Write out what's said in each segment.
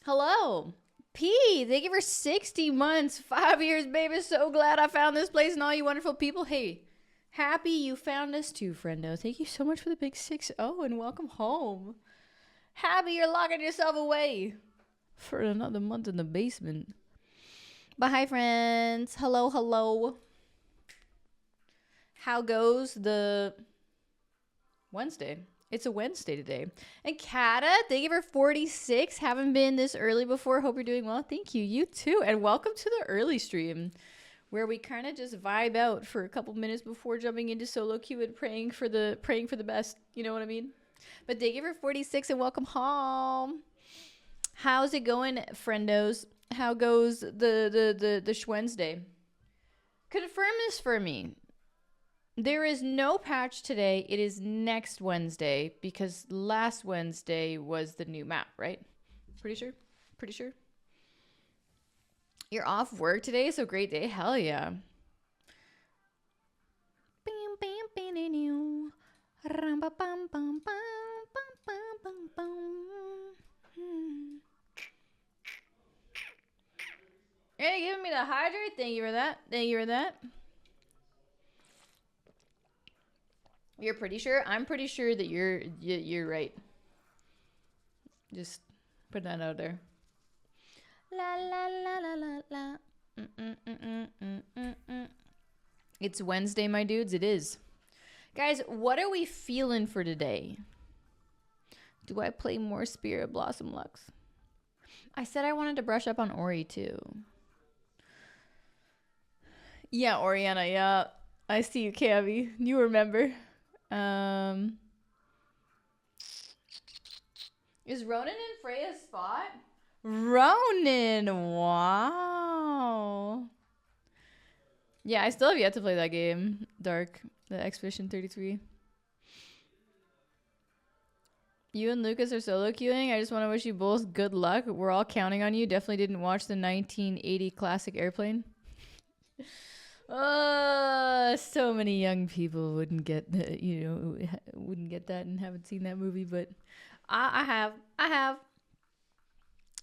Hello. P, thank you for 60 months, 5 years, baby. So glad I found this place and all you wonderful people. Hey, happy you found us too, friendo. Thank you so much for the big 6-0 and welcome home. Happy you're locking yourself away for another month in the basement. But hi, friends. Hello, hello. How goes the Wednesday? It's a Wednesday today. And Kata, thank you for 46. Haven't been this early before. Hope you're doing well. Thank you. You too. And welcome to the early stream where we kind of just vibe out for a couple minutes before jumping into solo queue and praying for the best. You know what I mean? But thank you for 46 and welcome home. How's it going, friendos? How goes the Wednesday? Confirm this for me. There is no patch today. It is next Wednesday because last Wednesday was the new map, right? Pretty sure? Pretty sure? You're off work today, so great day. Hell yeah. Hey, giving me the hydrate? Thank you for that. Thank you for that. You're pretty sure? I'm pretty sure that you're right. Just put that out there. La la la la la la. It's Wednesday, my dudes. It is. Guys, what are we feeling for today? Do I play more Spirit Blossom Lux? I said I wanted to brush up on Ori too. Yeah, Oriana, yeah. I see you, Cavi. You remember. Is Ronan in Freya's spot? Ronan, wow. Yeah, I still have yet to play that game, Dark, the Expedition 33. You and Lucas are solo queuing. I just want to wish you both good luck. We're all counting on you. Definitely didn't watch the 1980 classic Airplane. So many young people wouldn't get wouldn't get that and haven't seen that movie, but I have.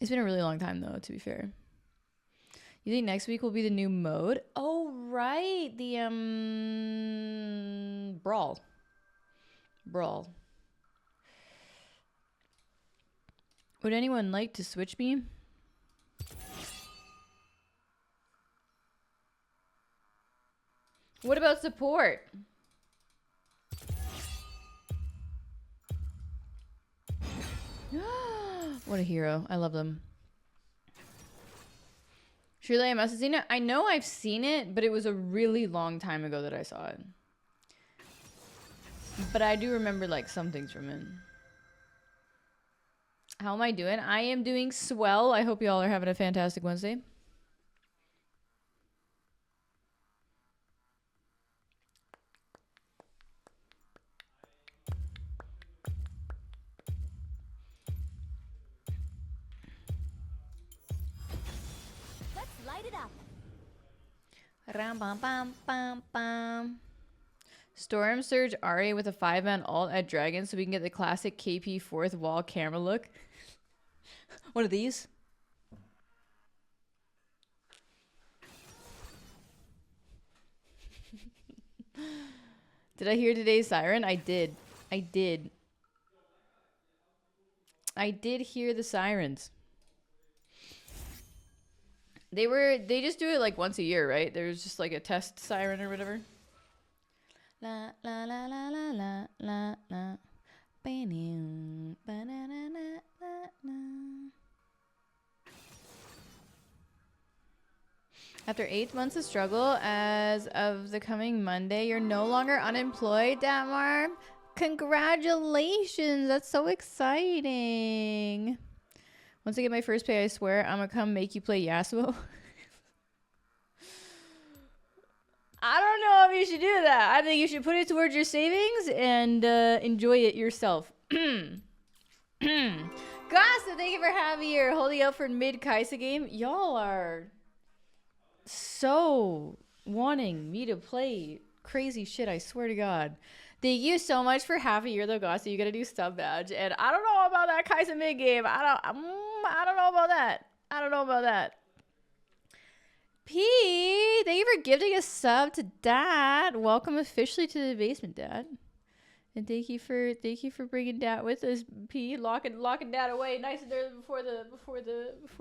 It's been a really long time though, to be fair. You think next week will be the new mode? Oh right, the brawl. Would anyone like to switch me? What about support? What a hero. I love them. Surely I must have seen it. I know I've seen it, but it was a really long time ago that I saw it. But I do remember like some things from it. How am I doing? I am doing swell. I hope you all are having a fantastic Wednesday. Ram bam bam bam bam. Storm Surge Ari with a 5-man ult at Dragon so we can get the classic KP fourth wall camera look. One of these. Did I hear today's siren? I did. I did hear the sirens. They just do it like once a year, right? There's just like a test siren or whatever. La la la la la la la la. After 8 months of struggle, as of the coming Monday, you're no longer unemployed, Damar. Congratulations. That's so exciting. Once I get my first pay, I swear I'm gonna come make you play Yasuo. I don't know if you should do that. I think you should put it towards your savings and enjoy it yourself. Gossip, thank you for having your holding out for mid Kaisa game. Y'all are so wanting me to play crazy shit, I swear to God. Thank you so much for half a year though, Gossy. You gotta do sub badge, and I don't know about that Kaisa mid game. I don't know about that. I don't know about that. P, thank you for gifting a sub to Dad. Welcome officially to the basement, Dad. And thank you for bringing Dad with us. P, locking Dad away nice and early before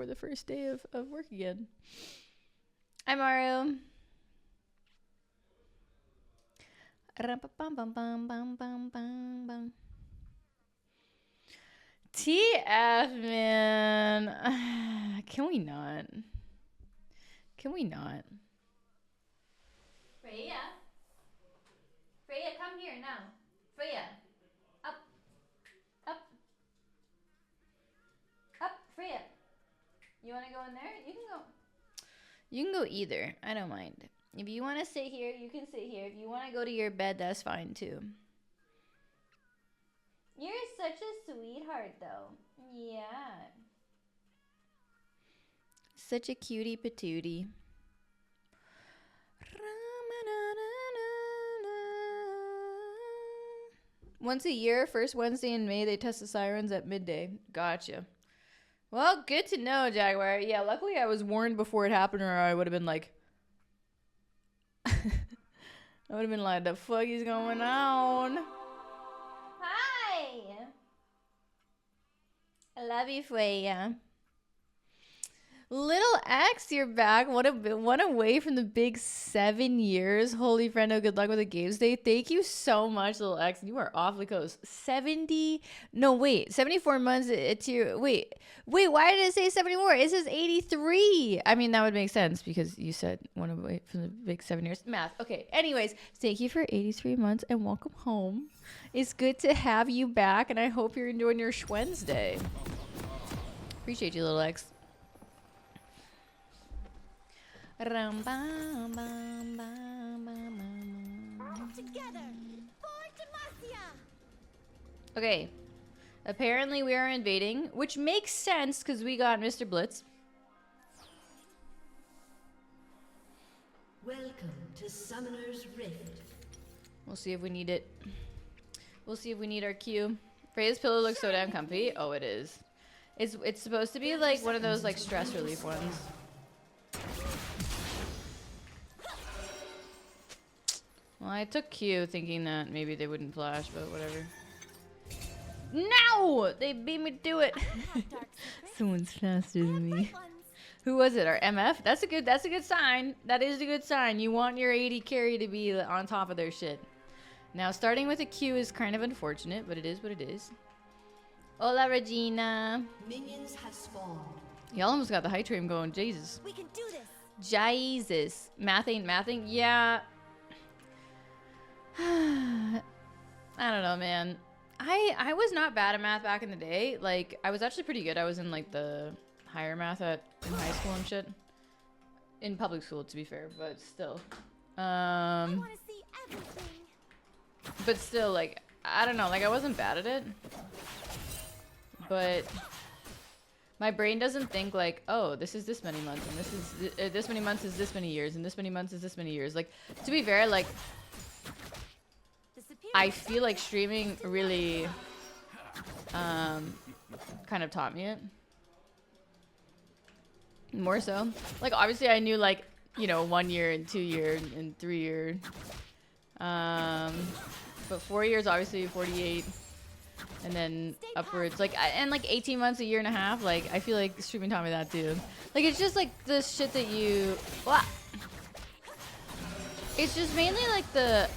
the first day of work again. Hi Mario. TF, man. Can we not? Can we not? Freya, come here now. Freya, up, Freya. You want to go in there? You can go. You can go either. I don't mind. If you want to sit here, you can sit here. If you want to go to your bed, that's fine too. You're such a sweetheart, though. Yeah. Such a cutie patootie. Once a year, first Wednesday in May, they test the sirens at midday. Gotcha. Well, good to know, Jaguar. Yeah, luckily I was warned before it happened, or I would have been like... I would have been like, the fuck is going on? Hi! I love you, Freya. Little X, you're back. One away from the big 7 years. Holy friendo, good luck with the games day. Thank you so much, Little X. You are awfully close. 74 months. It's your wait. Why did it say 74? It says 83. I mean, that would make sense because you said one away from the big 7 years. Math. Okay. Anyways, thank you for 83 months and welcome home. It's good to have you back, and I hope you're enjoying your Wednesday. Appreciate you, Little X. All together for Demacia. Okay. Apparently we are invading, which makes sense because we got Mr. Blitz. Welcome to Summoner's Rift. We'll see if we need it. We'll see if we need our Q. Freya's pillow looks so damn comfy. Oh, it is. It's supposed to be like one of those like stress relief ones. Well, I took Q thinking that maybe they wouldn't flash, but whatever. No! They beat me to it. Someone's faster than me. Who was it? Our MF? That's a good sign. That is a good sign. You want your 80 carry to be on top of their shit. Now, starting with a Q is kind of unfortunate, but it is what it is. Hola, Regina. Minions have spawned. Y'all almost got the high train going. Jesus. We can do this. Jesus. Math ain't mathing? Yeah. I don't know, man. I was not bad at math back in the day. Like, I was actually pretty good. I was in, like, the higher math in high school and shit. In public school, to be fair, but still. I want to see everything. But still, like, I don't know. Like, I wasn't bad at it. But my brain doesn't think, like, oh, this is this many months, and this is this many months is this many years, and this many months is this many years. Like, to be fair, like, I feel like streaming really kind of taught me it. More so. Like, obviously I knew, like, you know, 1 year and 2 year and 3 year. But 4 years, obviously 48. And then upwards. Like, and like 18 months, a year and a half. Like, I feel like streaming taught me that too. Like, it's just like the shit that you... Well, it's just mainly like the...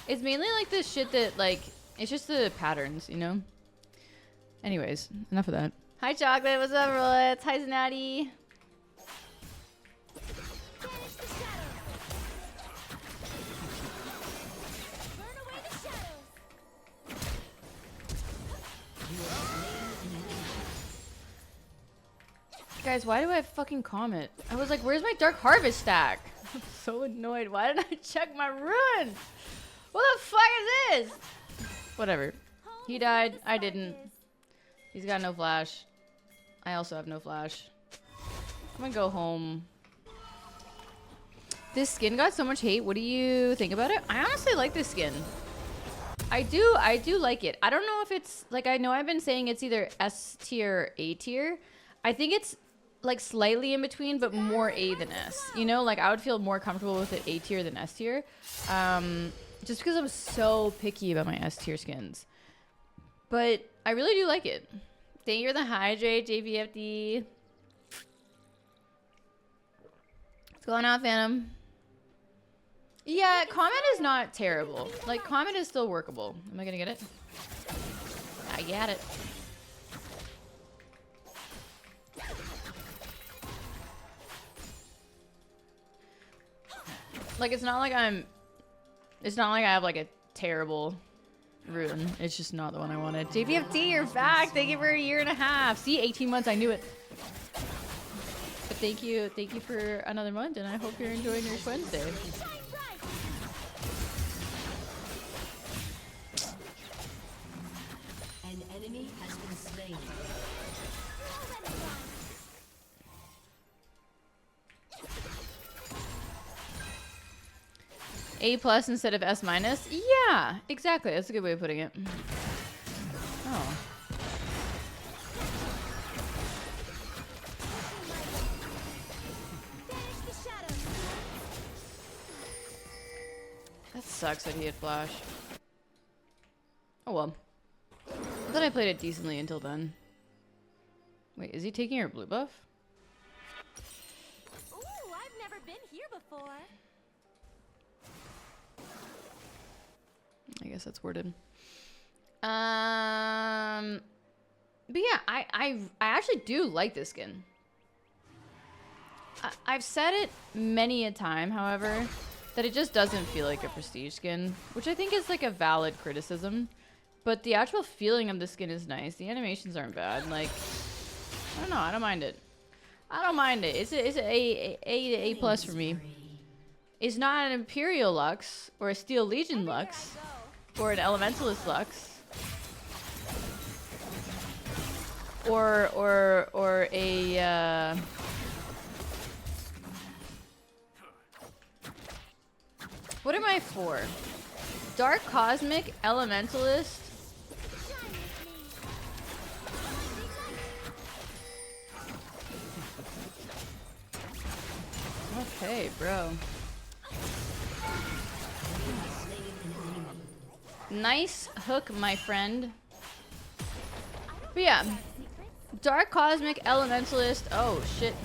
It's mainly like the shit that, like, it's just the patterns, you know? Anyways, enough of that. Hi, Chocolate. What's up, Rolettes? Hi, Znatty. Guys, why do I have fucking Comet? I was like, where's my Dark Harvest stack? I'm so annoyed. Why didn't I check my run? What the fuck is this? Whatever. He died. I didn't. He's got no flash. I also have no flash. I'm gonna go home. This skin got so much hate. What do you think about it? I honestly like this skin. I do like it. I don't know if it's like, I know I've been saying it's either S tier or A tier. I think it's like slightly in between, but more A than S. You know, like I would feel more comfortable with it A tier than S tier. Just because I'm so picky about my S tier skins. But I really do like it. Thank you for the hydrate, JVFD. What's going on, Phantom? Yeah, Comet is not terrible. Like, Comet is still workable. Am I gonna get it? I got it. Like, it's not like I have, like, a terrible rune. It's just not the one I wanted. JVFD, you're back! Thank you for a year and a half! See, 18 months, I knew it. But thank you for another month, and I hope you're enjoying your Wednesday. An enemy has been slain. A plus instead of S minus? Yeah, exactly. That's a good way of putting it. Oh. That sucks that he had flash. Oh well. I thought I played it decently until then. Wait, is he taking her blue buff? Ooh, I've never been here before. I guess that's worded. But yeah, I actually do like this skin. I've said it many a time, however, that it just doesn't feel like a prestige skin, which I think is like a valid criticism. But the actual feeling of the skin is nice. The animations aren't bad. Like, I don't know. I don't mind it. I don't mind it. It's A plus for me. It's not an Imperial Lux or a Steel Legion Lux or an Elementalist Lux or a what am I for? Dark Cosmic Elementalist. Okay, bro. Nice hook, my friend. But yeah, Dark Cosmic Elementalist. Oh shit.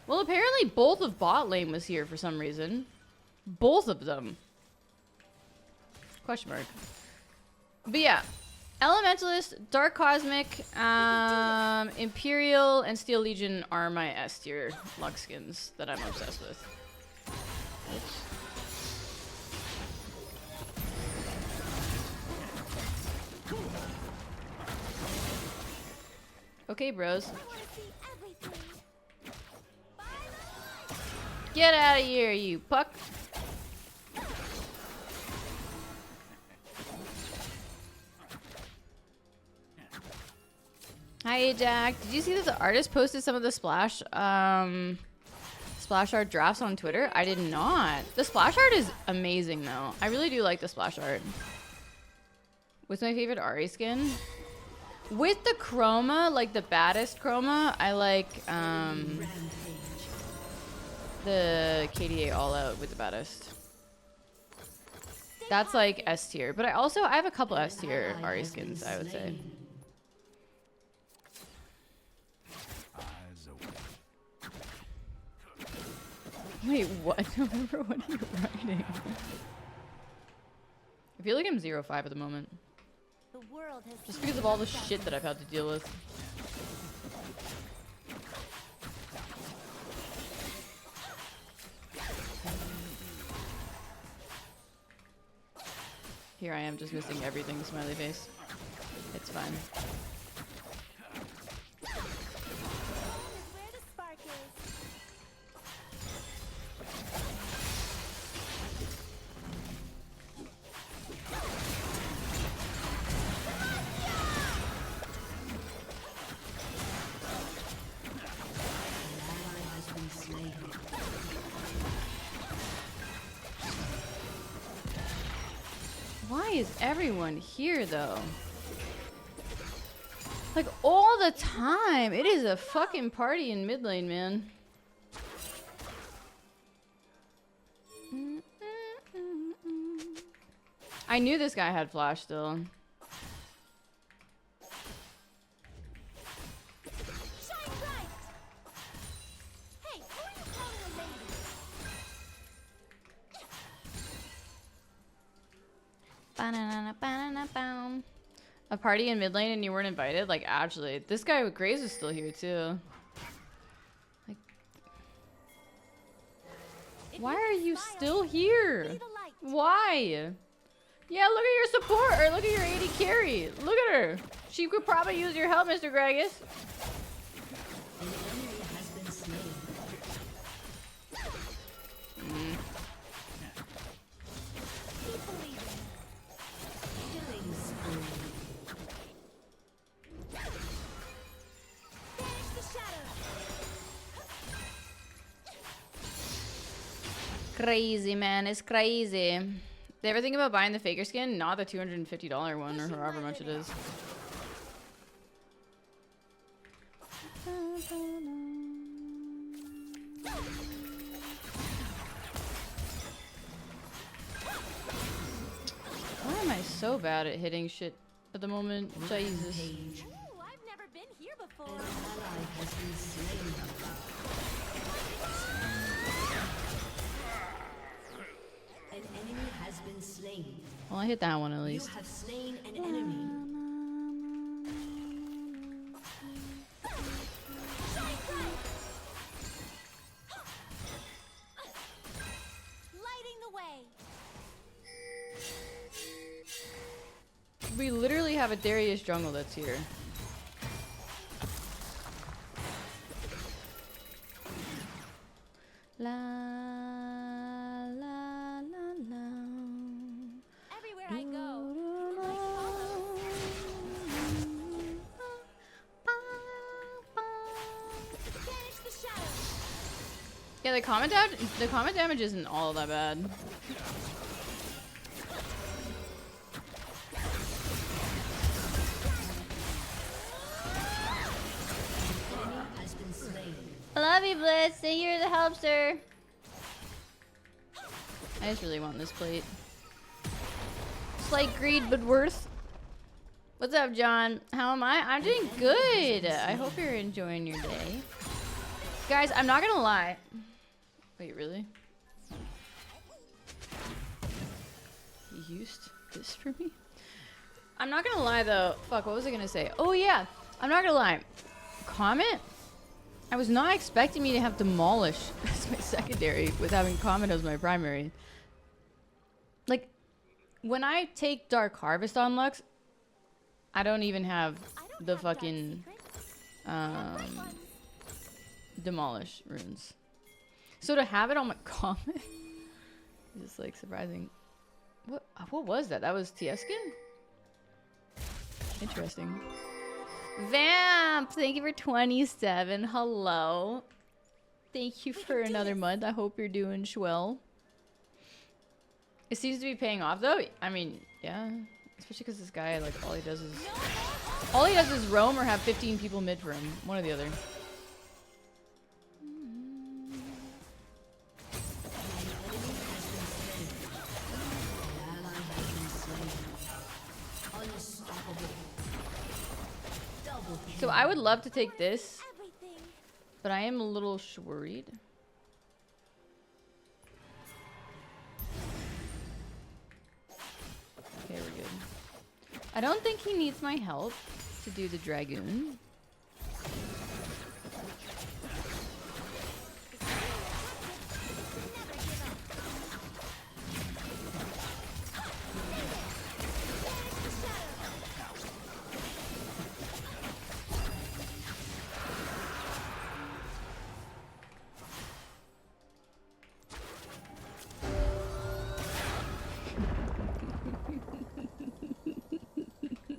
Well, apparently both of bot lane was here for some reason. Both of them. Question mark. But yeah, Elementalist, Dark Cosmic, Imperial, and Steel Legion are my S tier Lux skins that I'm obsessed with. Okay, bros. Get out of here, you puck. Hi, Jack. Did you see that the artist posted some of the splash art drafts on Twitter? I did not. The splash art is amazing, though. I really do like the splash art. What's my favorite Ari skin? With the chroma, like the baddest chroma, I like the KDA All Out with the baddest. That's like S tier. But I have a couple S tier Ari skins, I would say. Wait, what? What are you writing? I feel like I'm 0-5 at the moment. The world has Just because of all the shit that I've had to deal with. Here I am just missing everything, smiley face. It's fine. where the spark is. slain. Why is everyone here though? Like all the time. It is a fucking party in mid lane, man. I knew this guy had flash still. Shine bright. Hey, who are you calling a lady? Ba-na-na-na-ba-na-na-bow. A party in mid lane and you weren't invited? Like, actually, this guy with Graves is still here too. Like, why are you still here? Be the light. Why? Yeah, look at your support, or look at your AD carry. Look at her. She could probably use your help, Mr. Gragas. An enemy has been slain. Keep believing. Killing spree. Banish the shadows. Crazy, man. It's crazy. They ever think about buying the faker skin? Not the $250 one, or however much it is. Why am I so bad at hitting shit at the moment? Jesus. Page. Ooh, I've never been here before. An ally has been slain. An enemy has been slain. Well, I hit that one at You least. have slain an enemy. Shine bright. Lighting the way. We literally have a Darius jungle that's here. La la la la. Everywhere I go, I follow. Banish the shadows. Yeah, the comment damage isn't all that bad. Enemy has been slain. I love you, Blitz. Say you're the helpster. I just really want this plate. Slight greed, but worth. What's up, John? How am I? I'm doing good. I hope you're enjoying your day. Guys, I'm not gonna lie. Wait, really? You used this for me? I'm not gonna lie though. Fuck, what was I gonna say? Oh yeah, I'm not gonna lie. Comet? I was not expecting me to have Demolish as my secondary with having Comet as my primary. Like, when I take Dark Harvest on Lux, I don't even have I don't the have dark fucking secrets. Demolish runes. So to have it on my Comet is just like surprising. What was that? That was TF skin? Interesting. Vamp, thank you for 27. Hello. Thank you for another month. I hope you're doing swell. It seems to be paying off though. I mean, yeah. Especially because this guy, like, all he does is roam or have 15 people mid for him. One or the other. Ally has been slain. Unstoppable. Double kill. So I would love to take this, Everything. but I am a little worried. Okay, we're good. I don't think he needs my help to do the Dragoon.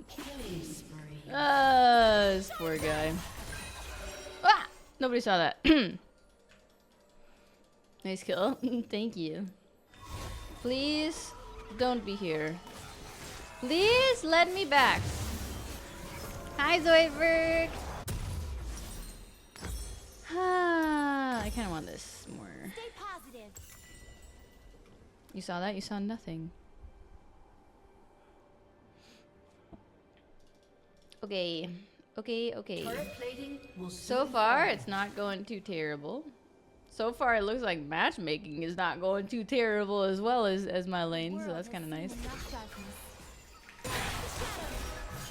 Killing spree. This poor guy. Ah! Nobody saw that. Nice kill. Thank you. Please don't be here. Please let me back. Hi, Zoidberg. I kind of want this more. Stay positive. You saw that? You saw nothing. Okay. Okay, okay. Turret plating will So soon far, fall. it's not going too terrible. So far, it looks like matchmaking is not going too terrible as well as my lane, so that's kind of nice. Enough darkness.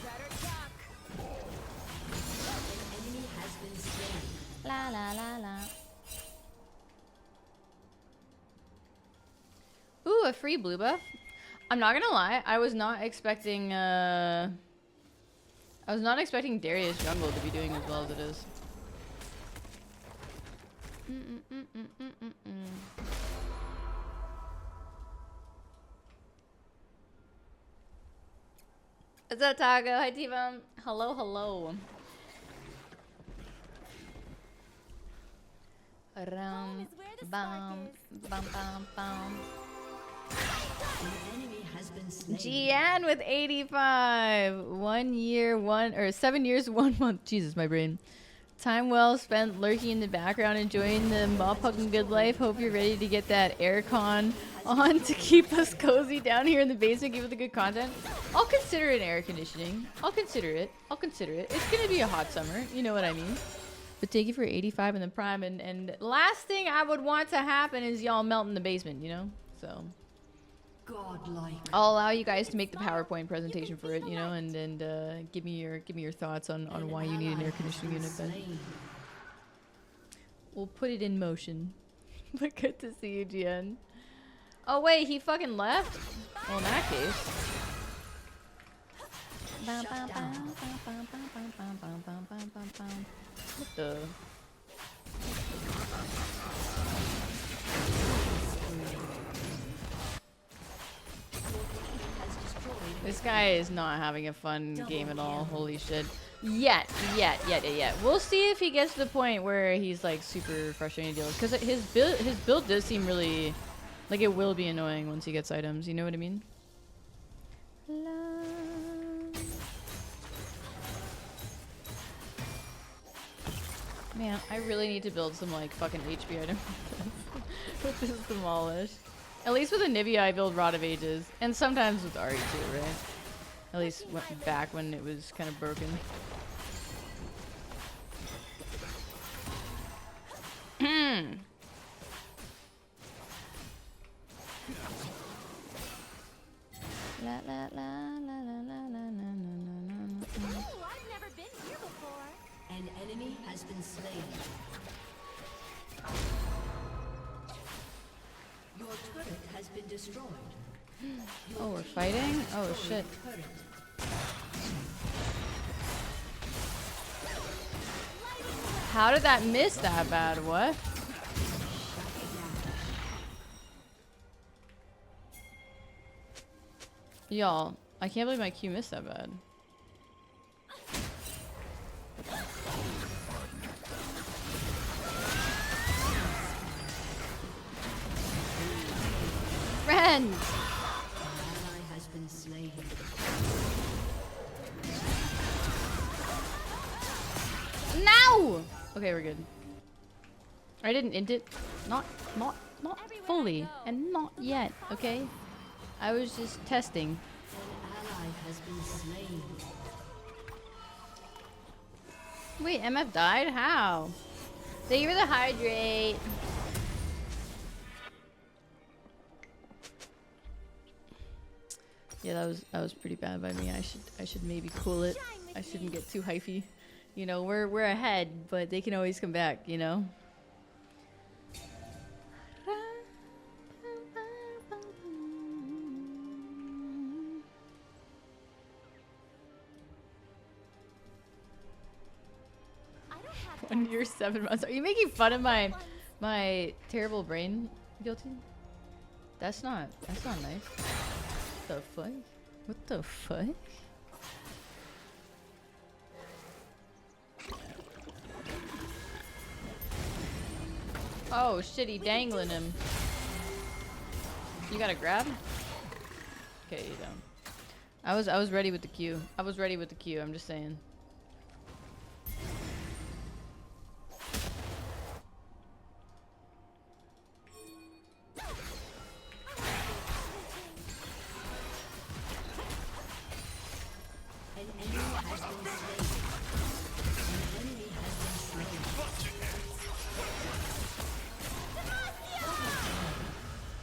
Better duck. An enemy has been slain. La la la la. Ooh, a free blue buff. I'm not gonna lie, I was not expecting Darius jungle to be doing as well as it is. What's up, Taco? Hi, Tiva. Hello, hello. Rum, bum, bum, bum, bum. An enemy has been slain. Gian with 85. 1 year, 7 years, 1 month. Jesus, my brain. Time well spent lurking in the background, enjoying the motherfucking good life. Hope you're ready to get that aircon on to keep us cozy down here in the basement, give it the good content. I'll consider an air conditioning. I'll consider it. I'll consider it. It's gonna be a hot summer. You know what I mean. But thank you for 85 in the prime. And last thing I would want to happen is y'all melt in the basement, you know? So Godlike. I'll allow you guys to make the PowerPoint presentation for it, you know, and give me your thoughts on why you need an air conditioning unit. But we'll put it in motion. But good to see you, Gian. Oh wait, he fucking left? Well, in that case. What the? This guy is not having a fun game at all. Holy shit. Yet. We'll see if he gets to the point where he's like super frustrating to deal with. Because his build does seem really like it will be annoying once he gets items. You know what I mean? Man, I really need to build some like fucking HP items with this demolish. At least with Anivia, I build Rod of Ages, and sometimes with Ari too, right? At least back when it was kind of broken. La la la la la la la la la. Oh, I've never been here before. An enemy has been slain. Your turret has been destroyed. Oh, we're fighting? Oh shit. Turret. How did that miss that bad? What? Y'all, I can't believe my Q missed that bad. Friends! Ally has been slain. No! Okay, we're good. I didn't int it. Not fully. And not yet, okay? I was just testing. An ally has been slain. Wait, MF died? How? Thank you for the hydrate. Yeah, that was pretty bad by me. I should maybe cool it. I shouldn't get too hyphy. You know, we're ahead, but they can always come back, you know? I don't have 1 year, 7 months. Are you making fun of my terrible brain, Guilty? That's not nice. What the fuck? What the fuck? Oh shit, he dangling him. You gotta grab? Okay, you don't. I was ready with the Q. I was ready with the Q, I'm just saying. An enemy has been slain. An enemy has been slain.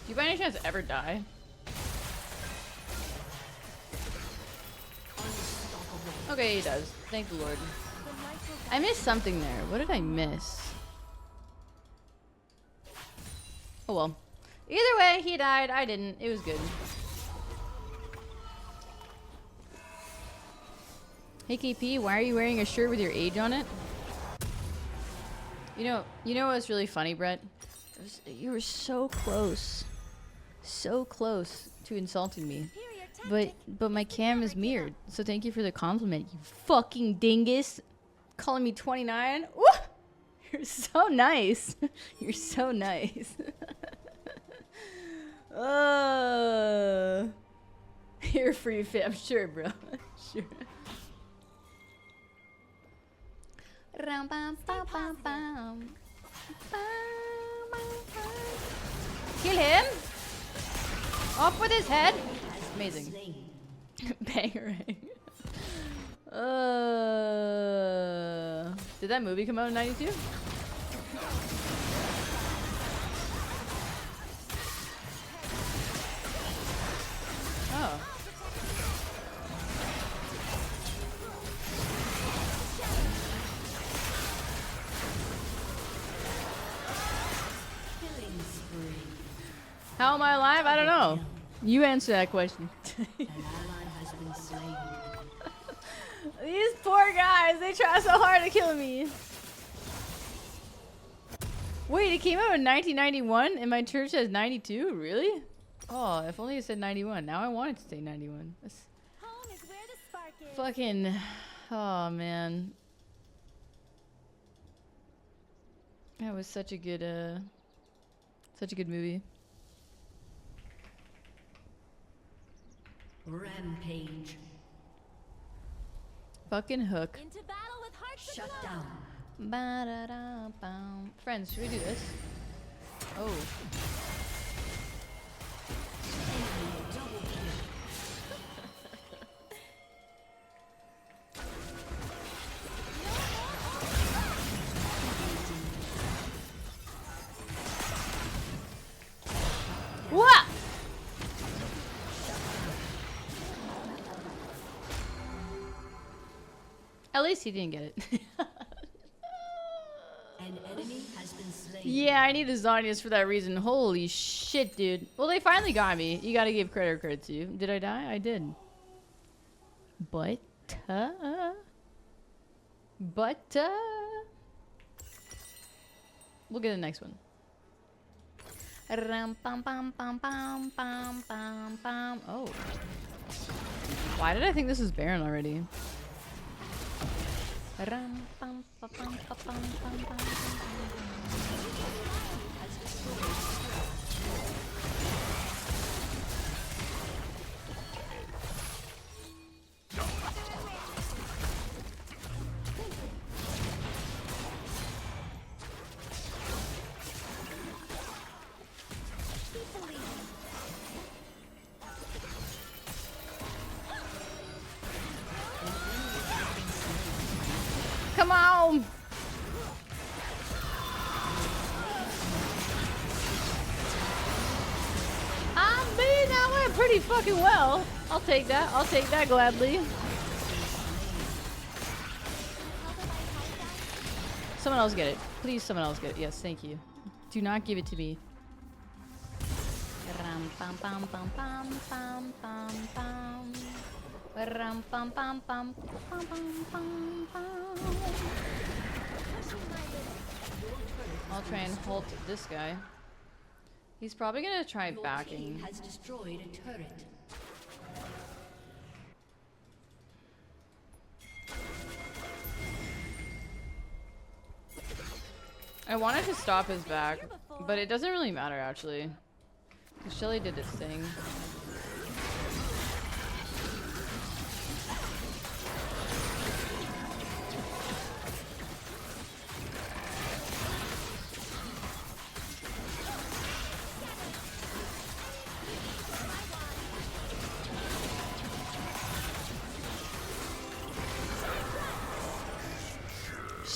Do you by any chance ever die? Okay, he does. Thank the Lord. I missed something there. What did I miss? Oh well. Either way, he died. I didn't. It was good. Hey KP, why are you wearing a shirt with your age on it? You know what's really funny, Brett? You were so close to insulting me. But my cam is mirrored, so thank you for the compliment, you fucking dingus. Calling me 29? Ooh! You're so nice. You're so nice. You're free fam, sure, bro. Sure. Kill him! Off with his head! Amazing. Bangerang. Did that movie come out in 92? Oh. Killing spree. How am I alive? I don't know. You answer that question. An ally has been slain. These poor guys, they try so hard to kill me. Wait, it came out in 1991 and my church says 92? Really? Oh, if only it said 91. Now I want it to say 91. That's Home is where the spark is. fucking... Oh, man. That was such a good movie. Rampage. Fucking Hook. Into battle with hearts Shut aglow. down. Ba-da-da-bum. Friends, should we do this? Oh. Enemy double kill. What? At least he didn't get it. An enemy has been slain. Yeah, I need the Zonius for that reason. Holy shit, dude. Well, they finally got me. You gotta give credit where credit's due. Did I die? I did. But, we'll get the next one. Ram, pam, pam, pam, pam, pam, pam, pam. Oh. Why did I think this was Baron already? Ram, pam, pa, pam, pa, pam, pam, pam, Come on! I'm being that way pretty fucking well. I'll take that. I'll take that gladly. Someone else get it. Please, someone else get it. Yes, thank you. Do not give it to me. Ram, pam, pam, pam, pam, pam, pam, pam. Ram, pam, pam, pam, pam, pam, pam, pam. I'll try and halt this guy. He's probably gonna try Your backing. team has destroyed a turret. I wanted to stop his back, but it doesn't really matter actually. Shelly did its thing.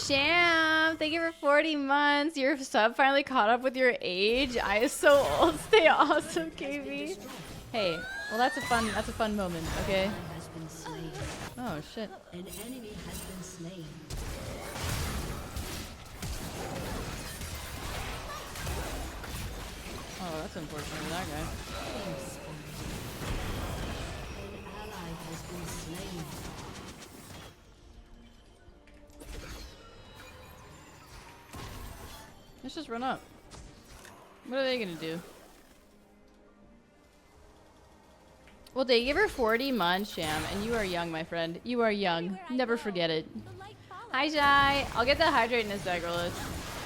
Sham, thank you for 40 months. Your sub finally caught up with your age. I is so old. Stay awesome, KayPea. Hey, well that's a fun moment, okay? Has been slain. Oh shit. An enemy has been slain. Oh, that's unfortunate for that guy. An ally has been slain. Let's just run up. What are they gonna do? Well, they give her 40 months, Sham, and you are young, my friend. You are young. Never forget it. The light follows. Hi, Shy. I'll get that hydrate in a sec, Rollus.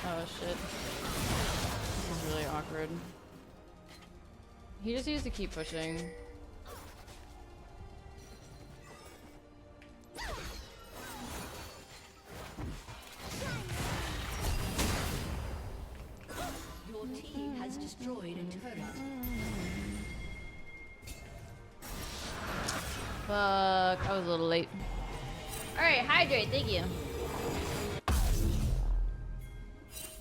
Oh, shit. This is really awkward. He just needs to keep pushing. Your team has destroyed a turret. Fuck, I was a little late. Alright, hydrate, thank you.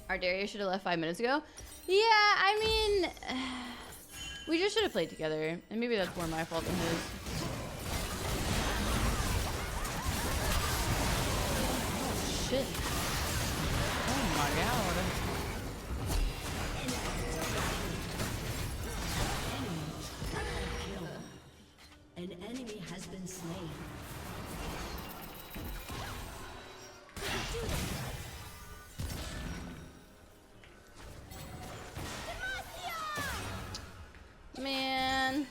Our Darius should have left 5 minutes ago. Yeah, I mean, we just should have played together. And maybe that's more my fault than his. Oh, shit. Oh my god. An enemy has been slain. Man.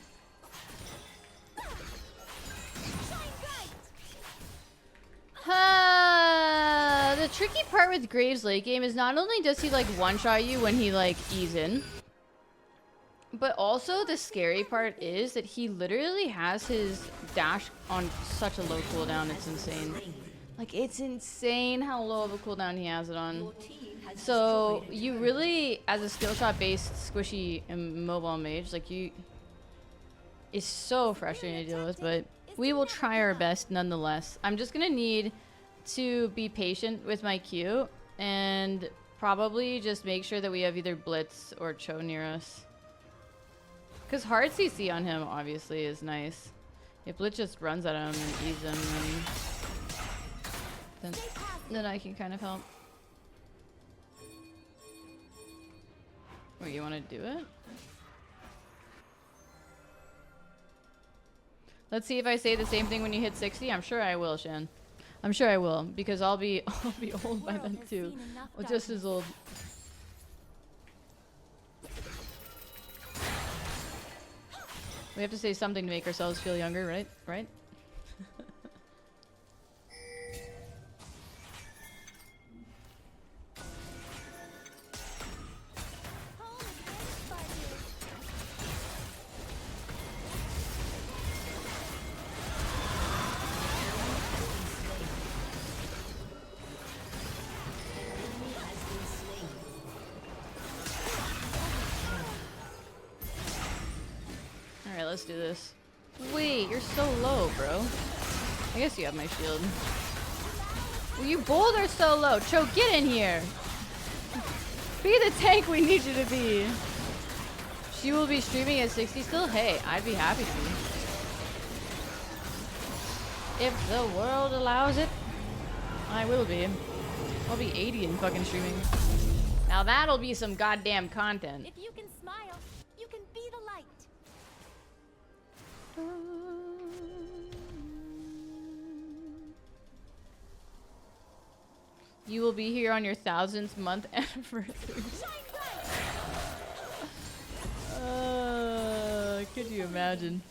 The tricky part with Graves' late game is not only does he like one-shot you when he like ease in, but also the scary part is that he literally has his dash on such a low cooldown. It's insane. Like, it's insane how low of a cooldown he has it on. Your team has So destroyed a you turret. really, as a skill shot based squishy mobile mage, like you, it's so frustrating to deal with, but we will try our best nonetheless. I'm just gonna need to be patient with my Q and probably just make sure that we have either Blitz or Cho near us. Because hard CC on him obviously is nice. If Blitz just runs at him and eats him, then I can kind of help. Wait, you want to do it? Let's see if I say the same thing when you hit 60. I'm sure I will, Shan. I'm sure I will, because I'll be old by then too. Well, just as old. We have to say something to make ourselves feel younger, right? Right? Alright, let's do this. Wait, you're so low, bro. I guess you have my shield. Well, you both are so low. Cho, get in here. Be the tank we need you to be. She will be streaming at 60 still? Hey, I'd be happy to. If the world allows it, I will be. I'll be 80 and fucking streaming. Now that'll be some goddamn content. If you can smile, you can be the light. You will be here on your 1000th month anniversary. Could you imagine?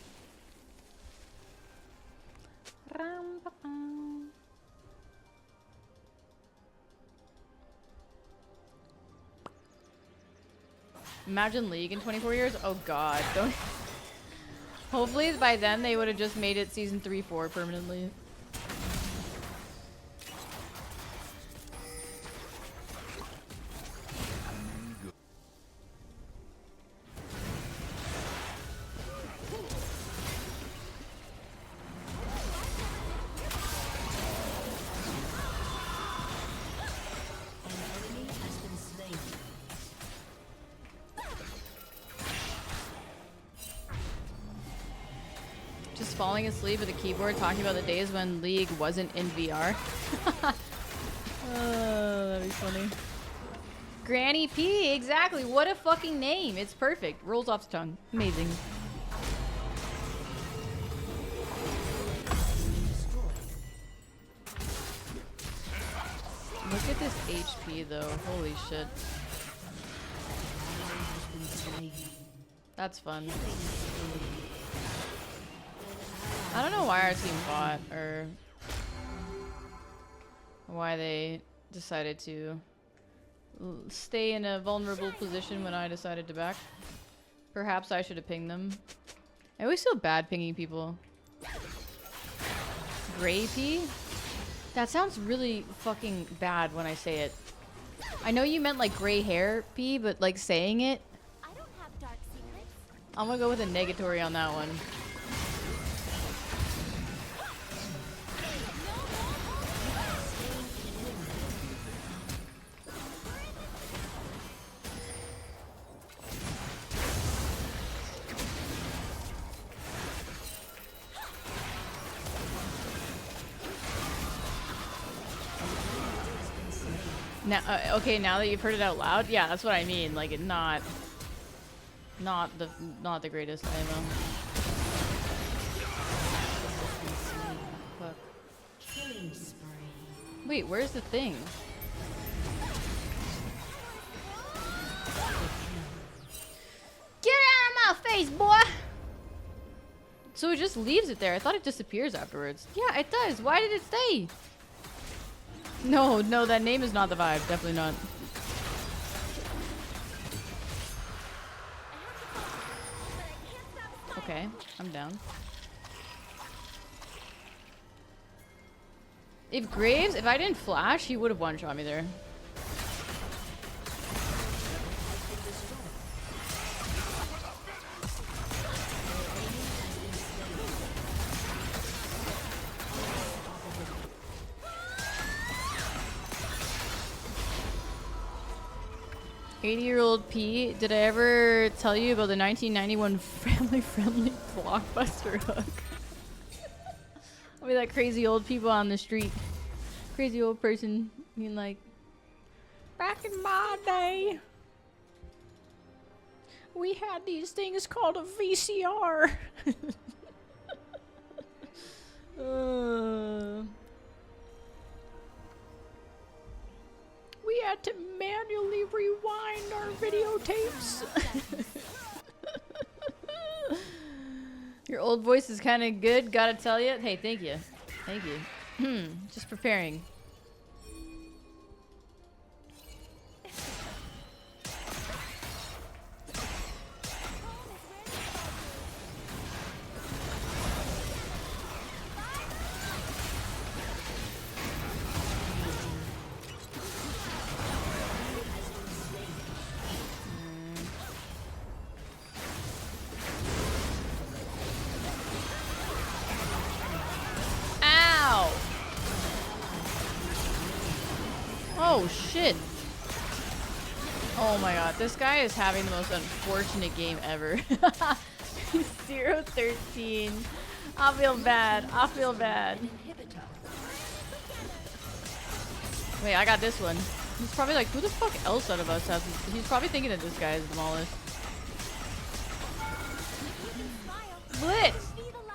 Imagine League in 24 years. Oh god, don't. Hopefully by then they would have just made it season 3, 4 permanently. Just falling asleep with a keyboard talking about the days when League wasn't in VR. Oh, that'd be funny. Granny P, exactly. What a fucking name. It's perfect. Rolls off the tongue. Amazing. Look at this HP though. Holy shit. That's fun. I don't know why our team fought or why they decided to stay in a vulnerable position when I decided to back. Perhaps I should have pinged them. I always feel bad pinging people. Gray P? That sounds really fucking bad when I say it. I know you meant like gray hair P, but like saying it, I don't have dark secrets. I'm gonna go with a negatory on that one. Now, okay, now that you've heard it out loud, yeah, that's what I mean. Like, not the greatest ammo. Fuck. Wait, where's the thing? Get out of my face, boy! So it just leaves it there. I thought it disappears afterwards. Yeah, it does. Why did it stay? No, no, that name is not the vibe. Definitely not. Okay, I'm down. If Graves, if I didn't flash, he would have one-shot me there. "80-year-old P, did I ever tell you about the 1991 family-friendly blockbuster hook?" I'll be like crazy old people on the street. Crazy old person being like, "Back in my day, we had these things called a VCR." We had to manually rewind our videotapes. Your old voice is kind of good, gotta tell you. Hey, thank you. Thank you. Just preparing. Oh shit. Oh my god, this guy is having the most unfortunate game ever. 0-13. I feel bad. I feel bad. Wait, I got this one. He's probably like, who the fuck else out of us has this? He's probably thinking that this guy is demolished. Blitz!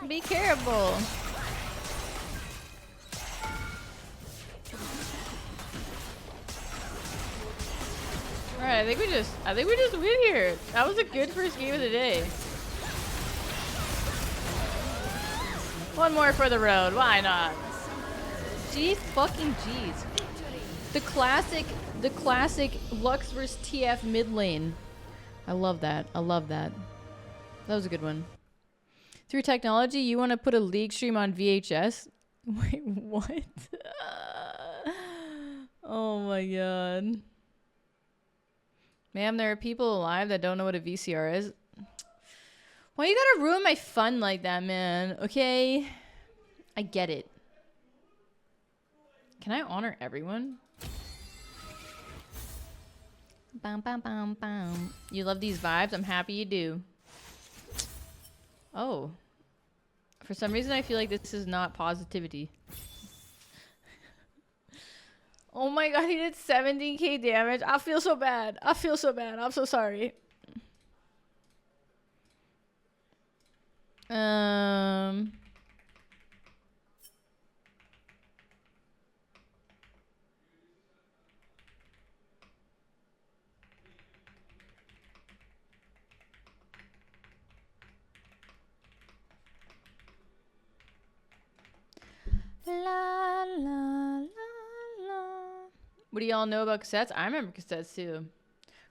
Be careful. Alright, I think we just win here. That was a good first game of the day. One more for the road, why not? Jeez fucking jeez. The classic Lux vs TF mid lane. I love that. I love that. That was a good one. Through technology, you want to put a league stream on VHS? Wait, what? Oh my god. Ma'am, there are people alive that don't know what a VCR is. Why you gotta ruin my fun like that, man? Okay? I get it. Can I honor everyone? Bum, bum, bum, bum. You love these vibes? I'm happy you do. Oh. For some reason, I feel like this is not positivity. Oh my god, he did 17k damage. I feel so bad. I feel so bad. I'm so sorry. La la la la. What do y'all know about cassettes? I remember cassettes too.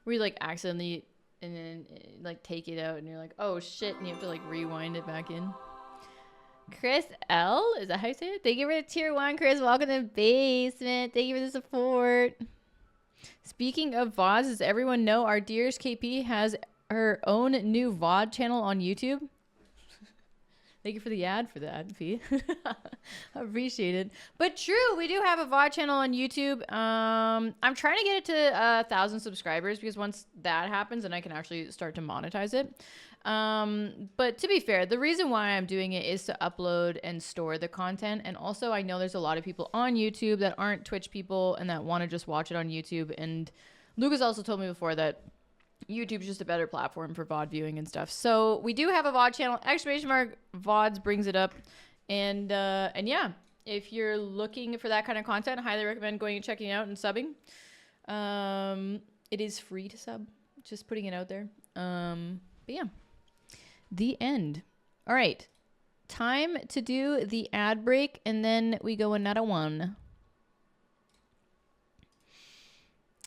Where you like accidentally and then like take it out and you're like, oh shit, and you have to like rewind it back in. Chris L, is that how you say it? Thank you for the tier 1, Chris. Welcome to the basement. Thank you for the support. Speaking of VODs, does everyone know our dearest KP has her own new VOD channel on YouTube? Thank you for the ad for that, Fee. I appreciate it. But true, we do have a VOD channel on YouTube. I'm trying to get it to 1,000 subscribers because once that happens, then I can actually start to monetize it. But to be fair, the reason why I'm doing it is to upload and store the content. And also, I know there's a lot of people on YouTube that aren't Twitch people and that want to just watch it on YouTube. And Lucas also told me before that YouTube's just a better platform for VOD viewing and stuff. So we do have a VOD channel. Exclamation mark VODs brings it up. And yeah, if you're looking for that kind of content, I highly recommend going and checking it out and subbing. It is free to sub. Just putting it out there. But yeah, the end. All right, time to do the ad break, and then we go another one.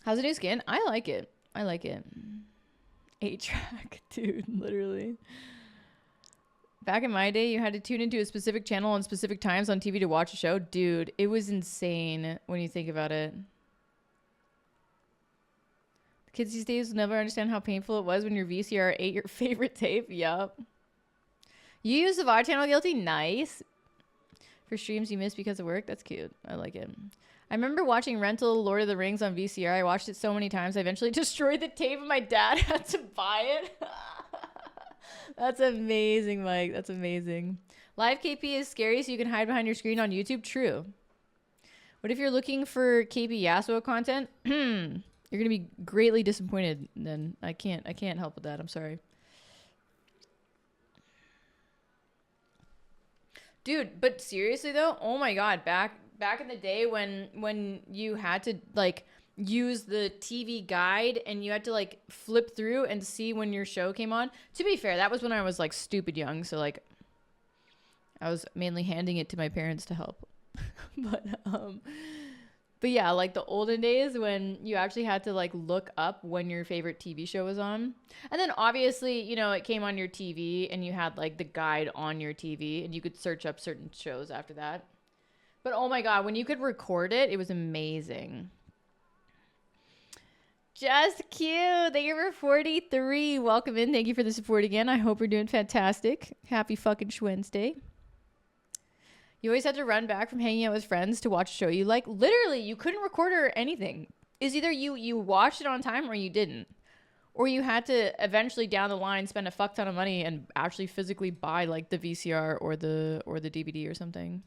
How's the new skin? I like it. I like it. 8-track, dude, literally. Back in my day, you had to tune into a specific channel on specific times on TV to watch a show. Dude, it was insane when you think about it. The kids these days will never understand how painful it was when your VCR ate your favorite tape. Yup. You use the VOD channel, Guilty? Nice. For streams you missed because of work? That's cute. I like it. I remember watching rental Lord of the Rings on VCR. I watched it so many times. I eventually destroyed the tape and my dad had to buy it. That's amazing, Mike. That's amazing. Live KP is scary, so you can hide behind your screen on YouTube. True. What if you're looking for KP Yasuo content? You're going to be greatly disappointed then. I can't help with that. I'm sorry. Dude, but seriously though, oh my god, back in the day when you had to like use the TV guide and you had to like flip through and see when your show came on. To be fair, that was when I was like stupid young, so like I was mainly handing it to my parents to help. But yeah, like the olden days when you actually had to like look up when your favorite TV show was on. And then obviously, you know, it came on your TV and you had like the guide on your TV and you could search up certain shows after that. But oh my god, when you could record it, it was amazing. Just cute. Thank you for 43. Welcome in. Thank you for the support again. I hope we're doing fantastic. Happy fucking Wednesday. You always had to run back from hanging out with friends to watch a show you like. Literally, you couldn't record or anything. It's either you watched it on time or you didn't. Or you had to eventually down the line spend a fuck ton of money and actually physically buy like the VCR or the DVD or something.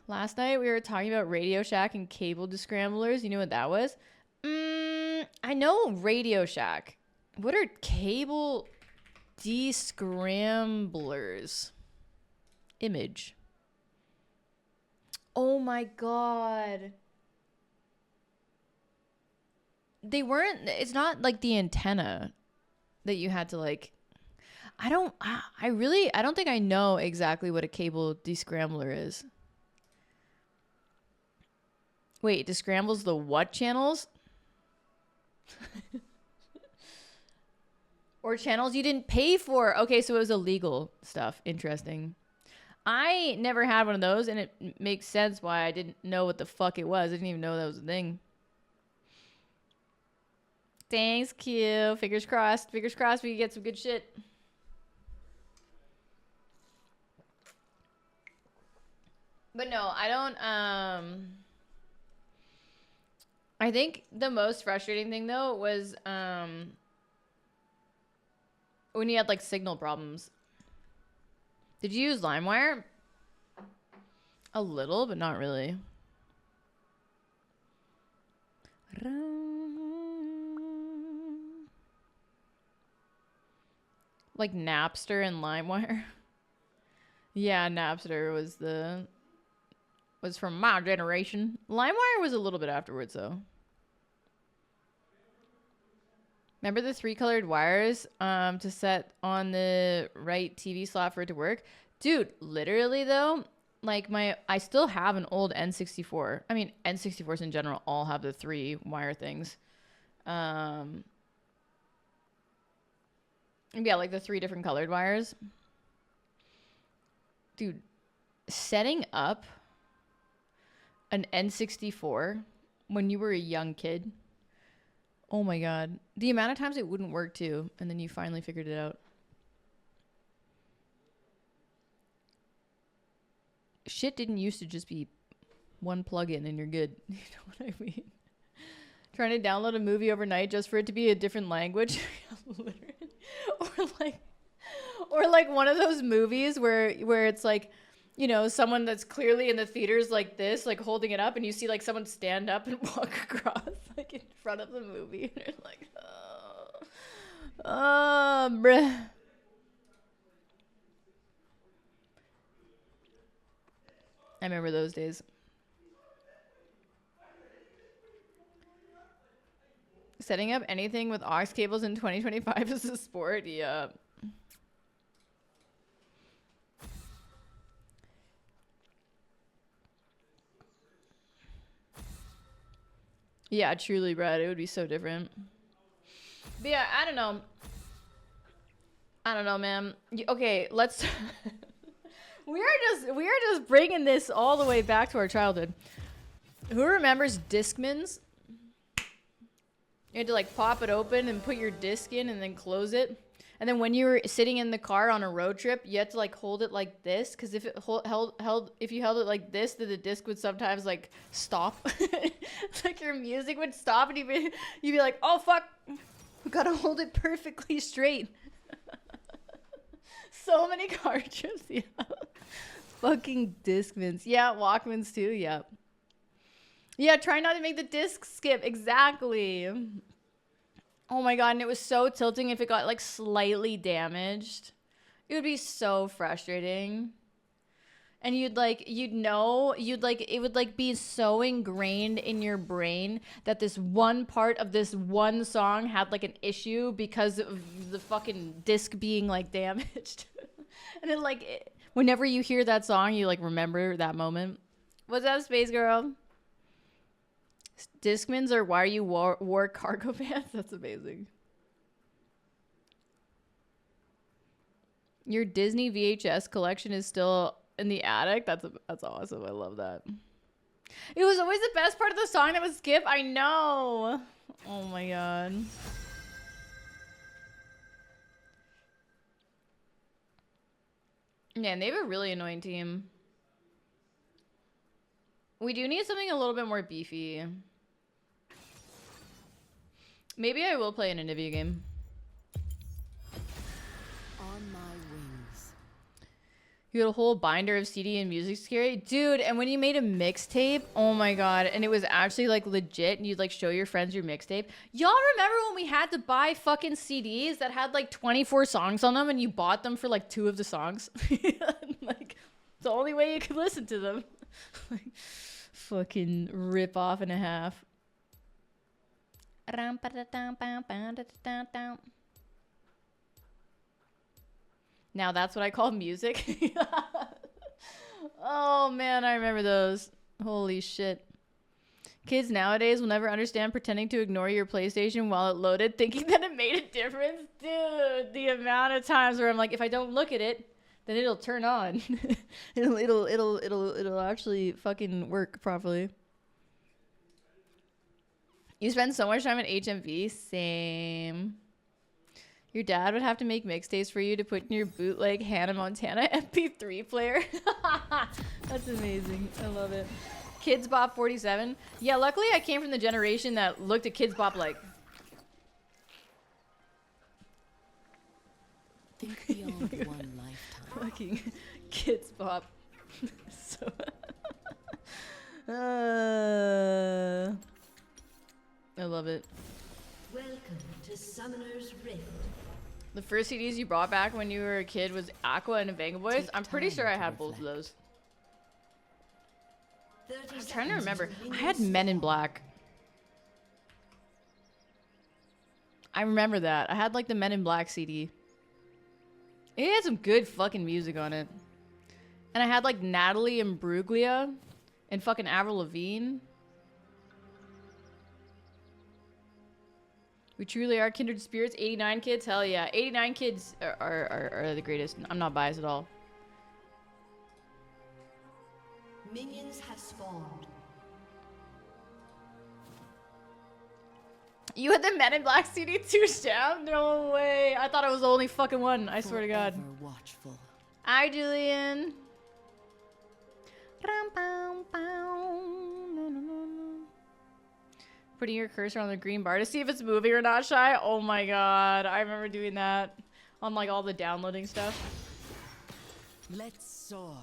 Last night we were talking about Radio Shack and cable descramblers. You know what that was? I know Radio Shack. What are cable descramblers? Image. Oh my god. They weren't, it's not like the antenna that you had to like, I don't think I know exactly what a cable descrambler is. Wait, descrambles the what channels? Or channels you didn't pay for. Okay, so it was illegal stuff. Interesting. I never had one of those, and it makes sense why I didn't know what the fuck it was. I didn't even know that was a thing. Thanks, Q. Fingers crossed. Fingers crossed we can get some good shit. But no, I don't, I think the most frustrating thing, though, was, when you had, like, signal problems. Did you use LimeWire? A little, but not really. Like Napster and LimeWire. Yeah, Napster was from my generation. LimeWire was a little bit afterwards, though. Remember the 3-colored wires to set on the right TV slot for it to work? Dude, literally though, like I still have an old N64. I mean, N64s in general all have the 3-wire things. Yeah, like the 3 different colored wires. Dude, setting up an N64 when you were a young kid. Oh my God. The amount of times it wouldn't work too, and then you finally figured it out. Shit didn't used to just be one plug-in and you're good. You know what I mean? Trying to download a movie overnight just for it to be a different language. Literally. Or like one of those movies where it's like, you know, someone that's clearly in the theaters like this, like holding it up, and you see like someone stand up and walk across like in front of the movie. And they're like, oh, bruh. I remember those days. Setting up anything with aux cables in 2025 is a sport. Yeah. Yeah, truly, Brad. It would be so different. But yeah, I don't know. I don't know, man. Okay, let's. we are just bringing this all the way back to our childhood. Who remembers Discmans? You had to like pop it open and put your disc in and then close it. And then when you were sitting in the car on a road trip, you had to like hold it like this, because if it if you held it like this, then the disc would sometimes like stop. Like your music would stop, and you'd be like, oh fuck, we gotta hold it perfectly straight. So many car trips, yeah. Fucking Discmans, yeah. Walkmans too, yeah. Yeah, try not to make the disc skip. Exactly. Oh my God, and it was so tilting if it got like slightly damaged. It would be so frustrating. And it would like be so ingrained in your brain that this one part of this one song had like an issue because of the fucking disc being like damaged. And then like whenever you hear that song, you like remember that moment. What's up, Space Girl? Discmans or why you wore cargo pants? That's amazing. Your Disney VHS collection is still in the attic? That's awesome. I love that. It was always the best part of the song that would skip. I know. Oh my God. Man, they have a really annoying team. We do need something a little bit more beefy. Maybe I will play an Anivia game. On my wings. You had a whole binder of CD and music scary, dude. And when you made a mixtape, oh my God, and it was actually like legit, and you'd like show your friends your mixtape. Y'all remember when we had to buy fucking CDs that had like 24 songs on them, and you bought them for like 2 of the songs? Like it's the only way you could listen to them. Like fucking rip off and a half. Now that's what I call music. Oh man, I remember those. Holy shit. Kids nowadays will never understand pretending to ignore your PlayStation while it loaded, thinking that it made a difference. Dude, the amount of times where I'm like, if I don't look at it, then it'll turn on. it'll actually fucking work properly. You spend so much time at HMV. Same. Your dad would have to make mixtapes for you to put in your bootleg Hannah Montana MP3 player. That's amazing. I love it. Kids Bop 47. Yeah, luckily I came from the generation that looked at Kids Bop like. Think beyond one lifetime. Fucking Kids Bop. So. I love it. Welcome to Summoner's Rift. The first CDs you brought back when you were a kid was Aqua and Venga Boys. I'm pretty sure I had both of those. I'm trying to remember. I had Men in Black. I remember that. I had like the Men in Black CD. It had some good fucking music on it. And I had like Natalie Imbruglia and fucking Avril Lavigne. We truly are kindred spirits. 89 kids? Hell yeah. 89 kids are the greatest. I'm not biased at all. Minions have spawned. You had the Men in Black CD too, Stam? No way. I thought it was the only fucking one. I swear to God. Forever watchful. Hi, Julian. Putting your cursor on the green bar to see if it's moving or not, Shy. Oh my God. I remember doing that on like all the downloading stuff. Let's soar.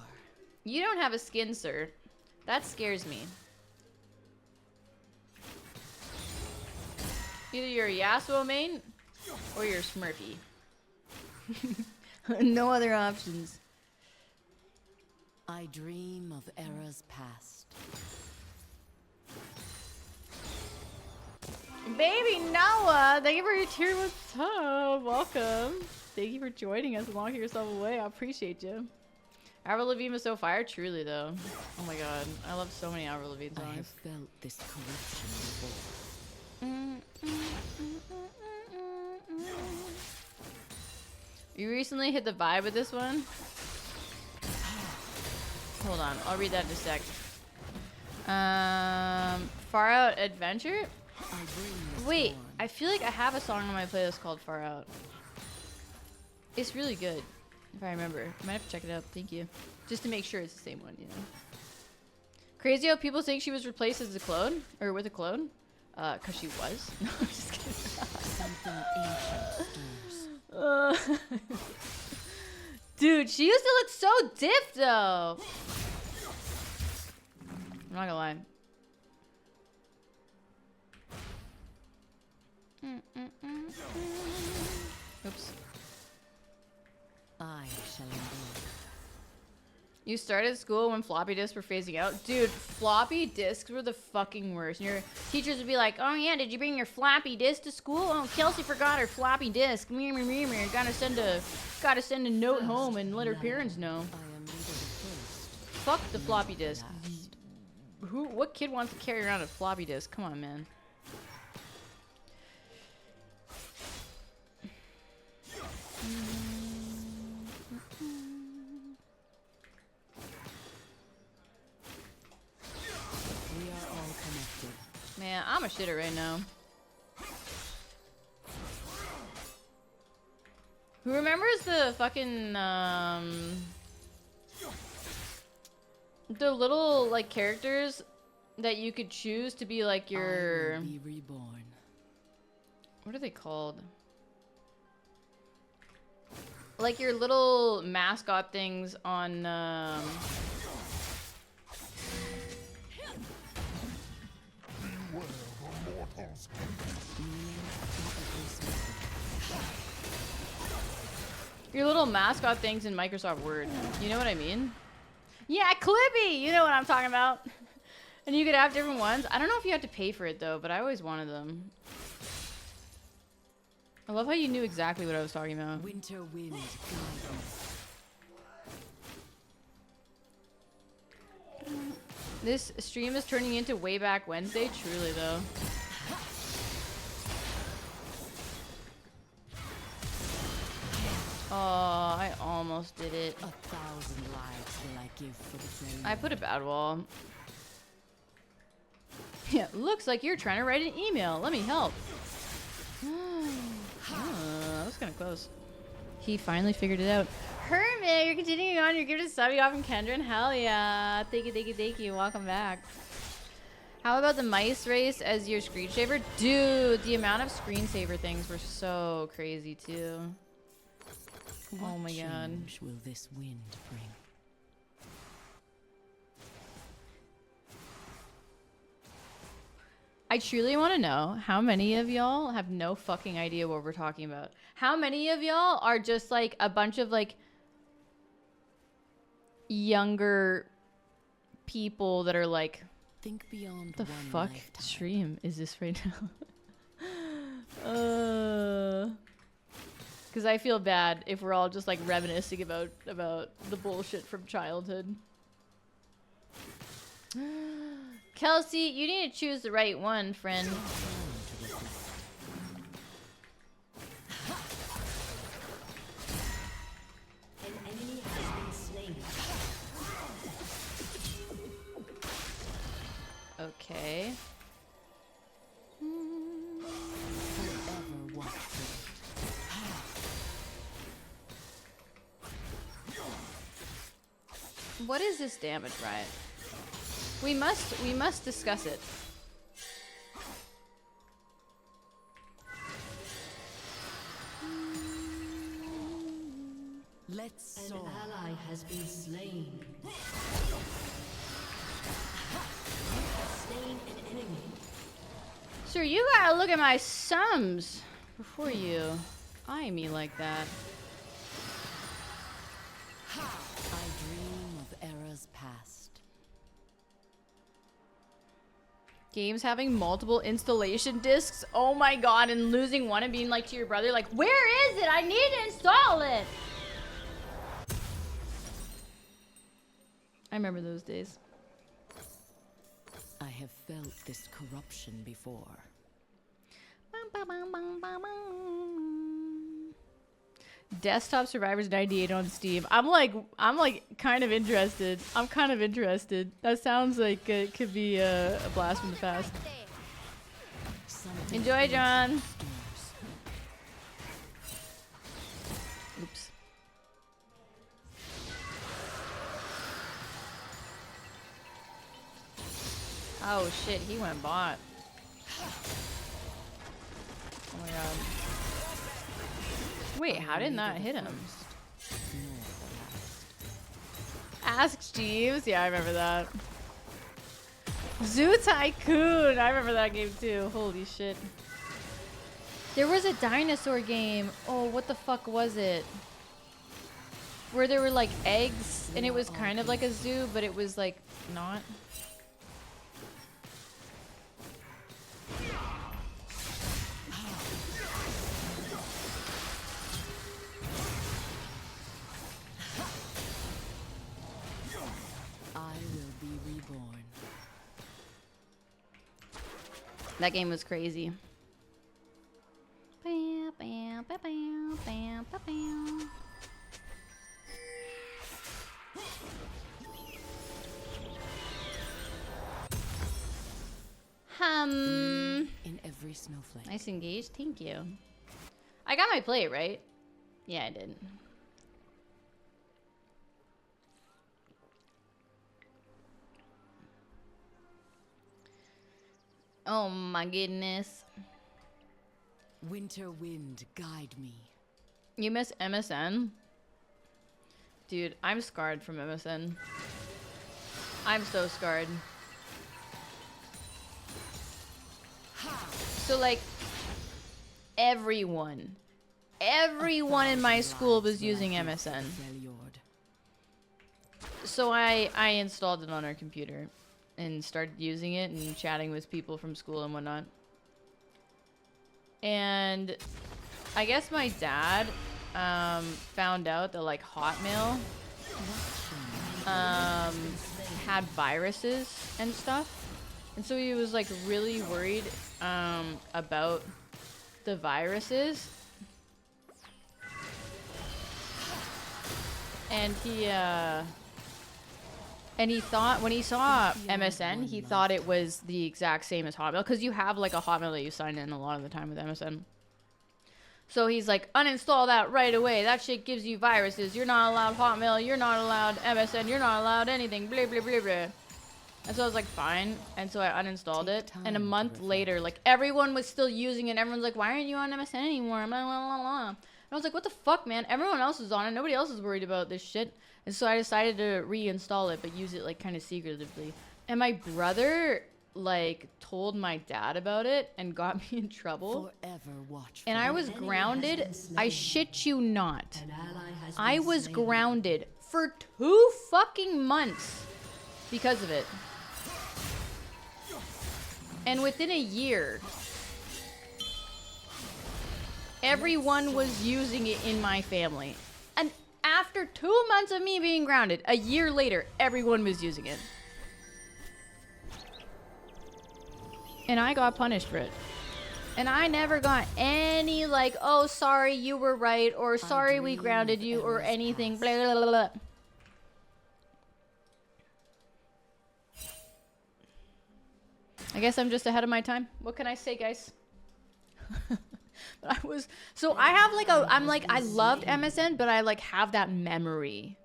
You don't have a skin, sir. That scares me. Either you're a Yasuo main or you're a Smurfy. No other options. I dream of eras past. Baby Noah, thank you for your tier 1 sub. Welcome. Thank you for joining us and locking yourself away. I appreciate you. Avril Lavigne was so fire, truly though. Oh my God, I love so many Avril Lavigne I have songs. felt this corruption before. You recently hit the vibe with this one? Hold on, I'll read that in a sec. Far Out Adventure? I bring the Wait, storm. I feel like I have a song on my playlist called Far Out. It's really good, if I remember. I might have to check it out, thank you. Just to make sure it's the same one, you know. Crazy how people think she was replaced as a clone, or with a clone. Cause she was. No, I'm just kidding. Something ancient stirs. Dude, she used to look so diff though. I'm not gonna lie. Oops. I shall endure. You started school when floppy disks were phasing out? Dude, floppy disks were the fucking worst. Your teachers would be like, oh yeah, did you bring your floppy disk to school? Oh, Kelsey forgot her floppy disk. Gotta send a note home and let her parents know. I am neither the first. Fuck the floppy disk. What kid wants to carry around a floppy disk? Come on, man. We are all connected. Man, I'm a shitter right now. Who remembers the fucking, the little, like, characters that you could choose to be, like, your... I will be reborn. What are they called? Like your little mascot things on, your little mascot things in Microsoft Word. You know what I mean? Yeah, Clippy! You know what I'm talking about. And you could have different ones. I don't know if you have to pay for it though, but I always wanted them. I love how you knew exactly what I was talking about. Winter wind guide This stream is turning into way back Wednesday, truly though. Oh, I almost did it. 1,000 lives will I give for the flame. I put a bad wall. Yeah, looks like you're trying to write an email. Let me help. That was kind of close. He finally figured it out. Hermit, you're continuing on. You're giving a sub. You got from Kendra. Hell yeah. Thank you, thank you, thank you. Welcome back. How about the mice race as your screensaver? Dude, the amount of screensaver things were so crazy too. Oh my god. What will this wind bring? I truly want to know how many of y'all have no fucking idea what we're talking about. How many of y'all are just like a bunch of like younger people that are like, Think beyond the one fuck lifetime. stream is this right now? Because I feel bad if we're all just like reminiscing about the bullshit from childhood. Kelsey, you need to choose the right one, friend. An enemy has been slain. Okay. Forever watchful. What is this damage, Riot? We must discuss it. Let's An ally has been slain. Slain an enemy. Sir, you gotta look at my sums before you eye me like that. I dream of eras past. Games having multiple installation discs. Oh my god, and losing one and being like to your brother, like, where is it? I need to install it. I remember those days. I have felt this corruption before. Desktop Survivors 98 on Steam. I'm like kind of interested. I'm kind of interested. That sounds like it could be a blast from the past. Enjoy, John. Oops. Oh shit, he went bot. Oh my god. Wait, how did that hit him? Ask Jeeves? Yeah, I remember that. Zoo Tycoon! I remember that game too. Holy shit. There was a dinosaur game. Oh, what the fuck was it? Where there were like eggs and it was kind of like a zoo, but it was like not. I will be reborn. That game was crazy. In every snowflake. Nice engaged. Thank you. I got my plate, right? Yeah, I did. Oh my goodness. Winter wind, guide me. You miss MSN? Dude, I'm scarred from MSN. I'm so scarred. So like, everyone in my school was using MSN. So I installed it on our computer and started using it and chatting with people from school and whatnot. And I guess my dad found out that like Hotmail had viruses and stuff. And so he was like really worried about the viruses. And he thought, when he saw MSN, he thought it was the exact same as Hotmail, because you have like a Hotmail that you sign in a lot of the time with MSN. So he's like, uninstall that right away. That shit gives you viruses. You're not allowed Hotmail. You're not allowed MSN. You're not allowed anything. Blah, blah, blah, blah. And so I was like, fine. And so I uninstalled it. And a month later, like, everyone was still using it. Everyone's like, why aren't you on MSN anymore? Blah, blah, blah, blah. And I was like, what the fuck, man? Everyone else is on it. Nobody else is worried about this shit. And so I decided to reinstall it, but use it, like, kind of secretively. And my brother, like, told my dad about it and got me in trouble. And I was grounded. I shit you not. I was grounded for 2 fucking months because of it. And within a year, everyone was using it in my family. And after 2 months of me being grounded, a year later, everyone was using it. And I got punished for it. And I never got any like, oh, sorry, you were right, or sorry we grounded you, or anything. Blah, blah, blah, blah. I guess I'm just ahead of my time. What can I say, guys? But I was, so I have like a, I'm like, I loved MSN, but I like have that memory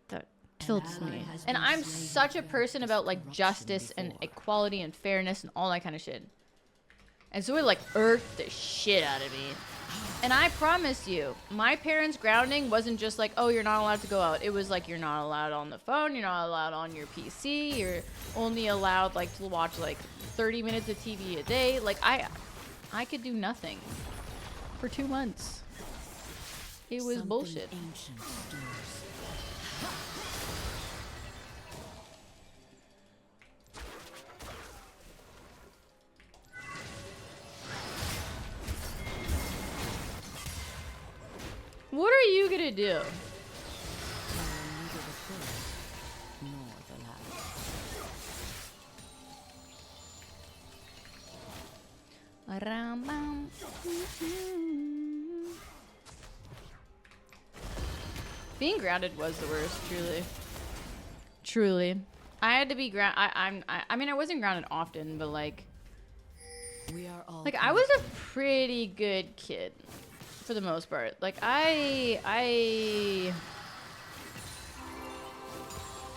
that tilts me. And I'm such a person about like justice and equality and fairness and all that kind of shit. And so it like irked the shit out of me. And I promise you, my parents' grounding wasn't just like, oh, you're not allowed to go out. It was like, you're not allowed on the phone. You're not allowed on your PC. You're only allowed like to watch like 30 minutes of TV a day. Like I could do nothing for 2 months. It was bullshit. What are you gonna do? Being grounded was the worst, truly. Truly. I had to be I mean, I wasn't grounded often, but like I was a pretty good kid for the most part. Like I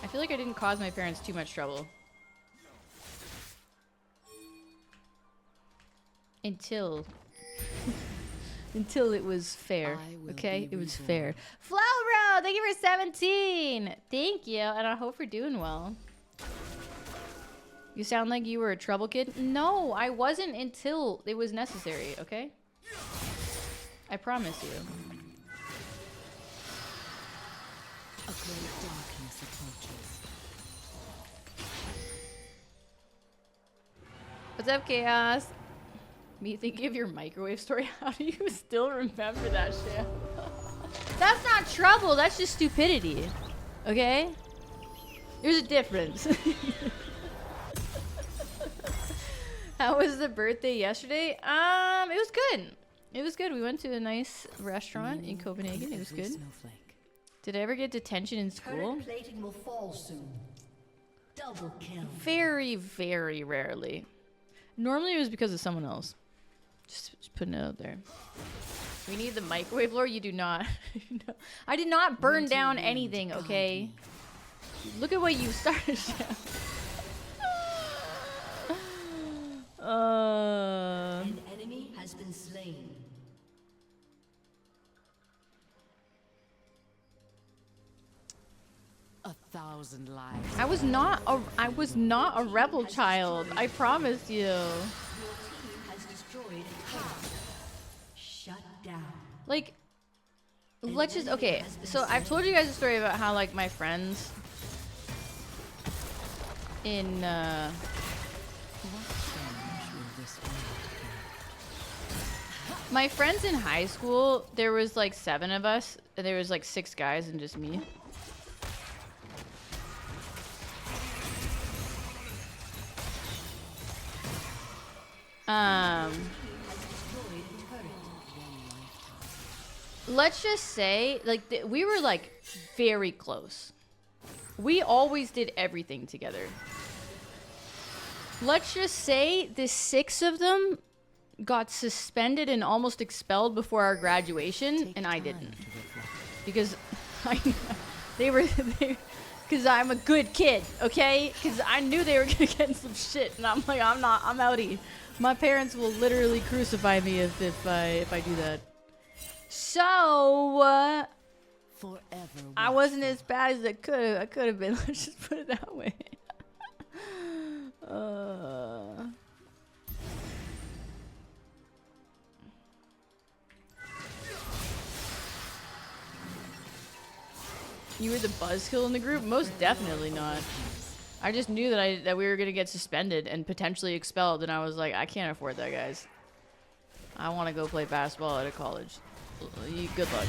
feel like I didn't cause my parents too much trouble. Until it was fair. Okay? It was fair. Flowbro, thank you for 17. Thank you, and I hope you're doing well. You sound like you were a trouble kid. No, I wasn't until it was necessary, okay? I promise you. A great darkness approaches. What's up, Chaos? Me thinking of your microwave story. How do you still remember that shit? That's not trouble. That's just stupidity. Okay? There's a difference. How was the birthday yesterday? It was good. It was good. We went to a nice restaurant in Copenhagen. It was good. Did I ever get detention in school? Turret plating will fall soon. Double kill. Very, very rarely. Normally it was because of someone else. Just putting it out there. We need the microwave lore. You do not. I did not burn down anything, okay? Look at what you started. An enemy has been slain. A thousand lives. I was not a rebel child. I promise you. Your team has destroyed a turret. Shut down. Like, let's just, okay, so I've told you guys a story about how, like, my friends in, my friends in high school, there was, like, 7 of us, and there was, like, 6 guys and just me. Let's just say, like, we were like very close. We always did everything together. Let's just say the 6 of them got suspended and almost expelled before our graduation, and I didn't. Because because I'm a good kid, okay? Because I knew they were gonna get in some shit, and I'm like, I'm outie. My parents will literally crucify me if I do that. So Forever. I wasn't as bad as I could have been. Let's just put it that way. You were the buzzkill in the group? Most definitely not. I just knew that we were gonna get suspended and potentially expelled, and I was like, I can't afford that, guys. I want to go play basketball at a college. Good luck.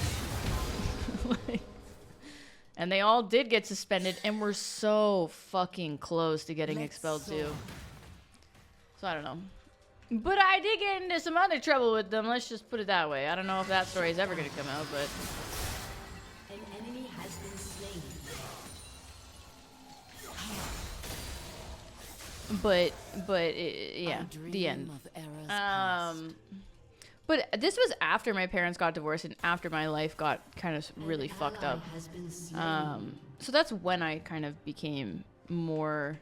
And they all did get suspended, and we're so fucking close to getting expelled too. So I don't know. But I did get into some other trouble with them. Let's just put it that way. I don't know if that story is ever gonna come out, but. An enemy has been slain. Yeah, the end. But this was after my parents got divorced and after my life got kind of really fucked up. So that's when I kind of became more,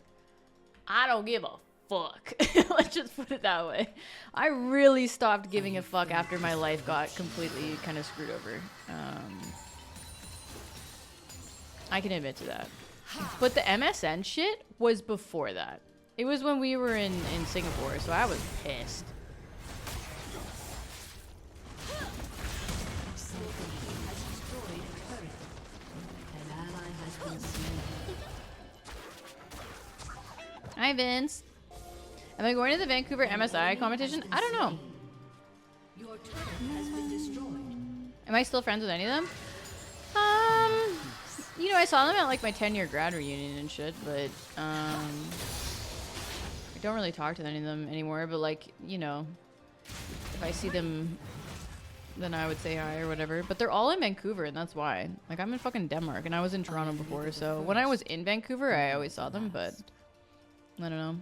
I don't give a fuck. Let's just put it that way. I really stopped giving a fuck after my life got completely kind of screwed over. I can admit to that. But the MSN shit was before that. It was when we were in Singapore, so I was pissed. Hi, Vince. Am I going to the Vancouver MSI competition? I don't know. Your turret has been destroyed. Am I still friends with any of them? You know, I saw them at like my 10-year grad reunion and shit, but I don't really talk to any of them anymore. But like, you know, if I see them, then I would say hi or whatever. But they're all in Vancouver, and that's why. Like, I'm in fucking Denmark, and I was in Toronto before, so when I was in Vancouver, I always saw them, but I don't know.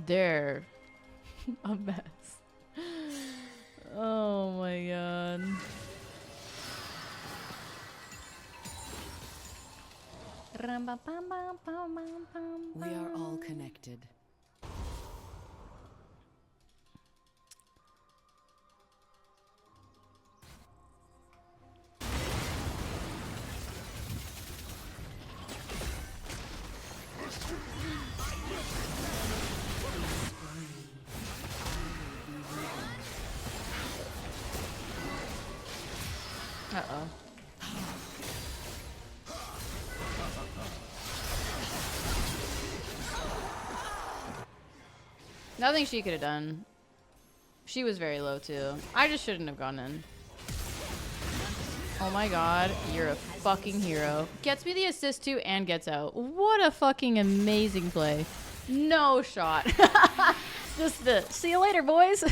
They're a mess. Oh my god. We are all connected. Uh-oh. Nothing she could have done. She was very low too. I just shouldn't have gone in. Oh my god, you're a fucking hero. Gets me the assist too and gets out. What a fucking amazing play. No shot. Just the see you later, boys.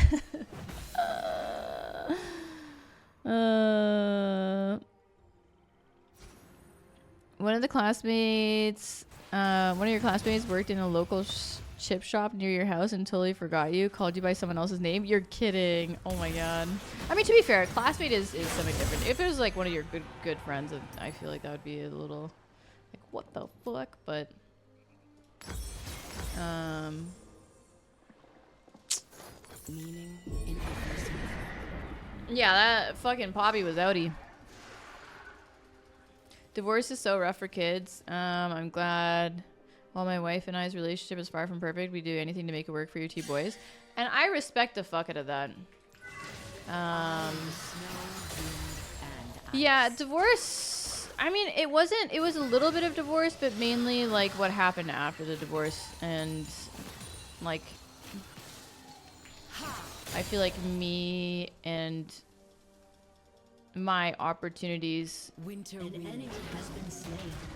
One of the classmates, one of your classmates worked in a local chip shop near your house and totally forgot you, called you by someone else's name. You're kidding. Oh my god. I mean, to be fair, a classmate is something different. If it was like one of your good friends, I feel like that would be a little like, what the fuck? But Meaning in every yeah, that fucking Poppy was outie. Divorce is so rough for kids. I'm glad while my wife and I's relationship is far from perfect, we do anything to make it work for your two boys. And I respect the fuck out of that. Yeah, divorce, I mean, it was a little bit of divorce, but mainly like what happened after the divorce. And like, I feel like me and my opportunities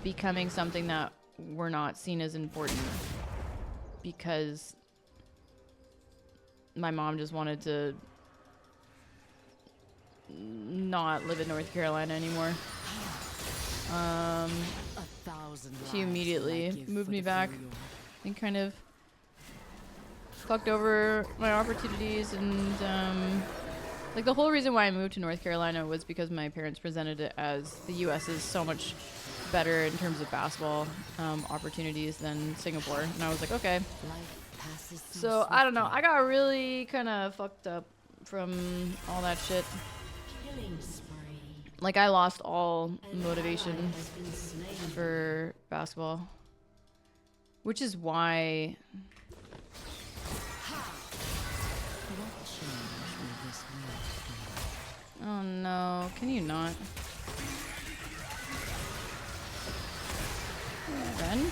becoming something that were not seen as important because my mom just wanted to not live in North Carolina anymore. She immediately moved me back and kind of fucked over my opportunities. And like the whole reason why I moved to North Carolina was because my parents presented it as the U.S. is so much better in terms of basketball opportunities than Singapore. And I was like, okay. So I don't know. I got really kind of fucked up from all that shit. Killing spree. Like I lost all An motivation ally has been slain. for basketball, which is why oh no, can you not? Ren?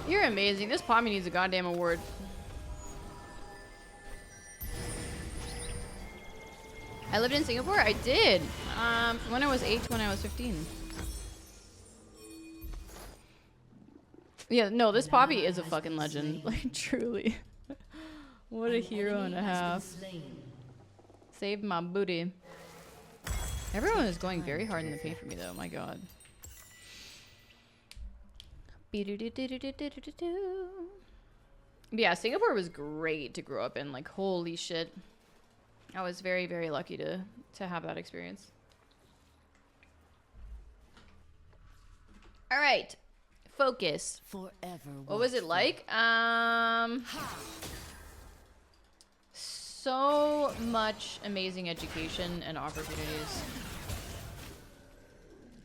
You're amazing. This Pommy needs a goddamn award. I lived in Singapore? I did. From when I was 8 to when I was 15. Yeah, no, this Poppy is a fucking legend. Like, truly. What a hero and a half. Saved my booty. Everyone is going very hard in the paint for me, though. My god. But yeah, Singapore was great to grow up in. Like, holy shit. I was very, very lucky to have that experience. All right. Focus. Forever. What was it like? So much amazing education and opportunities.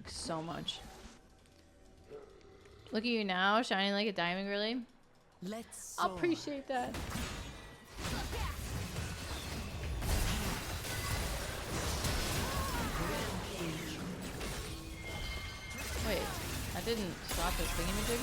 So much. Look at you now, shining like a diamond, really. Let's I appreciate that. Wait, I didn't stop this thingamajig?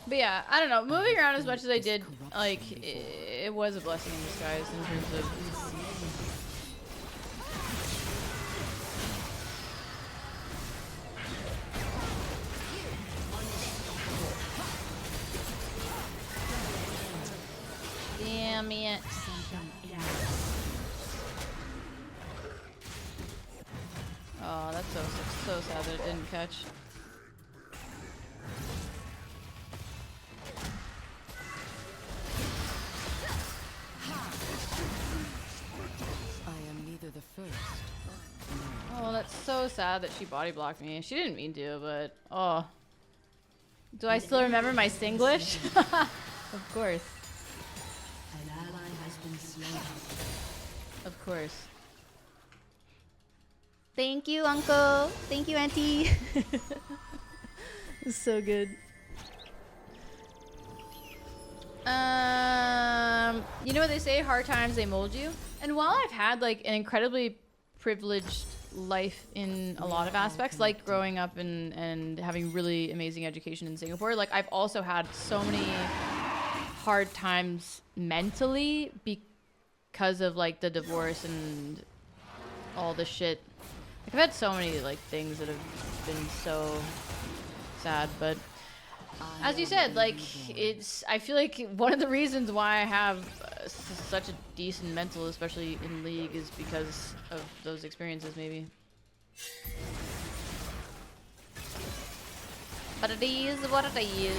But yeah, I don't know. Moving around as much as I did, like, it was a blessing in disguise in terms of... Damn it. Oh, that's so sad that it didn't catch. The first. Oh, that's so sad that she body blocked me. She didn't mean to, but oh. Do I still remember my Singlish? Of course. An ally has been slain. Of course. Thank you, Uncle. Thank you, Auntie. It's so good. You know what they say? Hard times, they mold you. And while I've had like an incredibly privileged life in a lot of aspects, like growing up and having really amazing education in Singapore, like I've also had so many hard times mentally because of like the divorce and all the shit. Like I've had so many like things that have been so sad, but as you said, like I feel like one of the reasons why I have such a decent mental, especially in League, is because of those experiences, maybe. But it is what it is.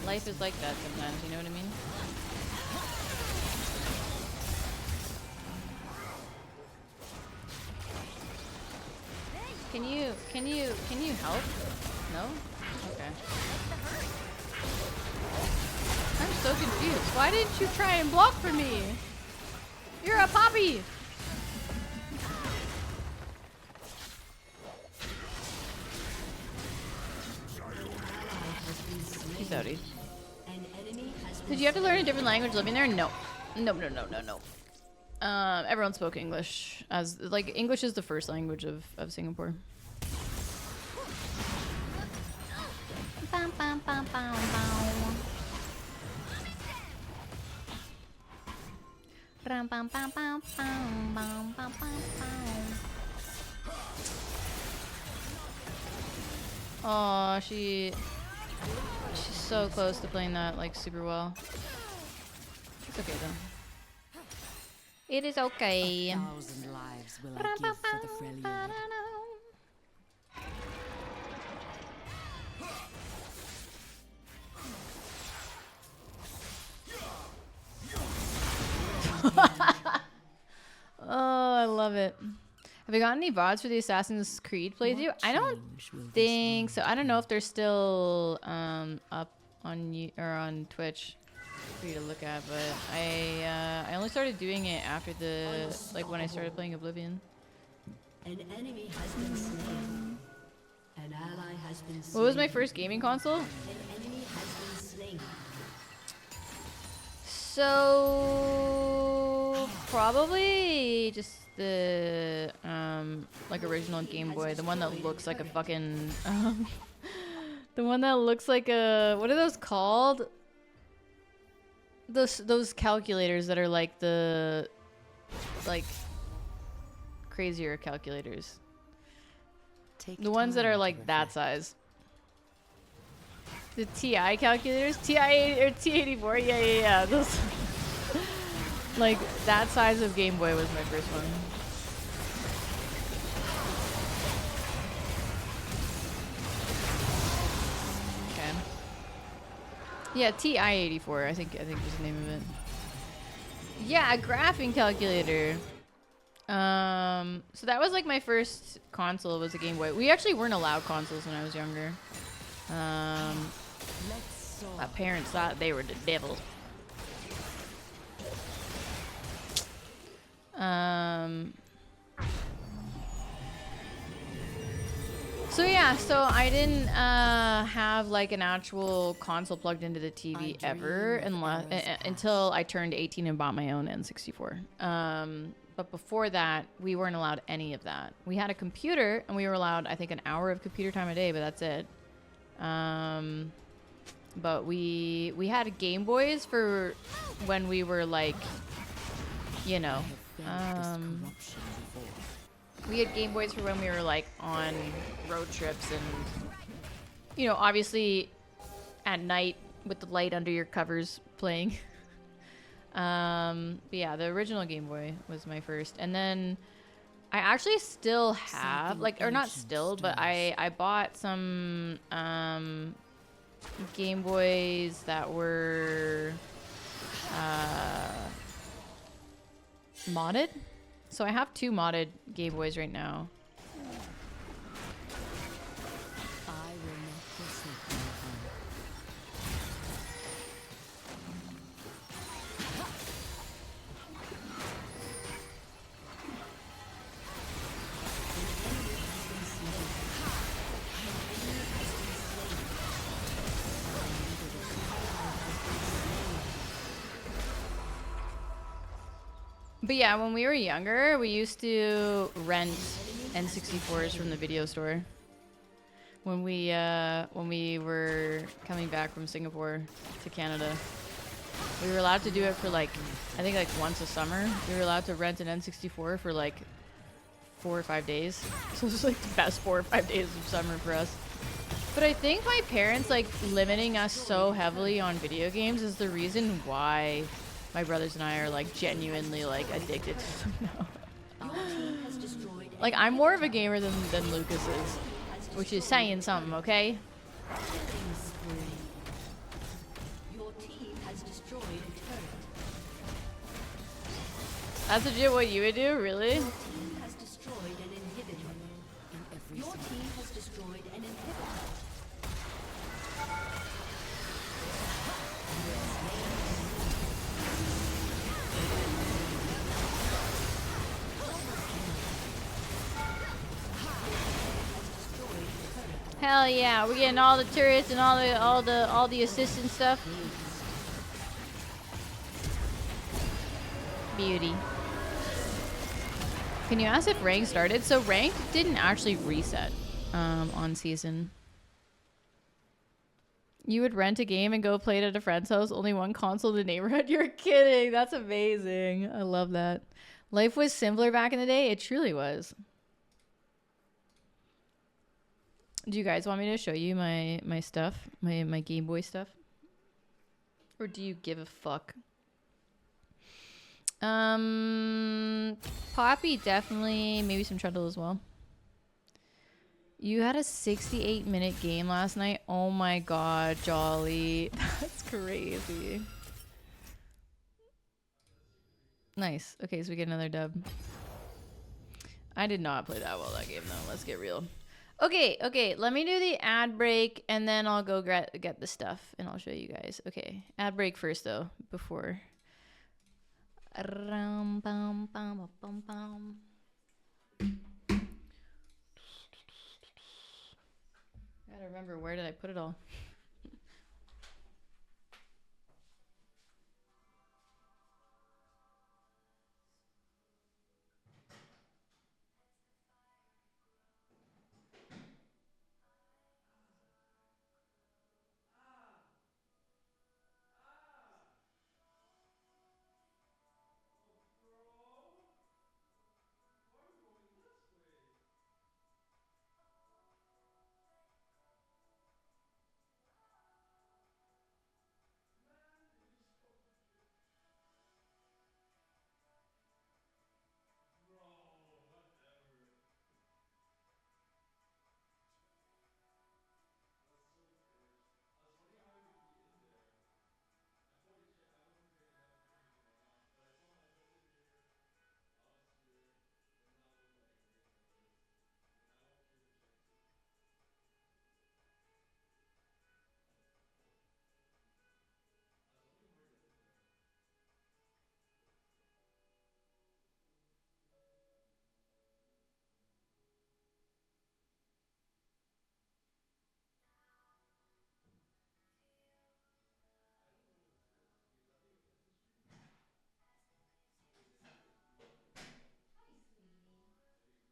Life is like that sometimes, you know what I mean? Can you help? No? Okay. I'm so confused. Why didn't you try and block for me? You're a poppy! Peace outie. An enemy has been Did you have to learn a different language living there? No. No. Everyone spoke English, as like English is the first language of Singapore. Bam, bam, bam, bam, bam. Bam, bam, bam, bam, bam, bam, bam, bam. Oh, she's so close to playing that like super well. It's okay though. It is okay. 1,000 lives will I give for the Freljord. Oh, I love it. Have you got any VODs for the Assassin's Creed playthrough? I don't think so. I don't know if they're still up on on Twitch for you to look at, but I only started doing it after the like when I started playing Oblivion. An enemy has been slain. An ally has been slain. What was my first gaming console? An enemy has been slain. So probably just the like original Game Boy, the one that looks like a fucking the one that looks like a, what are those called? Those calculators that are like the like crazier calculators. The ones that are like that size. The TI calculators? TI or T84? Yeah. Those like that size of Game Boy was my first one. Okay. Yeah, TI84, I think was the name of it. Yeah, a graphing calculator. So that was like my first console was a Game Boy. We actually weren't allowed consoles when I was younger. My parents thought they were the devil. So yeah, so I didn't have like an actual console plugged into the TV ever until I turned 18 and bought my own N64. But before that, we weren't allowed any of that. We had a computer and we were allowed, I think, an hour of computer time a day, but that's it. But we had Game Boys for when we were like, you know, we had Game Boys for when we were like on road trips and, you know, obviously at night with the light under your covers playing. But yeah, the original Game Boy was my first. And then I actually still have, like, or not still, but I bought some Game Boys that were modded. So I have 2 modded Game Boys right now. I will not forsake my home. But yeah, when we were younger, we used to rent N64s from the video store. When we were coming back from Singapore to Canada, we were allowed to do it for like, I think like once a summer. We were allowed to rent an N64 for like 4 or 5 days. So it was like the best 4 or 5 days of summer for us. But I think my parents like limiting us so heavily on video games is the reason why my brothers and I are like genuinely like addicted to them now. Like I'm more of a gamer than Lucas is, which is saying something, okay? Your team has destroyed a turret. That's legit what you would do, really? Your team has destroyed an inhibitor. Your team has destroyed an inhibitor. Hell yeah, we're getting all the turrets and all the assistant stuff. Beauty. Can you ask if rank started? So rank didn't actually reset on season. You would rent a game and go play it at a friend's house, only one console in the neighborhood? You're kidding. That's amazing. I love that. Life was simpler back in the day. It truly was. Do you guys want me to show you my stuff? My Game Boy stuff? Or do you give a fuck? Poppy definitely, maybe some Trundle as well. You had a 68-minute game last night. Oh my god, Jolly. That's crazy. Nice. Okay, so we get another dub. I did not play that well that game though. Let's get real. Okay. Let me do the ad break and then I'll go get the stuff and I'll show you guys. Okay, ad break first though before. Gotta remember, where did I put it all?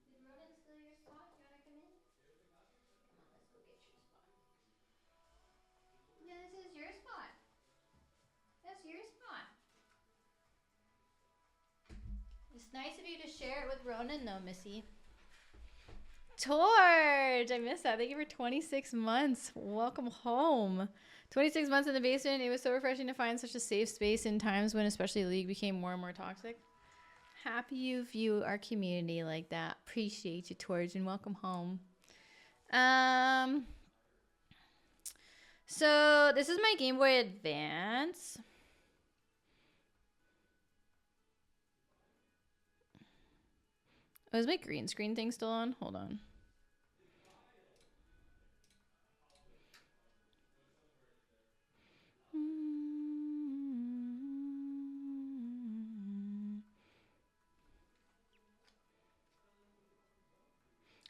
Did Ronan steal your spot? You wanna come in? Come on, let's go get your spot. Yeah, this is your spot. That's your spot. It's nice of you to share it with Ronan though, Missy. Torch! I missed that. Thank you for 26 months. Welcome home. 26 months in the basement. It was so refreshing to find such a safe space in times when especially League became more and more toxic. Happy you view our community like that. Appreciate you, Torch, and welcome home. So this is my Game Boy Advance. Oh, is my green screen thing still on? Hold on.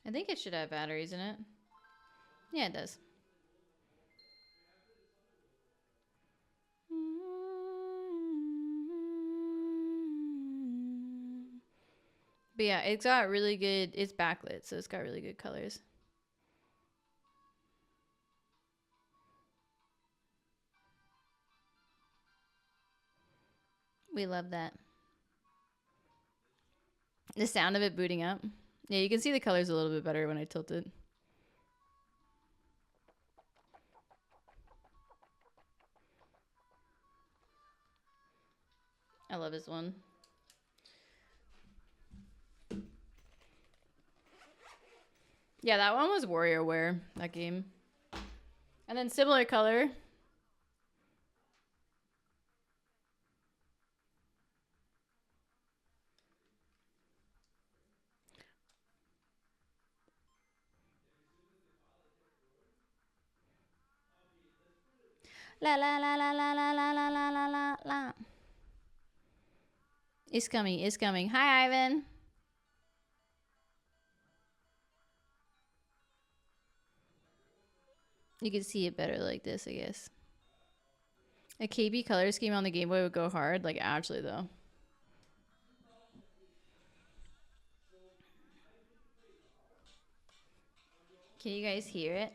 I think it should have batteries in it. Yeah, it does. But yeah, it's got really good, it's backlit, so it's got really good colors. We love that. The sound of it booting up. Yeah, you can see the colors a little bit better when I tilt it. I love this one. Yeah, that one was WarriorWare, that game. And then similar color. La la la la la la la la la la la la. It's coming, it's coming. Hi, Ivan. You can see it better like this, I guess. A KB color scheme on the Game Boy would go hard. Like, actually, though. Can you guys hear it?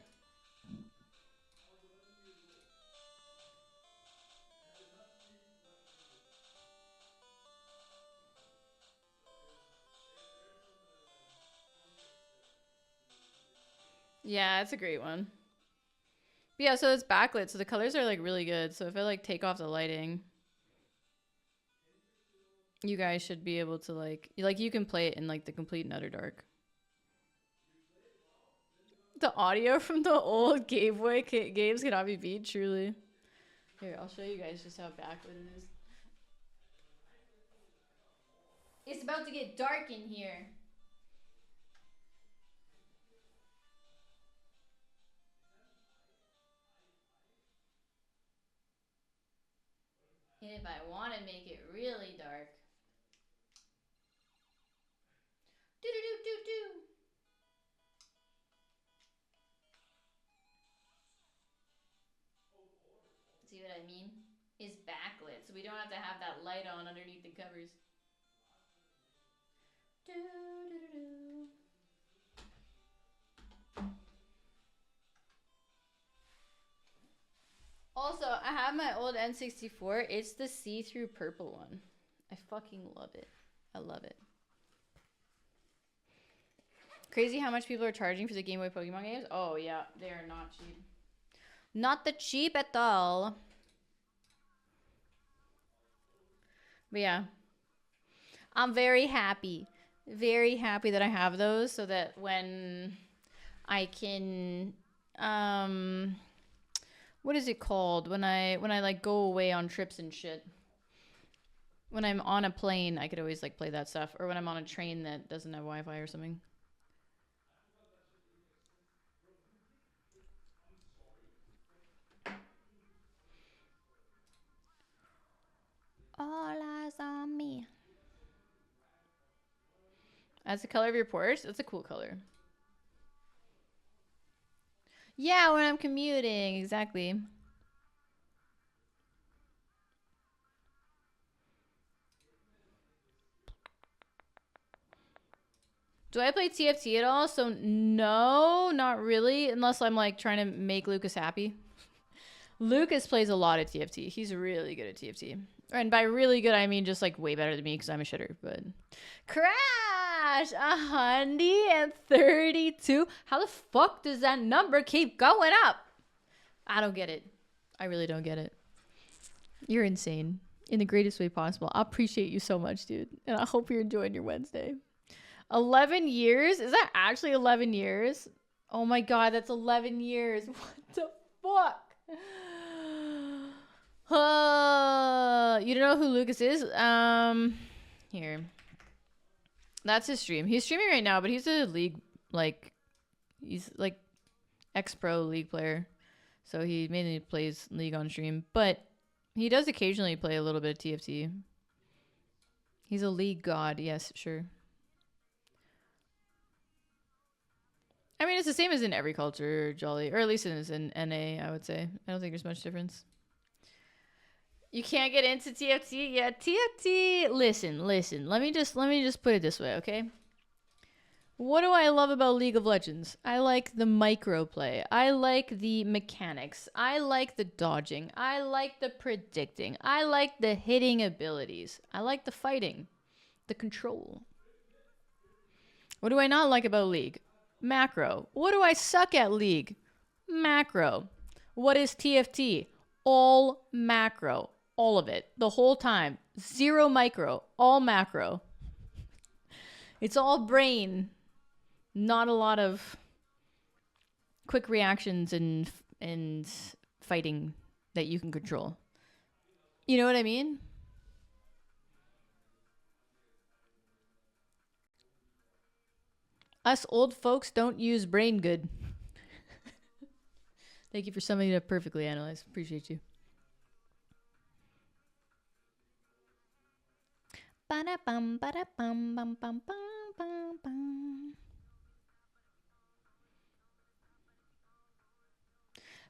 Yeah, it's a great one. But yeah, so it's backlit, so the colors are like really good. So if I like take off the lighting, you guys should be able to like you can play it in like the complete and utter dark. The audio from the old Game Boy games cannot be beat, truly. Here, I'll show you guys just how backlit it is. It's about to get dark in here. And if I want to make it really dark. Do do do do do. See what I mean? Is backlit, so we don't have to have that light on underneath the covers. Do, do, do, do. Also, I have my old N64. It's the see-through purple one. I fucking love it. I love it. Crazy how much people are charging for the Game Boy Pokemon games. Oh yeah, they are not cheap. Not the cheap at all. But yeah, I'm very happy that I have those, so that when I can, what is it called when I like go away on trips and shit. When I'm on a plane, I could always like play that stuff, or when I'm on a train that doesn't have Wi-Fi or something. All eyes on me. That's the color of your Porsche? That's a cool color. Yeah, when I'm commuting, exactly. Do I play TFT at all? So no, not really, unless I'm like trying to make Lucas happy. Lucas plays a lot of TFT. He's really good at TFT. And by really good, I mean just like way better than me because I'm a shitter. But crash 132. How the fuck does that number keep going up? I don't get it. I really don't get it. You're insane in the greatest way possible. I appreciate you so much, dude. And I hope you're enjoying your Wednesday. 11 years? Is that actually 11 years? Oh my god, that's 11 years. What the fuck? You don't know who Lucas is? Here. That's his stream. He's streaming right now, but he's a league, he's like ex-pro league player. So he mainly plays league on stream, but he does occasionally play a little bit of TFT. He's a league god, yes, sure. I mean, it's the same as in every culture, Jolly, or at least in NA, I would say. I don't think there's much difference. You can't get into TFT? Yeah, TFT. Listen. Let me just put it this way, okay? What do I love about League of Legends? I like the micro play. I like the mechanics. I like the dodging. I like the predicting. I like the hitting abilities. I like the fighting. The control. What do I not like about League? Macro. What do I suck at League? Macro. What is TFT? All macro. All of it. The whole time. Zero micro. All macro. It's all brain. Not a lot of quick reactions and fighting that you can control. You know what I mean? Us old folks don't use brain good. Thank you for summing it up perfectly, Analyze. Appreciate you. Ba-da-bum, ba-da-bum, bum, bum, bum, bum, bum.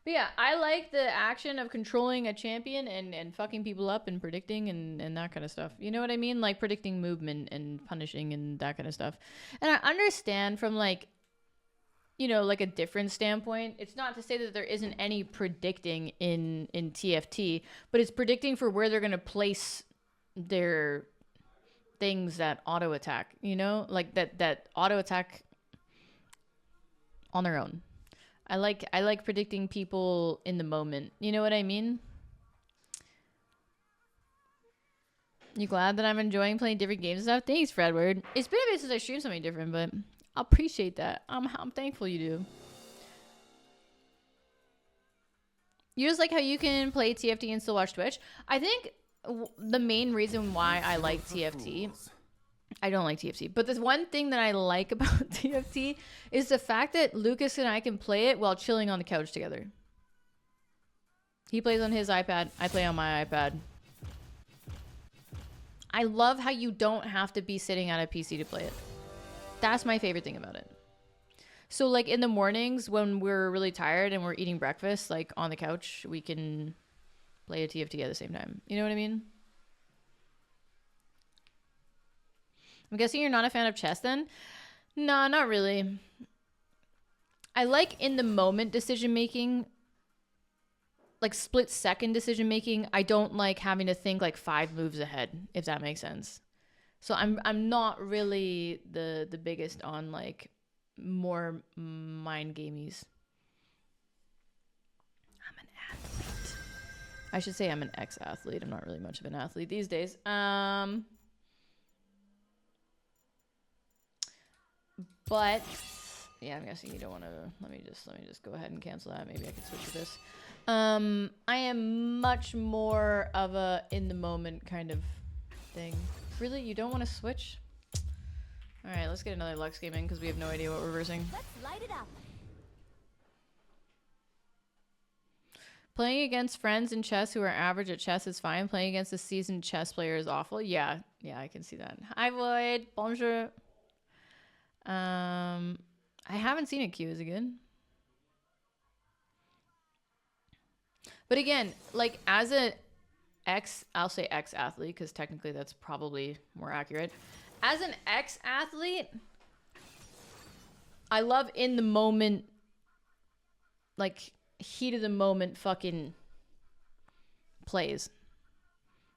But yeah, I like the action of controlling a champion and fucking people up and predicting and that kind of stuff. You know what I mean? Like predicting movement and punishing and that kind of stuff. And I understand from like, you know, like a different standpoint. It's not to say that there isn't any predicting in TFT, but it's predicting for where they're going to place their things that auto attack, you know? Like that auto attack on their own. I like predicting people in the moment. You know what I mean? You glad that I'm enjoying playing different games and stuff? Thanks, Fredward. It's been a bit since I streamed something different, but I appreciate that. I'm thankful you do. You just like how you can play TFT and still watch Twitch? I think the main reason why I like TFT, I don't like TFT, but the one thing that I like about TFT is the fact that Lucas and I can play it while chilling on the couch together. He plays on his iPad, I play on my iPad. I love how you don't have to be sitting at a PC to play it. That's my favorite thing about it. So like in the mornings when we're really tired and we're eating breakfast, like on the couch, we can play a TFT at the same time. You know what I mean? I'm guessing you're not a fan of chess then? No, not really. I like in the moment decision making, like split second decision making. I don't like having to think like 5 moves ahead, if that makes sense. So I'm not really the biggest on like more mind gamies. I'm an athlete. I should say I'm an ex-athlete. I'm not really much of an athlete these days. But yeah, I'm guessing you don't want to. Let me just go ahead and cancel that. Maybe I can switch to this. I am much more of a in the moment kind of thing. Really, you don't want to switch? All right, let's get another Lux game in because we have no idea what we're versing. Let's light it up. Playing against friends in chess who are average at chess is fine. Playing against a seasoned chess player is awful. Yeah, I can see that. Hi, Void. Bonjour. I haven't seen it. Q, is it good? But again, like as I'll say ex-athlete because technically that's probably more accurate. As an ex-athlete, I love in the moment, like heat of the moment fucking plays.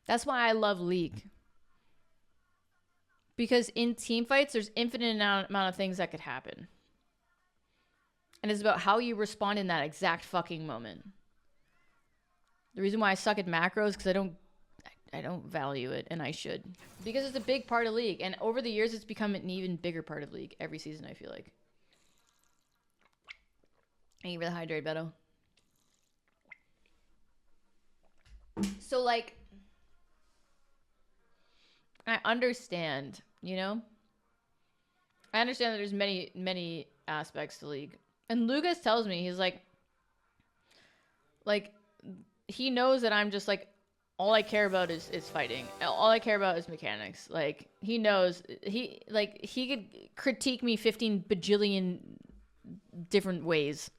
That's why I love League. Because in team fights, there's infinite amount of things that could happen. And it's about how you respond in that exact fucking moment. The reason why I suck at macros is because I don't value it, and I should. Because it's a big part of League. And over the years, it's become an even bigger part of League. Every season, I feel like. Thank you for the hydrate, Beto. So, like, I understand, you know? I understand that there's many aspects to League. And Lucas tells me, he's like, he knows that I'm just like, all I care about is fighting. All I care about is mechanics. Like, he knows, he could critique me 15 bajillion different ways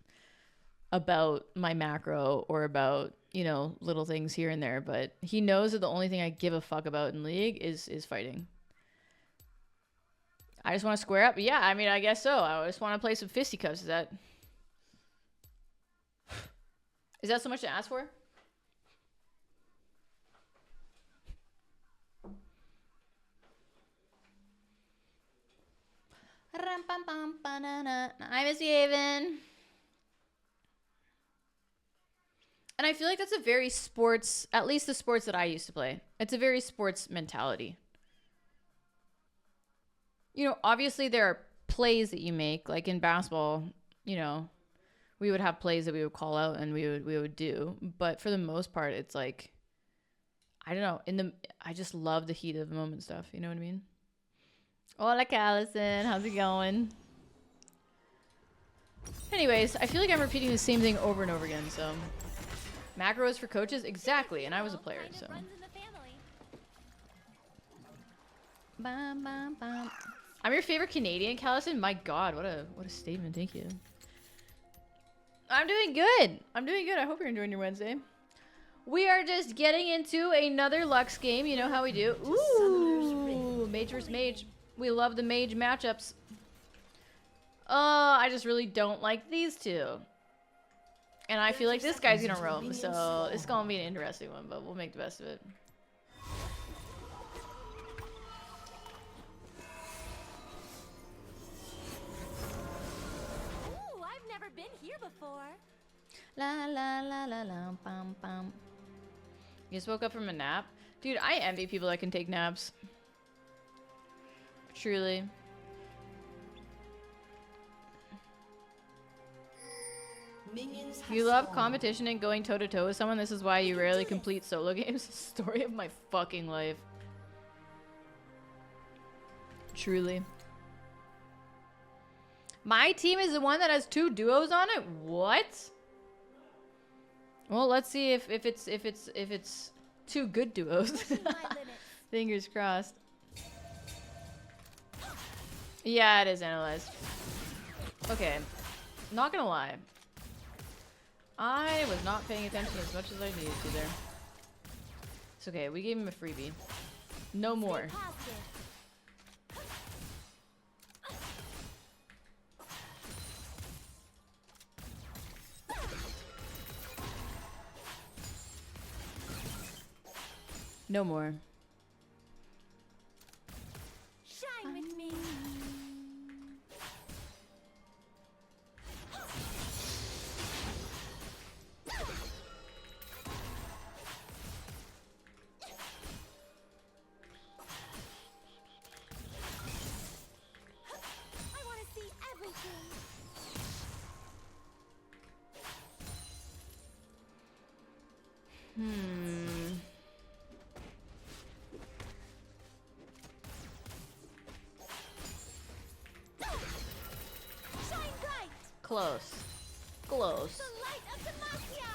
about my macro or about, you know, little things here and there, but he knows that the only thing I give a fuck about in League is fighting. I just want to square up. Yeah, I mean, I guess so. I just want to play some fisticuffs. Is that so much to ask for? I miss you, Haven. And I feel like that's a very sports, at least the sports that I used to play. It's a very sports mentality. You know, obviously there are plays that you make, like in basketball, you know, we would have plays that we would call out and we would do, but for the most part it's like, I don't know, I just love the heat of the moment stuff, you know what I mean? Hola, Allison, how's it going? Anyways, I feel like I'm repeating the same thing over and over again, so macros for coaches, exactly, and I was a player, so. Bam, bam, bam. I'm your favorite Canadian, Callison? My God, what a statement. Thank you. I'm doing good. I'm doing good. I hope you're enjoying your Wednesday. We are just getting into another Lux game. You know how we do. Ooh, mage versus mage. We love the mage matchups. I just really don't like these two. And I feel like this guy's gonna roam, so it's gonna be an interesting one, but we'll make the best of it. Ooh, I've never been here before. La la la la la bum bum. You just woke up from a nap? Dude, I envy people that can take naps. Truly. Minions If you love competition and going toe to toe with someone, this is why you rarely complete solo games. Story of my fucking life. Truly. My team is the one that has 2 duos on it? What? Well, let's see if it's 2 good duos. Pushing my limits. Fingers crossed. Yeah, it is analyzed. Okay. Not gonna lie. I was not paying attention as much as I needed to there. It's okay, we gave him a freebie. No more. Stay positive. No more. Shine with me. I want to see everything. Shine bright. Close. Close. The light of Demacia.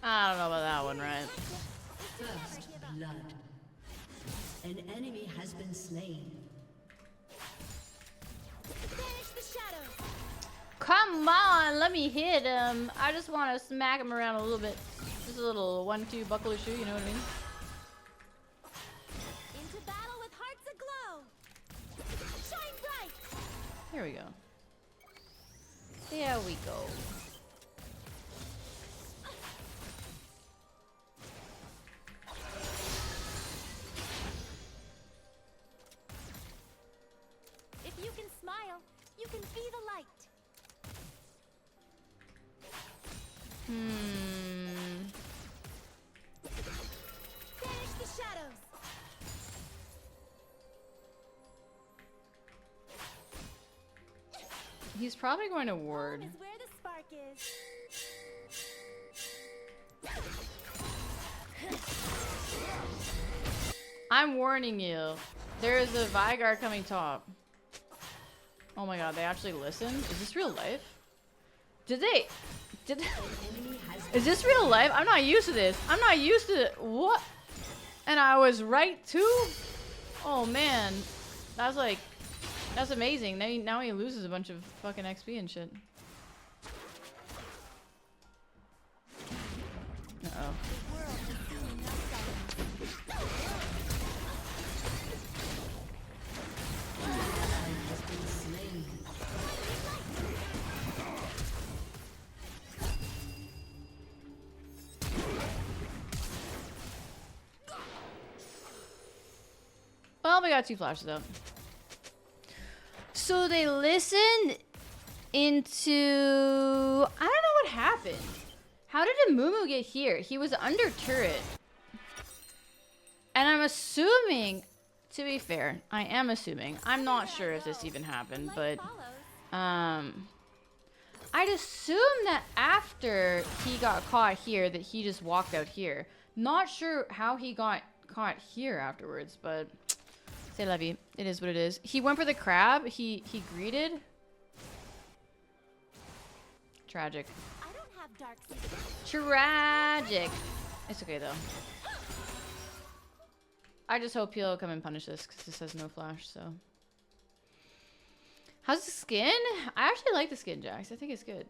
I don't know about that one, right? First blood. An enemy has been slain. Banish the shadows. Come on, let me hit him. I just want to smack him around a little bit. Just a little 1-2 buckle shoe, you know what I mean? Into battle with hearts aglow. Shine bright. Here we go. There we go. If you can smile, you can be the light. Banish the shadows. He's probably going to ward. Home is where the spark is. I'm warning you. There is a Vigar coming top. Oh my god, they actually listened? Is this real life? Did they? Is this real life? I'm not used to this. I'm not used to it. What? And I was right too? Oh man. That's like, that's amazing. Now he loses a bunch of fucking XP and shit. Uh-oh. Well, we got 2 flashes out. So they listened into... I don't know what happened. How did Amumu get here? He was under turret. And I'm assuming... To be fair, I am assuming. I'm not sure if this even happened, but... I'd assume that after he got caught here, that he just walked out here. Not sure how he got caught here afterwards, but... C'est la vie. It is what it is. He went for the crab. He greeted. Tragic. I don't have dark secrets. Tragic. It's okay though. I just hope he'll come and punish this because this has no flash. So, how's the skin? I actually like the skin, Jax. I think it's good.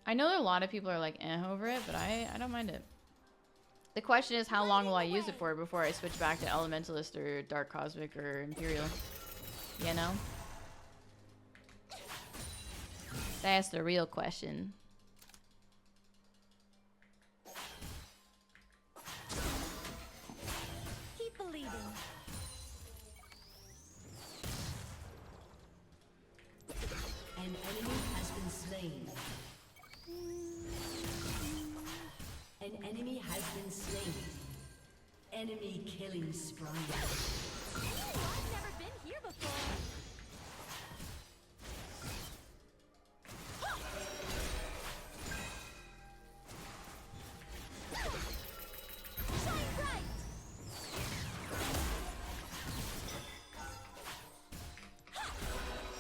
I know that a lot of people are like over it, but I don't mind it. The question is, how long will I use it for before I switch back to Elementalist or Dark Cosmic or Imperial? You know? That's the real question. Keep believing. An enemy has been slain. An enemy has been slain. Enemy killing spree. Ooh, I've never been here before. Shine bright.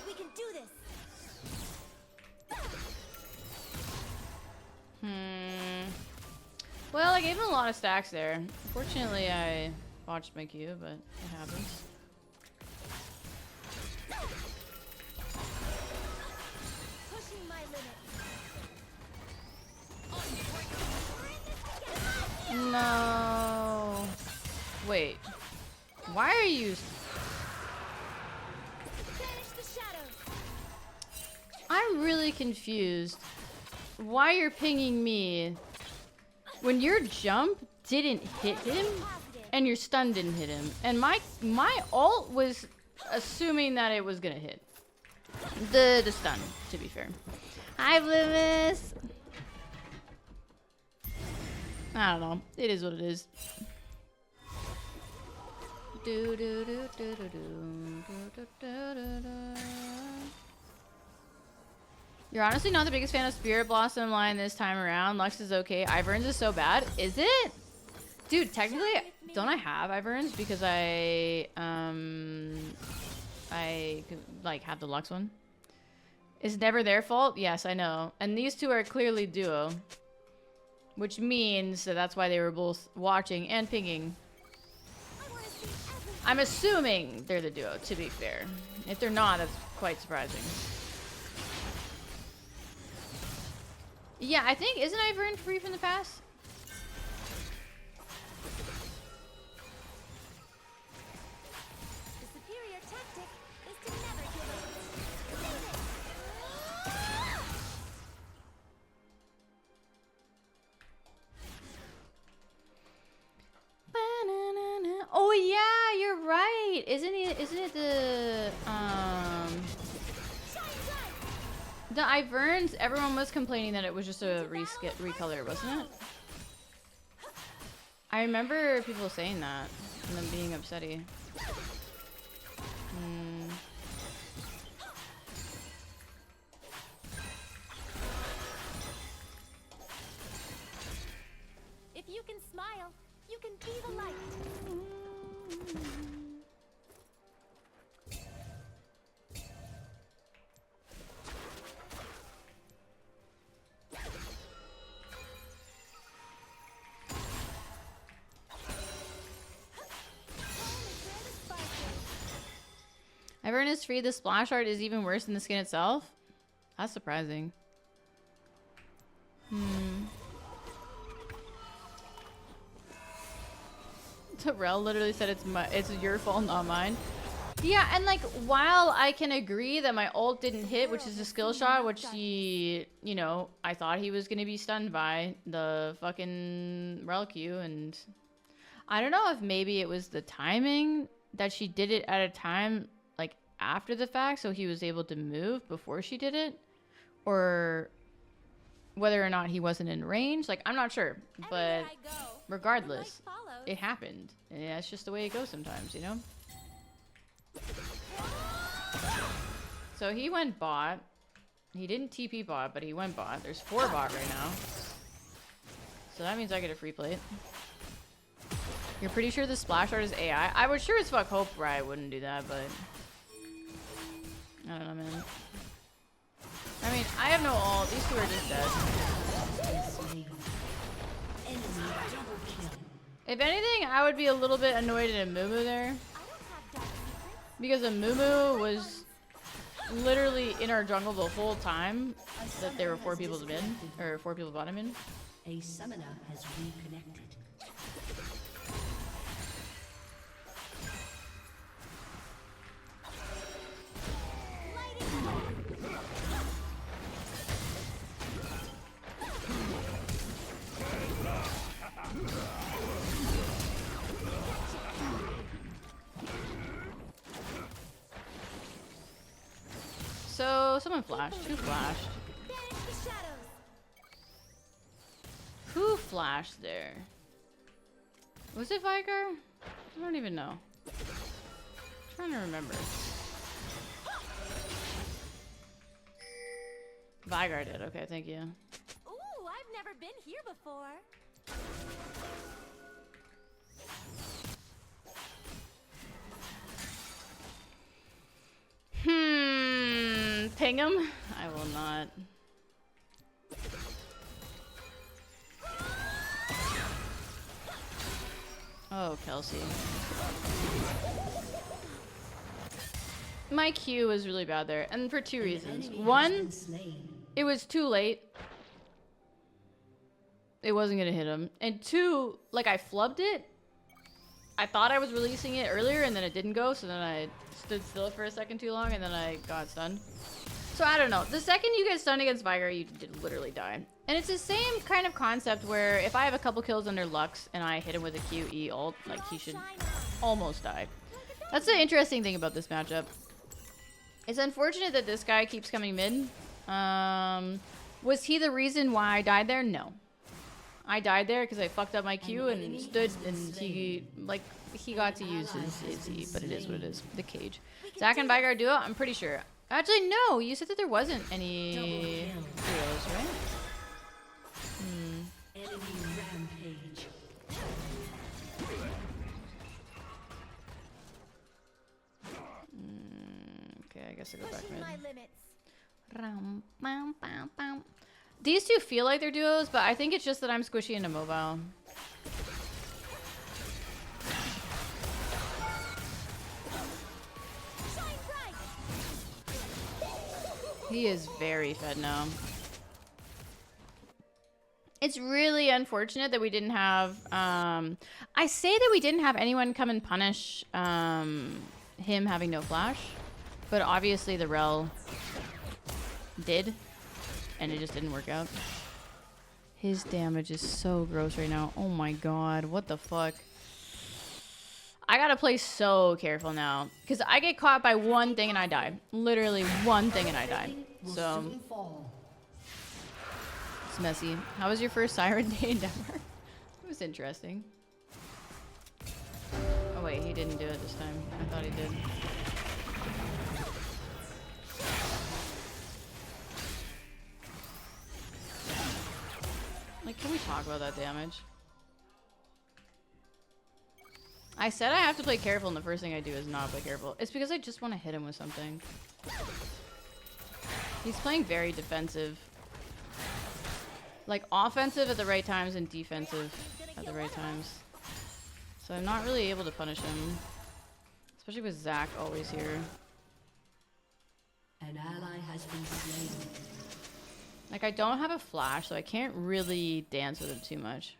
We can do this. Well, I gave him a lot of stacks there. Unfortunately, I botched my Q, but it happens. Pushing my limits. No. Wait. Why are you... Banish the shadows. I'm really confused why you're pinging me when your jump didn't hit him and your stun didn't hit him. And my ult was assuming that it was gonna hit the stun, to be fair. Hi, Blimus. I don't know. It is what it is. Do do do do do do do do do. You're honestly not the biggest fan of Spirit Blossom line this time around. Lux is okay. Ivern's is so bad. Is it? Dude, technically, don't I have Ivern's because I like have the Lux one. It's never their fault. Yes, I know. And these two are clearly duo, which means that that's why they were both watching and pinging. I'm assuming they're the duo, to be fair. If they're not, that's quite surprising. Yeah, I think, isn't Ivern free from the pass? The superior tactic is to never give up. Save it. Oh yeah, you're right. Isn't it the the Iverns? Everyone was complaining that it was just a recolor, wasn't it? I remember people saying that and them being upsetty. If you can smile, you can be the light. Ivern is free. The splash art is even worse than the skin itself. That's surprising. Terrell literally said it's your fault, not mine. Yeah, and like while I can agree that my ult didn't hit, which is a skill shot, which he, you know, I thought he was gonna be stunned by the fucking rel Q, and I don't know if maybe it was the timing that she did it at a time like after the fact, so he was able to move before she did it, or whether or not he wasn't in range. Like I'm not sure, but regardless, it happened, and that's just the way it goes sometimes, you know. So he went bot. He didn't TP bot, but he went bot. There's 4 bot right now. So that means I get a free plate. You're pretty sure the splash art is AI? I would sure as fuck hope Riot wouldn't do that, but I don't know, man. I mean, I have no ult. These two are just dead. If anything, I would be a little bit annoyed at a Mumu there. I don't have dark secrets. Because a Mumu was literally in our jungle the whole time that there were 4 people mid, or 4 people bottom in. A summoner has reconnected. So someone flashed. Who flashed? Banish the shadows. Who flashed there? Was it Vigar? I don't even know. I'm trying to remember. Vigar did. Okay, thank you. Ooh, I've never been here before. Ping him? I will not. Oh, Kelsey. My Q was really bad there, and for 2 reasons. One, it was too late. It wasn't gonna hit him. And 2, like I flubbed it. I thought I was releasing it earlier, and then it didn't go, so then I stood still for a second too long, and then I got stunned. So I don't know. The second you get stunned against Vigar, you did literally die. And it's the same kind of concept where if I have a couple kills under Lux and I hit him with a QE ult, like he should almost die. That's the interesting thing about this matchup. It's unfortunate that this guy keeps coming mid. Was he the reason why I died there? No. I died there because I fucked up my Q and stood, and he got to use his E, but it is what it is. The cage. Zac and Vigar duo? I'm pretty sure. Actually, no. You said that there wasn't any duos, right? Enemy rampage. Okay, I guess I go back Pushing my mid. limits. These two feel like they're duos, but I think it's just that I'm squishy and immobile. Shine bright. He is very fed now. It's really unfortunate that we didn't have... I say that we didn't have anyone come and punish him having no flash. But obviously the Rel did. And it just didn't work out. His damage is so gross right now. Oh my god. What the fuck? I gotta play so careful now. Because I get caught by one thing and I die. Literally one thing and I die. So... it's messy. How was your first Siren Day in Denmark? It was interesting. Oh wait, he didn't do it this time. I thought he did. Like, can we talk about that damage? I said I have to play careful, and the first thing I do is not play careful. It's because I just want to hit him with something. He's playing very defensive. Like, offensive at the right times and defensive at the right times. So I'm not really able to punish him. Especially with Zac always here. An ally has been slain. Like, I don't have a flash, so I can't really dance with it too much.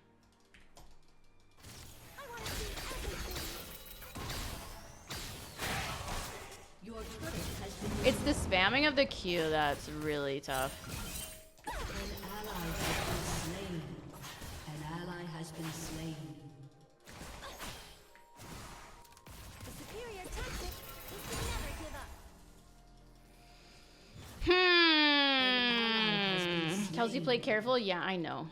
Your turret has been It's the spamming of the Q that's really tough. An ally has been slain. An ally has been slain. The superior tactic is to never give up. Kelsey, play careful? Yeah, I know.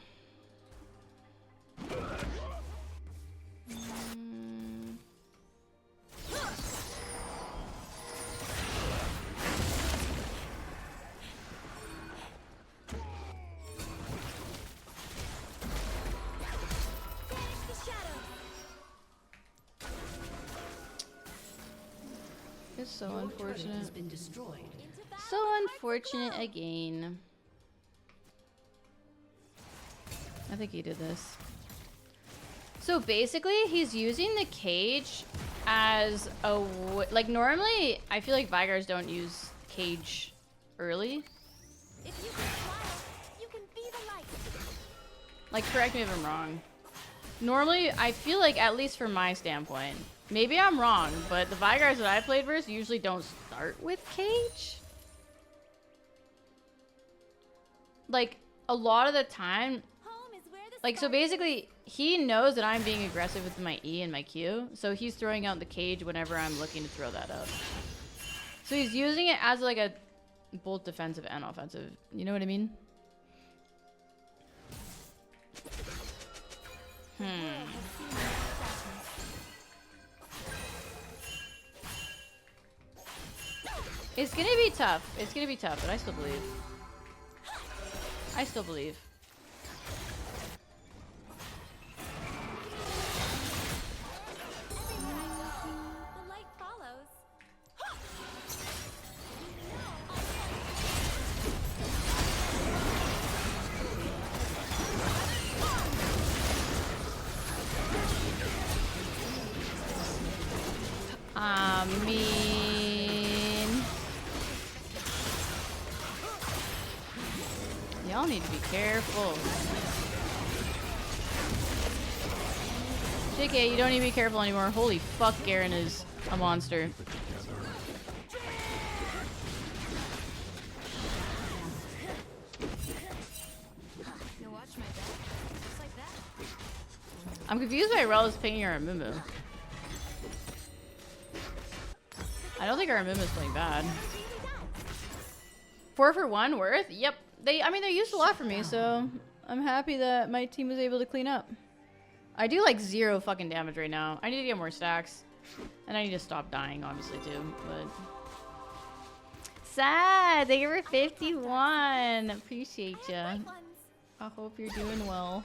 Banish the shadows. It's so Your turret unfortunate. has been destroyed. Into battle. So unfortunate again. I think he did this. So basically, he's using the cage as a like normally. I feel like Vigars don't use cage early. If you can smile, you can be the light. Like, correct me if I'm wrong. Normally, I feel like, at least from my standpoint, maybe I'm wrong, but the Vigars that I played versus usually don't start with cage. Like, a lot of the time, Home is where the like, so spark basically, he knows that I'm being aggressive with my E and my Q, so he's throwing out the cage whenever I'm looking to throw that up. So he's using it as, like, a both defensive and offensive. You know what I mean? It's gonna be tough. It's gonna be tough, but I still believe. I still believe. The light follows. I mean, y'all need to be careful. JK, you don't need to be careful anymore. Holy fuck, Garen is a monster. You watch my back, just like that. I'm confused why Rel is picking Aramumu. I don't think Aramumu is playing bad. 4 for 1 worth? Yep. I mean, they used a lot for me, so I'm happy that my team was able to clean up. I do like 0 fucking damage right now. I need to get more stacks. And I need to stop dying, obviously, too. But sad. Thank you for 51. Appreciate ya. White ones. I hope you're doing well.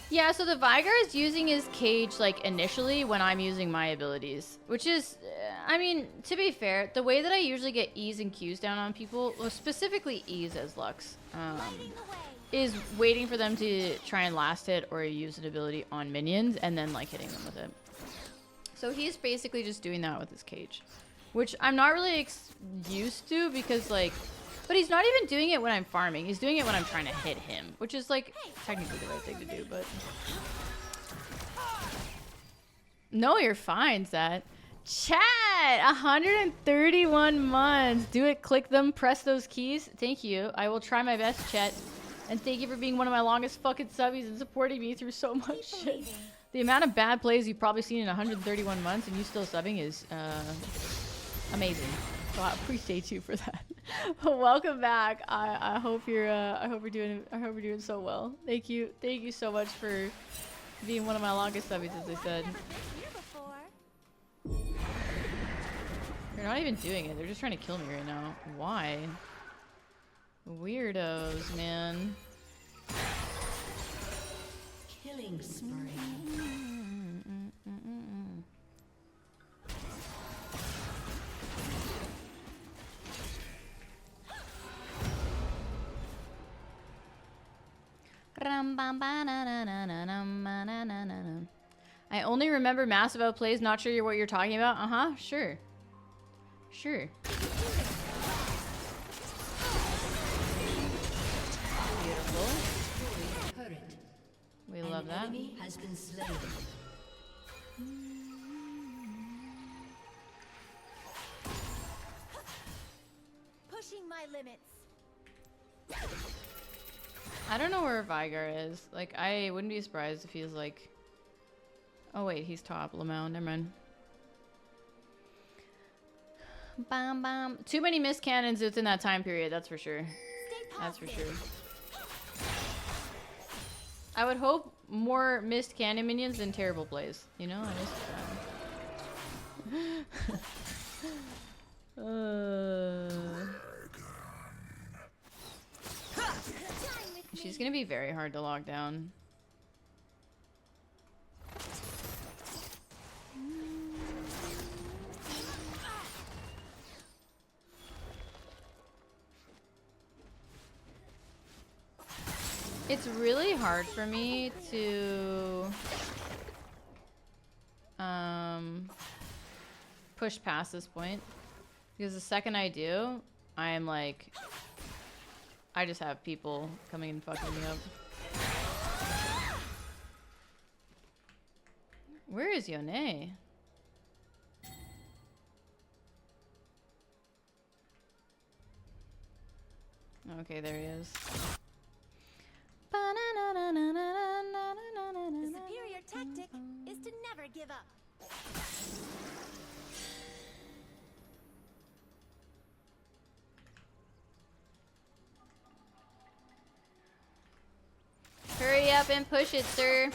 Yeah, so the Vigar is using his cage, like, initially when I'm using my abilities. Which is, I mean, to be fair, the way that I usually get E's and Q's down on people, well, specifically E's as Lux, Lighting the way. is waiting for them to try and last hit or use an ability on minions and then, like, hitting them with it. So he's basically just doing that with his cage. Which I'm not really used to because, like... But he's not even doing it when I'm farming. He's doing it when I'm trying to hit him. Which is, like, technically the right thing to do, but... No, you're fine, Zat. Chat! 131 months. Do it, click them, press those keys. Thank you. I will try my best, chat. And thank you for being one of my longest fucking subbies and supporting me through so much shit. The amount of bad plays you've probably seen in 131 months and you still subbing is, amazing. So I appreciate you for that. Welcome back. I hope you're doing so well. Thank you so much for being one of my longest subbies, as I said. Here before. They're not even doing it. They're just trying to kill me right now. Why? Weirdos, man. Killing spree. I only remember massive outplays, not sure what you're talking about. Sure. Sure. Beautiful. Turret. We love that. Enemy has been slain. Pushing my limits. I don't know where Vigar is. Like, I wouldn't be surprised if he's like... Oh wait, he's top. Lamau, never mind. Bam bam. Too many missed cannons within that time period, that's for sure. Stay That's for positive. sure. I would hope more missed cannon minions than terrible plays. You know? She's gonna be very hard to lock down. It's really hard for me to push past this point because the second I do, I am like, I just have people coming and fucking me up. Where is Yone? Okay, there he is. The superior tactic is to never give up. Hurry up and push it, sir.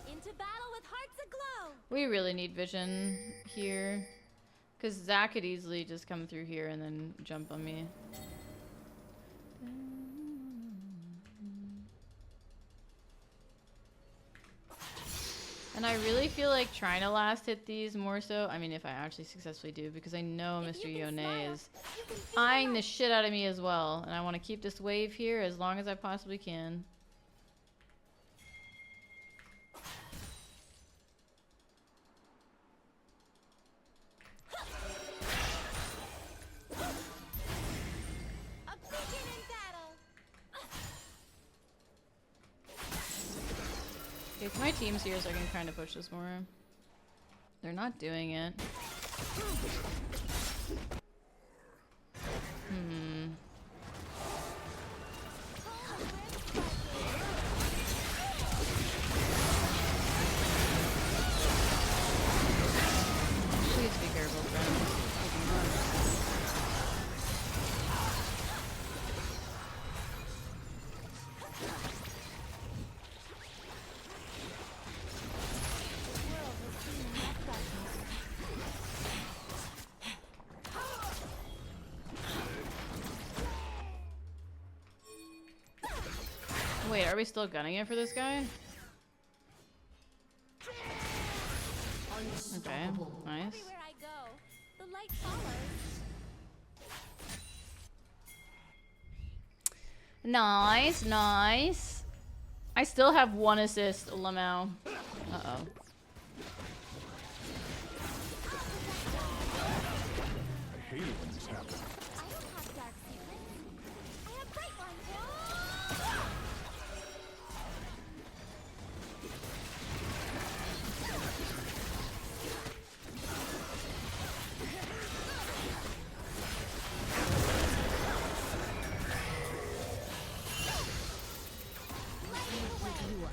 Into battle with hearts aglow. We really need vision here. Because Zach could easily just come through here and then jump on me. And I really feel like trying to last hit these more so. I mean, if I actually successfully do, because I know Mr. Yone is eyeing the shit out of me as well. And I want to keep this wave here as long as I possibly can. A beacon in battle. Okay, so my team's here so I can kind of push this more. They're not doing it. Please be careful, friends. Wait, are we still gunning it for this guy? Okay, nice. Everywhere I go, the light follows. Nice, nice. I still have one assist, Lamau. Uh-oh. I hate it when this happens. I don't have dark secrets. I have bright ones.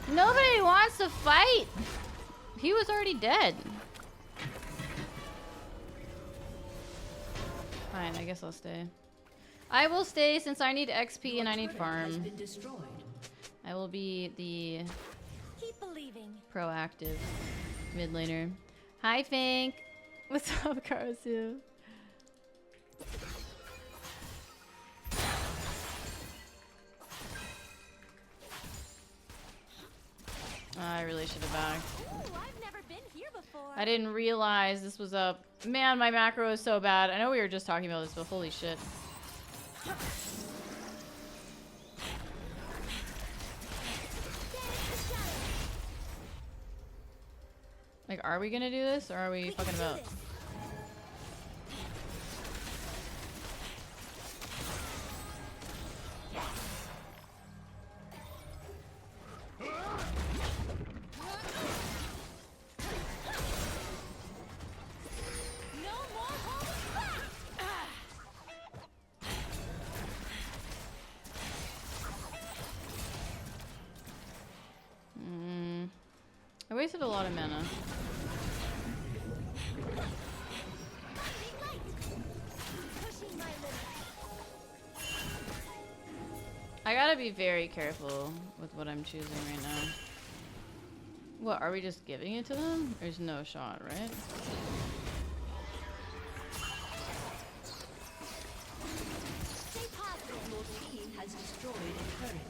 Nobody wants to fight. He was already dead. Fine, I guess I'll stay. I will stay since I need XP and I need Has farm. been destroyed. I will be the Keep believing. proactive mid laner. Hi, Fink. What's up, Karasu? I really should have backed. Ooh, I've never been here before. I didn't realize this was up. Man, my macro is so bad. I know we were just talking about this, but holy shit. Like, are we gonna do this or are we fucking about? No more holding back. I wasted a lot of mana. Big light. Pushing my limits. I gotta be very careful with what I'm choosing right now. What, are we just giving it to them? There's no shot, right? Stay positive. Your team has destroyed a turret.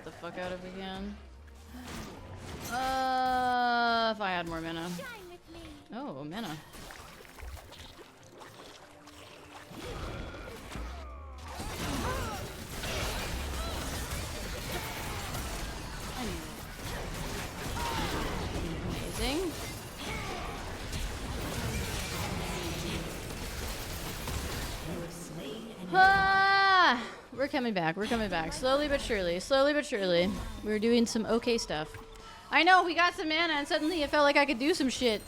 get the fuck out if we can. If I had more mana. Shine with me. Oh, mana. Amazing. Ah, we're coming back. We're coming back. Slowly but surely. Slowly but surely. We're doing some okay stuff. I know, we got some mana and suddenly it felt like I could do some shit.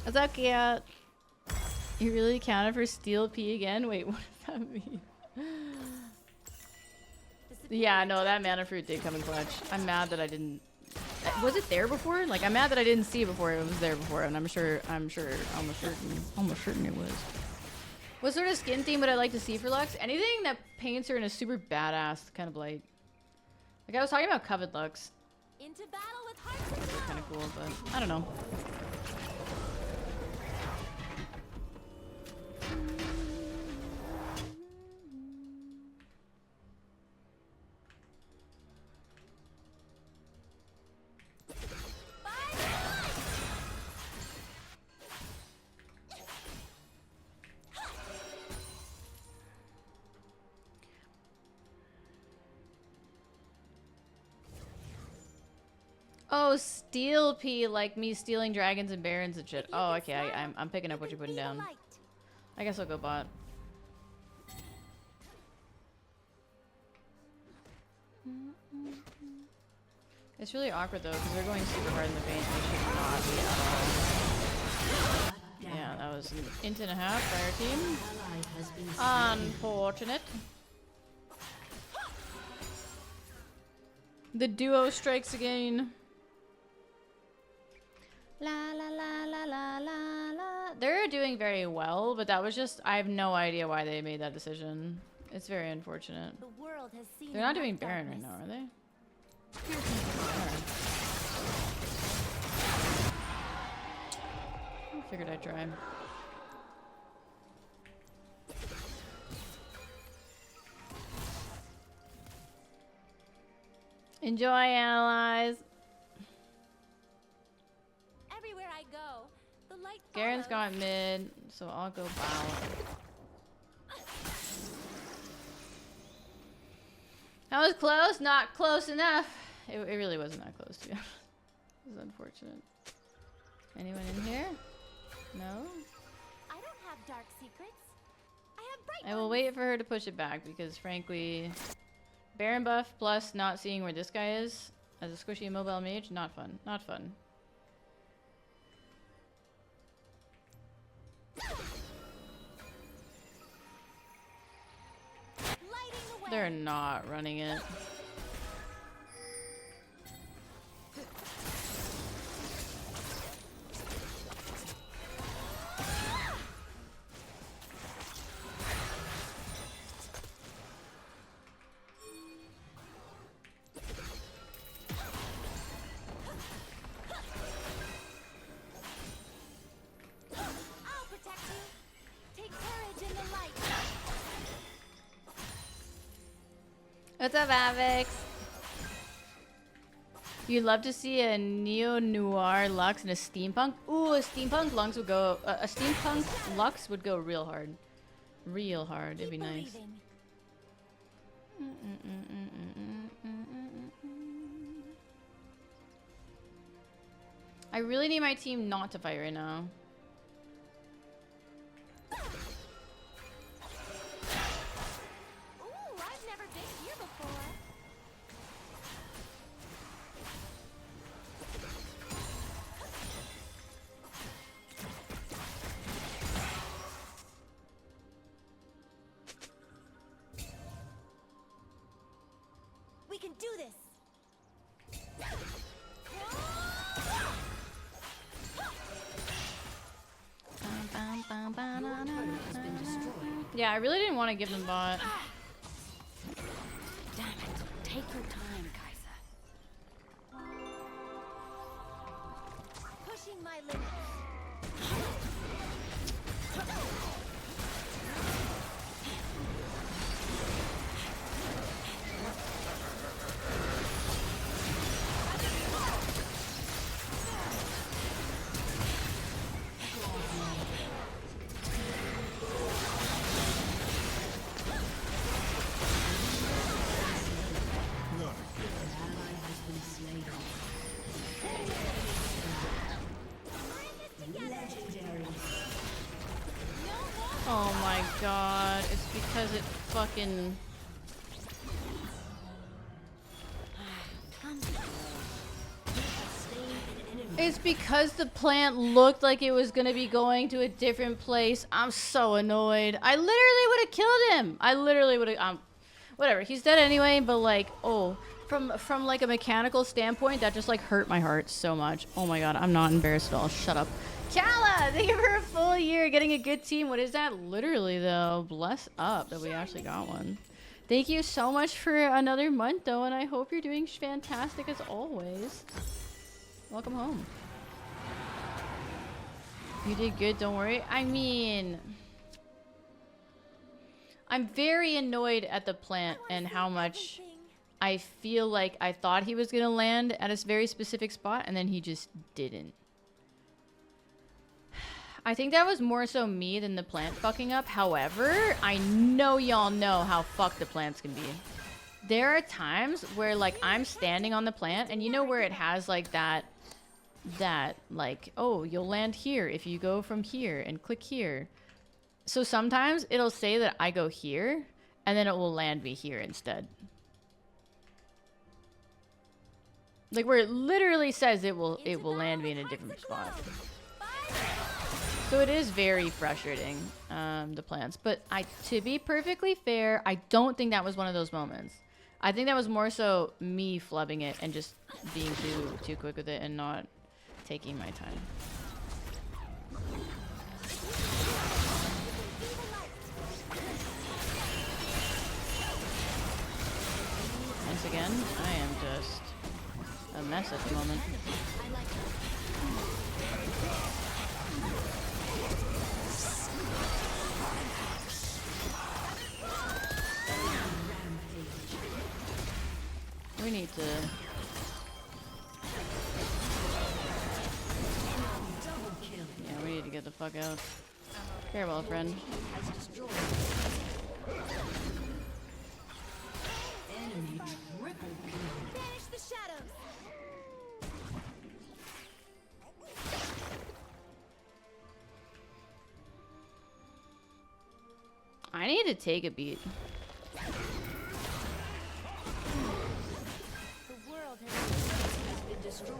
What's up, Kat? You really counted for Steel P again? Wait, what does that mean? Yeah, no, that mana fruit did come in clutch. I'm mad that I didn't... Was it there before? Like, I'm mad that I didn't see it before it was there before, and almost certain it was. What sort of skin theme would I like to see for Lux? Anything that paints her in a super badass kind of light. Like, I was talking about Covered Lux. Into battle with hearts and souls. Kind of cool, but I don't know. Oh, Steel P, like me stealing dragons and barons and shit. Oh, okay, I'm picking up what you're putting down. I guess I'll go bot. It's really awkward though, because they're going super hard in the paint and they should not be at all. Yeah, that was an int and a half by our team. Unfortunate. The duo strikes again. La la la la la la la. They're doing very well, but that was just, I have no idea why they made that decision. It's very unfortunate. The world has seen They're not doing enough Baron right darkness. now, are they? I figured I'd try. Enjoy, allies. Everywhere I go, the light Garen's follows. got mid, so I'll go bow. That was close, not close enough. It really wasn't that close to be honest. It was unfortunate. Anyone in here? No? I don't have dark secrets. I have bright I will ones. wait for her to push it back because frankly, Baron buff plus not seeing where this guy is as a squishy mobile mage, not fun. Not fun. Lighting the way. They're not running it. I'll protect you. Take courage in the light. What's up, Avix? You'd love to see a neo-noir Lux and a steampunk? Ooh, a steampunk Lux would go. A steampunk Lux would go real hard. Real hard. It'd be Keep nice. believing. I really need my team not to fight right now. Ooh, I've never been here before. We can do this. Yeah, I really didn't want to give them bot. Damn it. Take your time, Kaiser. Pushing my limits. god. It's because it fucking... It's because the plant looked like it was gonna be going to a different place. I'm so annoyed. I literally would have killed him. I literally would have... whatever. He's dead anyway, but like, oh... From like a mechanical standpoint, that just like hurt my heart so much. Oh my god, I'm not embarrassed at all. Shut up. Kala, thank you for a full year getting a good team. What is that? Literally though, bless up that we actually got one. Thank you so much for another month though, and I hope you're doing fantastic as always. Welcome home. You did good, don't worry. I mean, I'm very annoyed at the plant and how much I feel like I thought he was gonna land at a very specific spot and then he just didn't. I think that was more so me than the plant fucking up. However, I know y'all know how fucked the plants can be. There are times where like I'm standing on the plant and you know where it has like that like, oh, you'll land here if you go from here and click here. So sometimes it'll say that I go here and then it will land me here instead. Like where it literally says it will land me in a different spot. So it is very frustrating, the plants. But to be perfectly fair, I don't think that was one of those moments. I think that was more so me flubbing it and just being too quick with it and not taking my time. Once again, I am just a mess at the moment. We need to... Yeah, we need to get the fuck out. Farewell, friend. Banish the shadows. I need to take a beat. The world has been destroyed.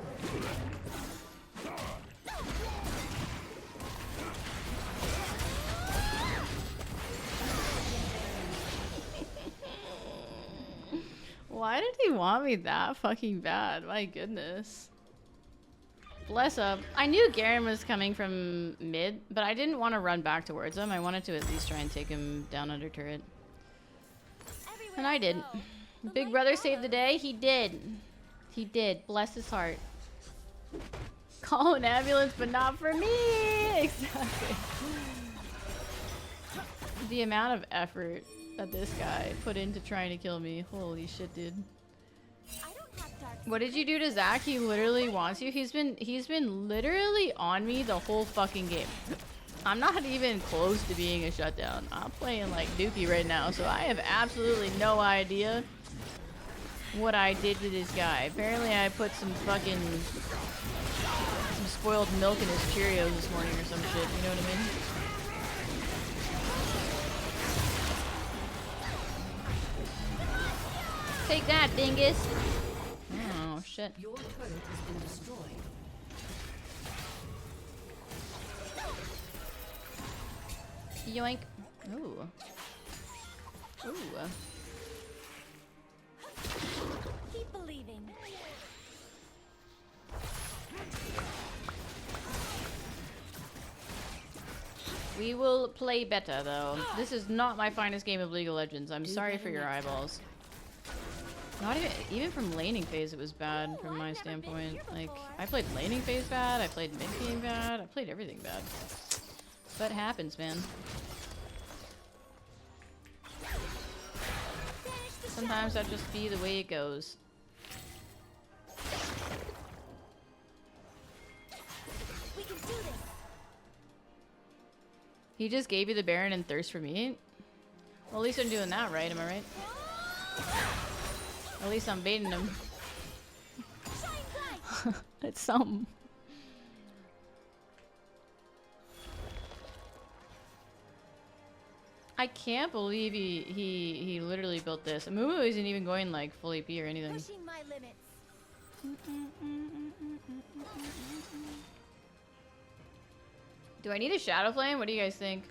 Why did he want me that fucking bad? My goodness. Bless up. I knew Garen was coming from mid, but I didn't want to run back towards him. I wanted to at least try and take him down under turret. And I did. Big brother saved the day. He did. He did. Bless his heart. Call an ambulance, but not for me. Exactly. The amount of effort that this guy put into trying to kill me. Holy shit, dude. What did you do to Zach? He literally wants you. He's been literally on me the whole fucking game. I'm not even close to being a shutdown. I'm playing like Dookie right now, so I have absolutely no idea what I did to this guy. Apparently I put some spoiled milk in his Cheerios this morning or some shit, you know what I mean? Take that, dingus! Oh, shit. Your turret has been destroyed. Yoink. Ooh. Ooh. Keep believing. We will play better, though. This is not my finest game of League of Legends. I'm sorry for your eyeballs. Not even from laning phase, it was bad from my standpoint. Like, I played laning phase bad, I played mid game bad, I played everything bad. But it happens, man. Sometimes that just be the way it goes. We can do this. He just gave you the Baron and thirst for me? Well, at least I'm doing that right, am I right? At least I'm baiting him. It's something. I can't believe he literally built this. Mumu isn't even going like full AP or anything. Pushing my limits. Do I need a Shadow Flame? What do you guys think?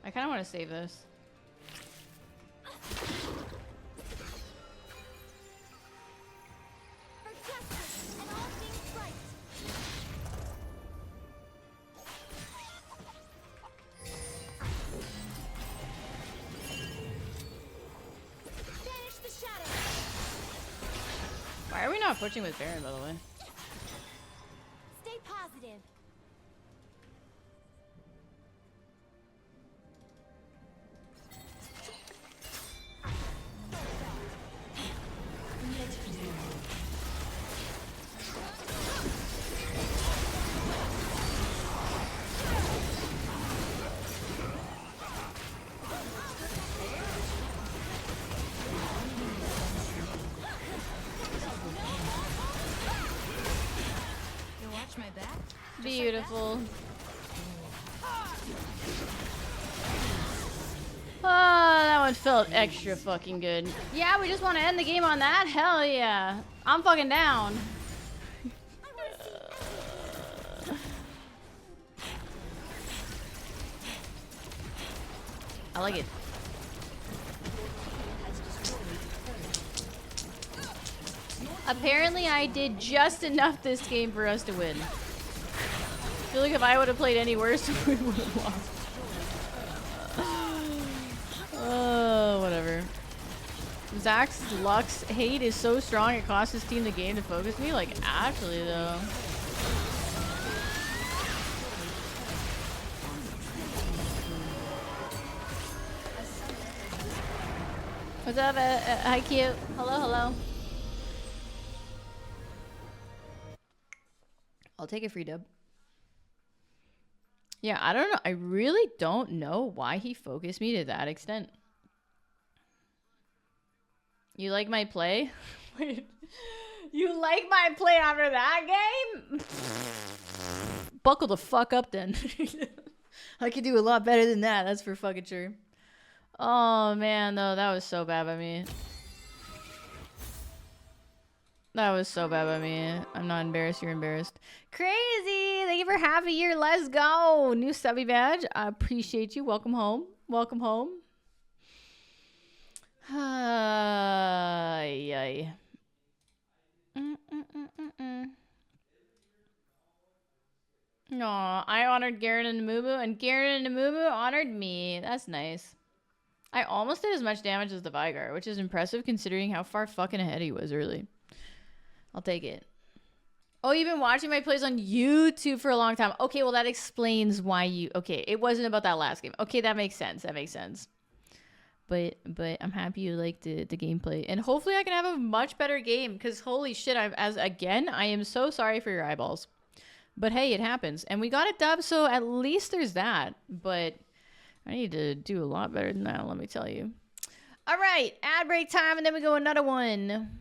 I kind of want to save this. For justice and all things right. Banish the shadow. Why are we not pushing with Baron, by the way? Stay positive. You watch my back? Beautiful. Oh, that one felt extra fucking good. Yeah, we just want to end the game on that? Hell yeah. I'm fucking down. I like it. Apparently I did just enough this game for us to win. I feel like if I would have played any worse, we would have lost. Oh, whatever. Zach's Lux hate is so strong it costs his team the game to focus me? Like, actually, though. What's up? Hi, cute. Hello, hello. I'll take a free dub. Yeah, I don't know. I really don't know why he focused me to that extent. You like my play? Wait. You like my play after that game? Buckle the fuck up then. I could do a lot better than that. That's for fucking sure. Oh, man, though. That was so bad by me. That was so bad by me. I'm not embarrassed. You're embarrassed. Crazy. Thank you for half a year. Let's go. New subby badge. I appreciate you. Welcome home. Welcome home. Ay, ay. Aw, I honored Garen and Mumu, and Garen and Mumu honored me. That's nice. I almost did as much damage as the Vigar, which is impressive considering how far fucking ahead he was early. I'll take it. Oh, you've been watching my plays on YouTube for a long time. Okay, well, that explains why you... Okay, it wasn't about that last game. Okay, that makes sense. That makes sense. But I'm happy you liked the gameplay. And hopefully I can have a much better game. Because holy shit, I am so sorry for your eyeballs. But hey, it happens. And we got a dub, so at least there's that. But I need to do a lot better than that, let me tell you. All right, ad break time, and then we go another one.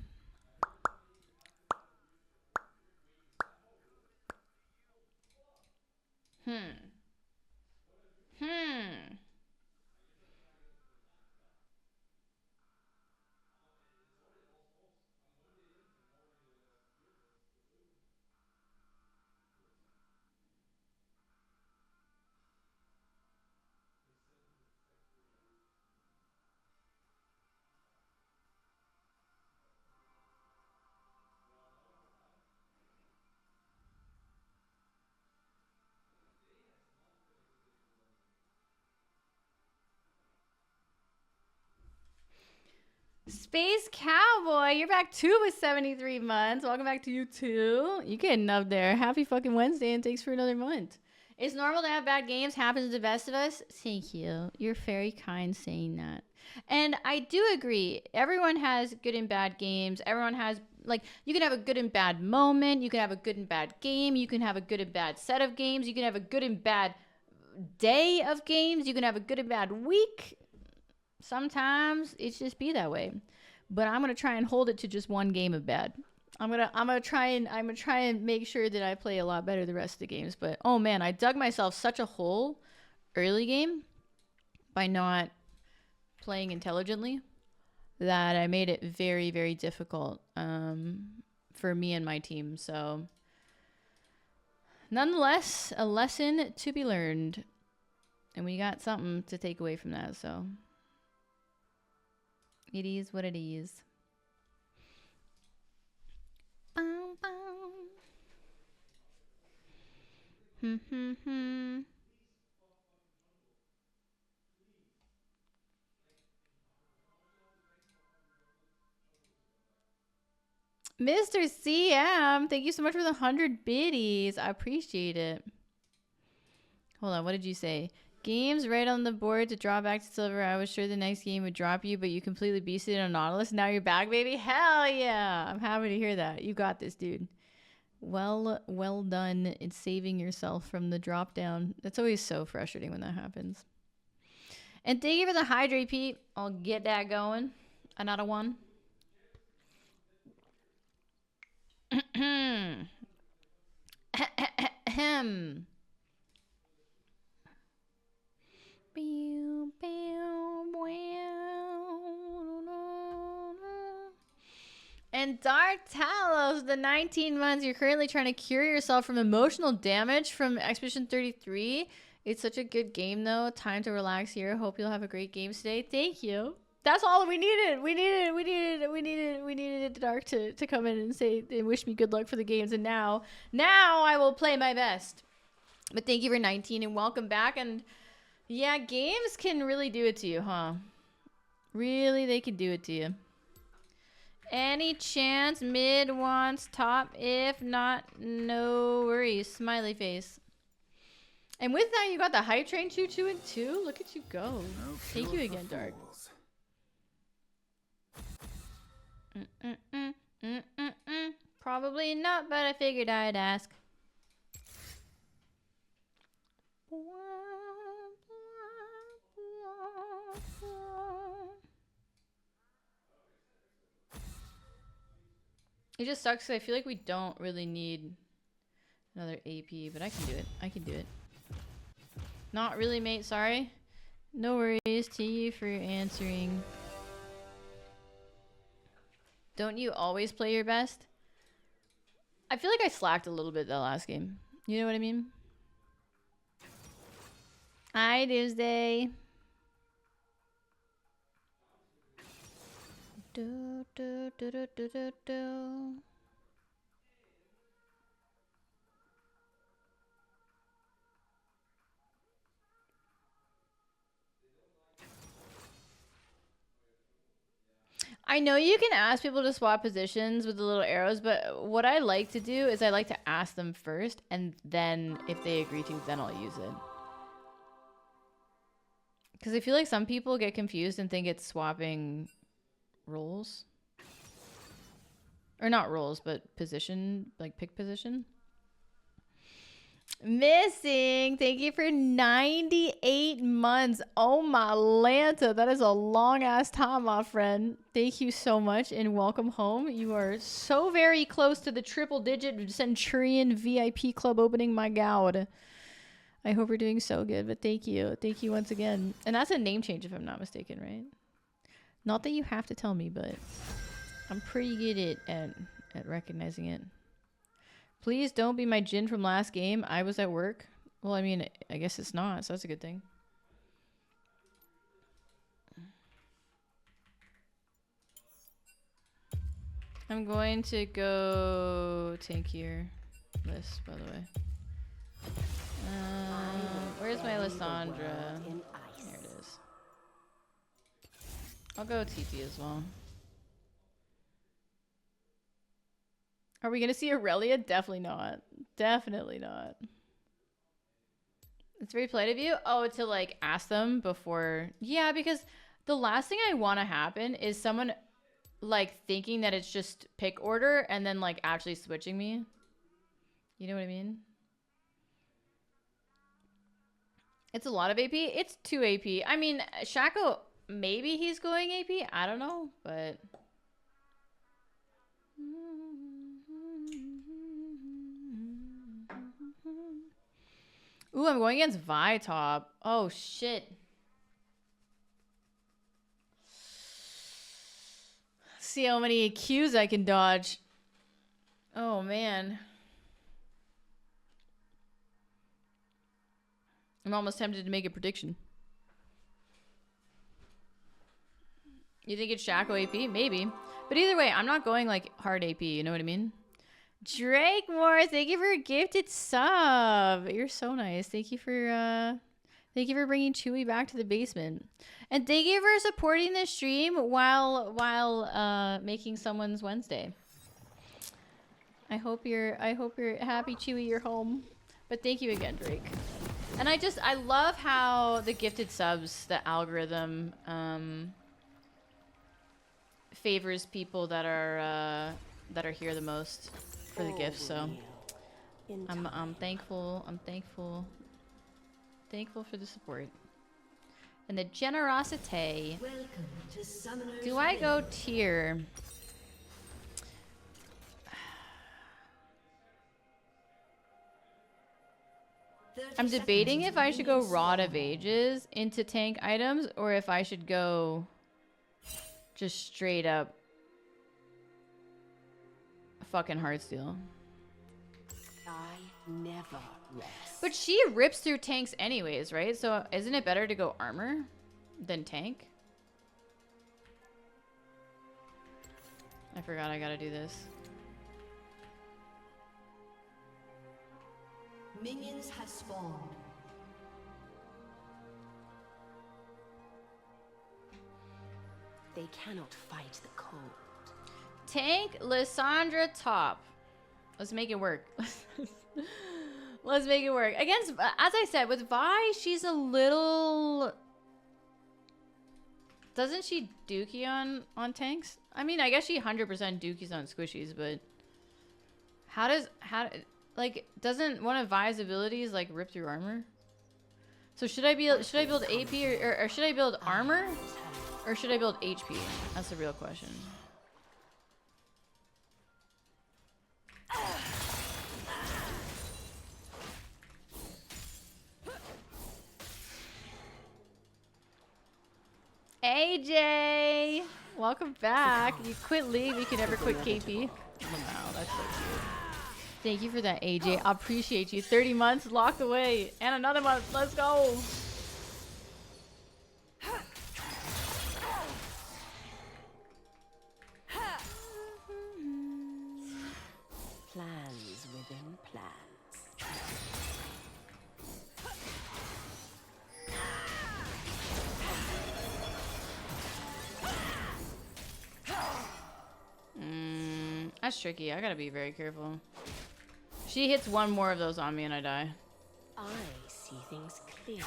Space Cowboy, you're back too with 73 months. Welcome back to you too. You getting up there. Happy fucking Wednesday and thanks for another month. It's normal to have bad games. Happens to the best of us. Thank you. You're very kind saying that. And I do agree. Everyone has good and bad games. Everyone has, like, you can have a good and bad moment. You can have a good and bad game. You can have a good and bad set of games. You can have a good and bad day of games. You can have a good and bad week. Sometimes it's just be that way. But I'm gonna try and hold it to just one game of bad. I'm gonna try and make sure that I play a lot better the rest of the games. But oh man, I dug myself such a hole early game. by not playing intelligently that I made it very, very difficult for me and my team. So nonetheless, a lesson to be learned. And we got something to take away from that. So it is what it is. Bow, bow. Mr. CM, thank you so much for the 100 biddies. I appreciate it. Hold on, what did you say? Games right on the board to draw back to silver. I was sure the next game would drop you, but you completely beasted on Nautilus. Now you're back, baby. Hell yeah. I'm happy to hear that. You got this, dude. Well done in saving yourself from the drop down. That's always so frustrating when that happens. And thank you for the hydrate, Pete. I'll get that going. Another one. And Dark Talos, the 19 months you're currently trying to cure yourself from emotional damage from Expedition 33. It's such a good game, though. Time to relax here. Hope you'll have a great game today. Thank you. That's all we needed. We needed Dark to come in and say and wish me good luck for the games. And now I will play my best. But thank you for 19 and welcome back. And yeah, games can really do it to you, huh? Really, they can do it to you. Any chance mid wants top? If not, no worries. Smiley face. And with that, you got the hype train 2-2 and 2. Look at you go. No Thank cure you for again, Dark. fools. Probably not, but I figured I'd ask. It just sucks 'cause I feel like we don't really need another AP, but I can do it. I can do it. Not really, mate. Sorry. No worries to you for answering. Don't you always play your best? I feel like I slacked a little bit the last game. You know what I mean? Hi, Tuesday. Do, do, do, do, do, do, do. I know you can ask people to swap positions with the little arrows, but what I like to do is I like to ask them first, and then if they agree to, then I'll use it. Because I feel like some people get confused and think it's swapping roles. Or not roles, but position, like pick position. Missing. Thank you for 98 months. Oh my Lanta. That is a long ass time, my friend. Thank you so much and welcome home. You are so very close to the triple digit Centurion VIP club opening, my god. I hope you're doing so good, but thank you. Thank you once again. And that's a name change if I'm not mistaken, right? Not that you have to tell me, but I'm pretty good at recognizing it. Please don't be my Jin from last game. I was at work. Well, I mean, I guess it's not, so that's a good thing. I'm going to go tankier list, by the way. Where's my Lysandra? There it is. I'll go TP as well. Are we gonna see Aurelia? Definitely not. Definitely not. It's very polite of you. Oh, to like ask them before. Yeah, because the last thing I want to happen is someone like thinking that it's just pick order and then like actually switching me. You know what I mean? It's a lot of AP. It's 2 AP. I mean, Shaco, maybe he's going AP. I don't know, but... Ooh, I'm going against Vitop. Oh, shit. See how many Qs I can dodge. Oh, man. I'm almost tempted to make a prediction. You think it's Shaco AP? Maybe. But either way, I'm not going like hard AP. You know what I mean? Drake Moore, thank you for a gifted sub. You're so nice. Thank you for bringing Chewy back to the basement. And thank you for supporting the stream while making someone's Wednesday. I hope you're happy, Chewy, you're home. But thank you again, Drake. And I love how the gifted subs, the algorithm favors people that are here the most for the gifts. So I'm thankful. I'm thankful for the support and the generosity. Welcome to Summoner's Do I go Rift. tier? I'm debating if I should go Rod of Ages into tank items or if I should go just straight up fucking Heartsteel. I never rest. But she rips through tanks anyways, right? So isn't it better to go armor than tank? I forgot I gotta do this. Minions have spawned. They cannot fight the cold. Tank Lysandra top. Let's make it work. Let's make it work. Against, as I said, with Vi, she's a little... Doesn't she dookie on tanks? I mean, I guess she 100% dookies on squishies, but... Like, doesn't one of Vi's abilities, like, rip through armor? So should I build AP or should I build armor? Or should I build HP? That's the real question. AJ! Welcome back. You quit leave, you can never quit KP. Wow, that's so cute. Thank you for that, AJ. I appreciate you. 30 months locked away. And another month. Let's go. Plans within plans. That's tricky. I gotta be very careful. She hits one more of those on me and I die. I see things clearly.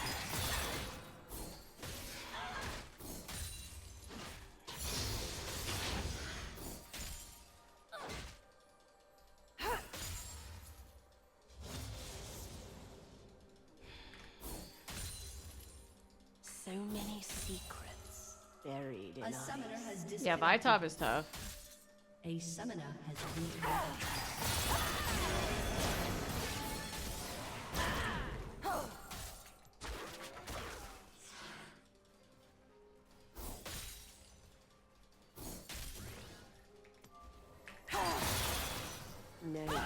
So many secrets buried in A ice. summoner has disconnected. Yeah, Vi top is tough. A summoner has been No one.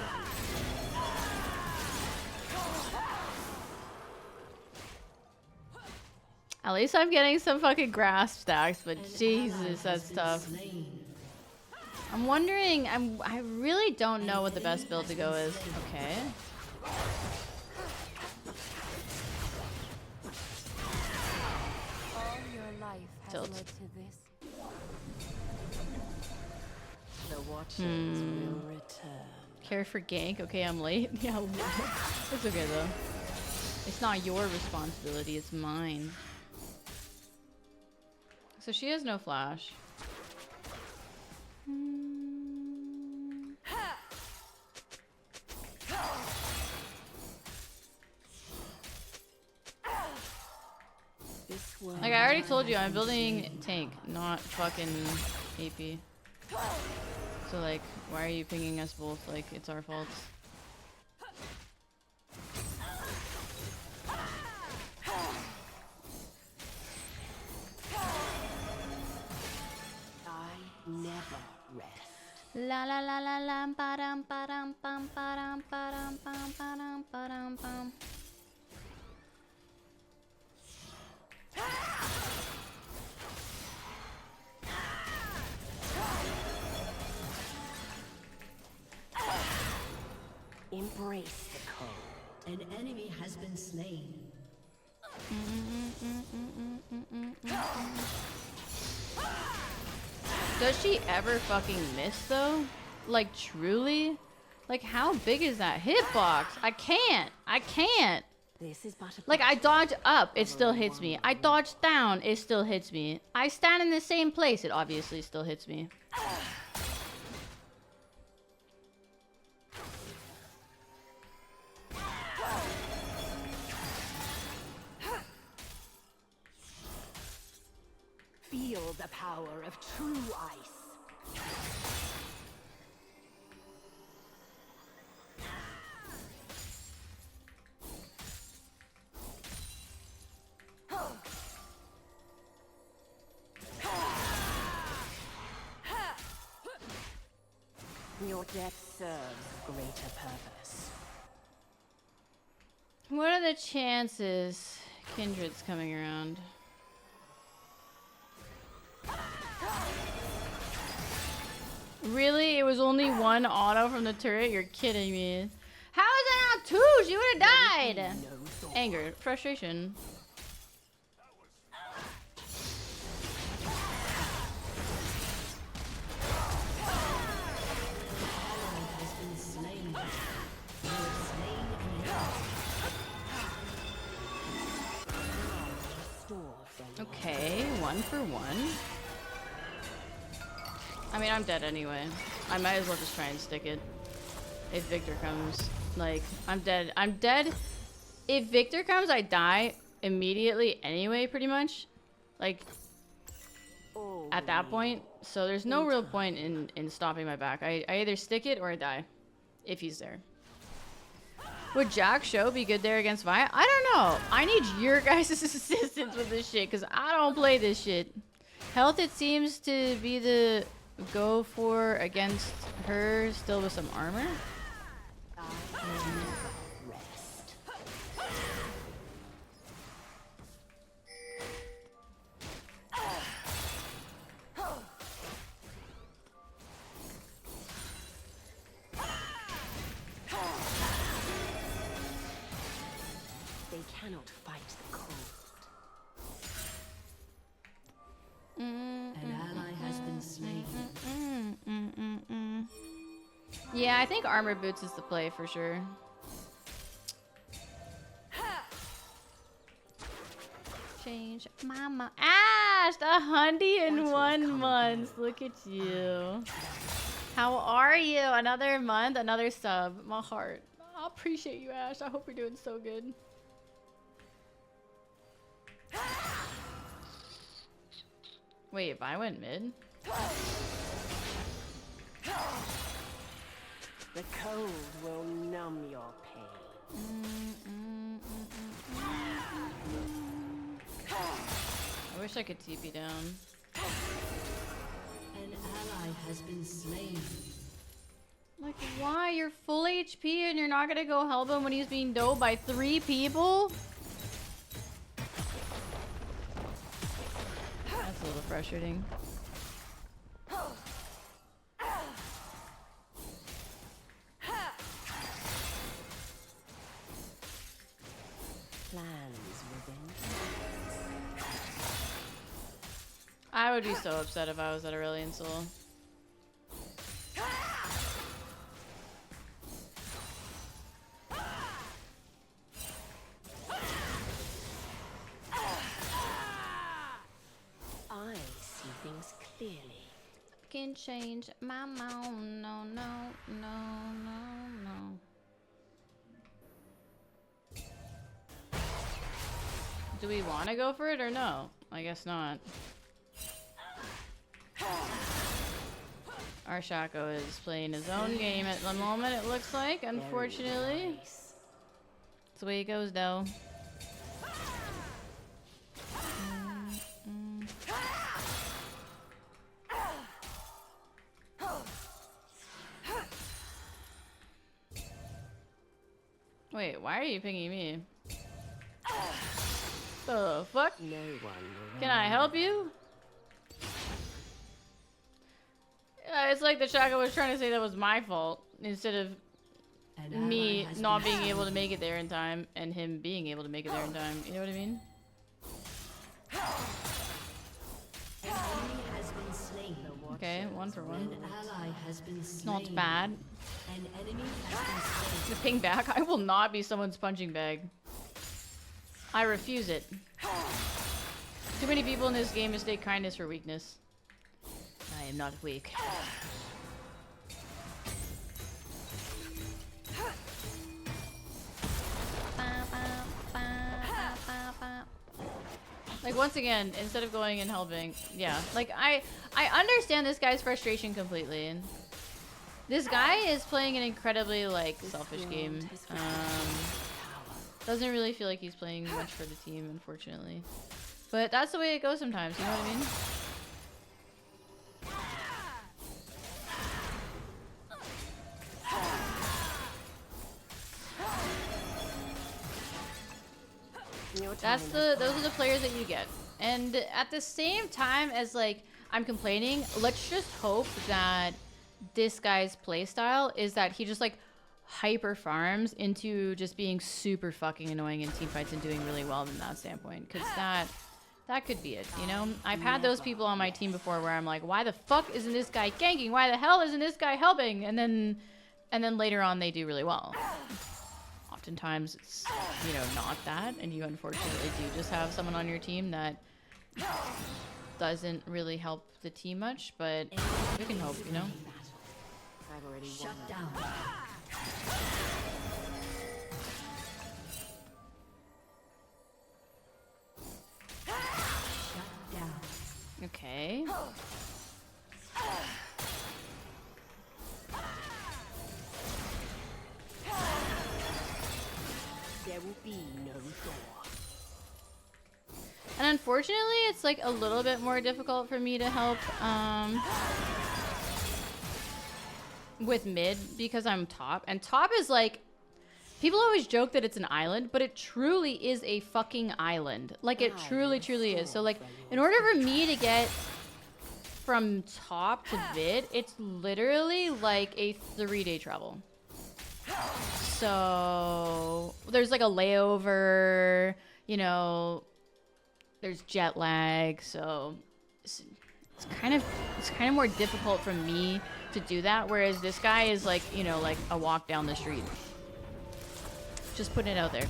At least I'm getting some fucking grasp stacks, but An ally Jesus, has that's been tough. slain. I'm wondering, I really don't know what the best build to go is. Okay. All your life has Tilt. led to this. The watchers will return. Care for gank? Okay, I'm late. Yeah, it's okay though. It's not your responsibility, it's mine. So she has no flash. This world. Like I already told you, I'm building tank, not fucking AP. So like, why are you pinging us both like it's our fault? I never La la la la la ba-dum ba-dum bum ba-dum ba-dum bum ba-dum ba-dum bum. Embrace the cold. An enemy has been slain. Does she ever fucking miss though? Like truly? Like how big is that hitbox? I can't. This is but a Like I dodge up, it still hits me. I dodge down, it still hits me. I stand in the same place, it obviously still hits me. Feel the power of true ice. Your death serves a greater purpose. What are the chances Kindred's coming around? Really? It was only one auto from the turret? You're kidding me. How is that not two? She would have died. Anger, frustration. Okay, 1 for 1. I mean, I'm dead anyway. I might as well just try and stick it. If Victor comes. Like, I'm dead. I'm dead. If Victor comes, I die immediately anyway, pretty much. Like, at that point. So there's no real point in stopping my back. I either stick it or I die. If he's there. Would Jack Show be good there against Vi? I don't know. I need your guys' assistance with this shit because I don't play this shit. Health, it seems to be the go for against her, still with some armor. Rest. They cannot fight the cold. An ally has been slain. Yeah, I think armor boots is the play for sure. Change mama. Ash, a hundy in 1 month. Look at you. How are you? Another month, another sub. My heart. I appreciate you, Ash. I hope you're doing so good. Wait, if I went mid? The cold will numb your pain. I wish I could TP down. An ally has been slain. Like, why? You're full HP and you're not gonna go help him when he's being doed by 3 people? That's a little frustrating. Plans within. I would be so upset if I was at Aurelion Soul. I see things clearly. Can change my mind. No, no, no, no, no. Do we want to go for it or no? I guess not. Our Shaco is playing his own game at the moment, it looks like, unfortunately. Nice. That's the way it goes, though. Wait, why are you pinging me? The fuck? No one. Can I help you? It's like the Shaka was trying to say that was my fault instead of An ally me has not been being able to slain. make it there in time and him being able to make it there in time. You know what I mean? An enemy has been slain. Okay, 1 for 1. An ally has been slain. Not bad. An enemy has been slain. The ping back. I will not be someone's punching bag. I refuse it. Too many people in this game mistake kindness for weakness. I am not weak. Like, once again, instead of going and helping, yeah. Like, I understand this guy's frustration completely. This guy is playing an incredibly, like, selfish game. Doesn't really feel like he's playing much for the team, unfortunately. But that's the way it goes sometimes, you know what I mean? Those are the players that you get. And at the same time as, like, I'm complaining, let's just hope that this guy's playstyle is that he just, like, hyper farms into just being super fucking annoying in team fights and doing really well from that standpoint. Because that could be it, you know? I've had those people on my team before where I'm like, why the fuck isn't this guy ganking? Why the hell isn't this guy helping? And then later on they do really well. Oftentimes it's, you know, not that, and you unfortunately do just have someone on your team that doesn't really help the team much, but we can hope, you know? I've already Shut won. down. Shut down. Okay. There will be no door. And unfortunately, it's like a little bit more difficult for me to help with mid because I'm top. And top is like, people always joke that it's an island, but it truly is a fucking island. Like, it truly is. So, like, in order for me to get from top to mid, it's literally like a 3-day travel. So there's like a layover, you know, there's jet lag, so it's kind of more difficult for me to do that, whereas this guy is like, you know, like a walk down the street. Just putting it out there.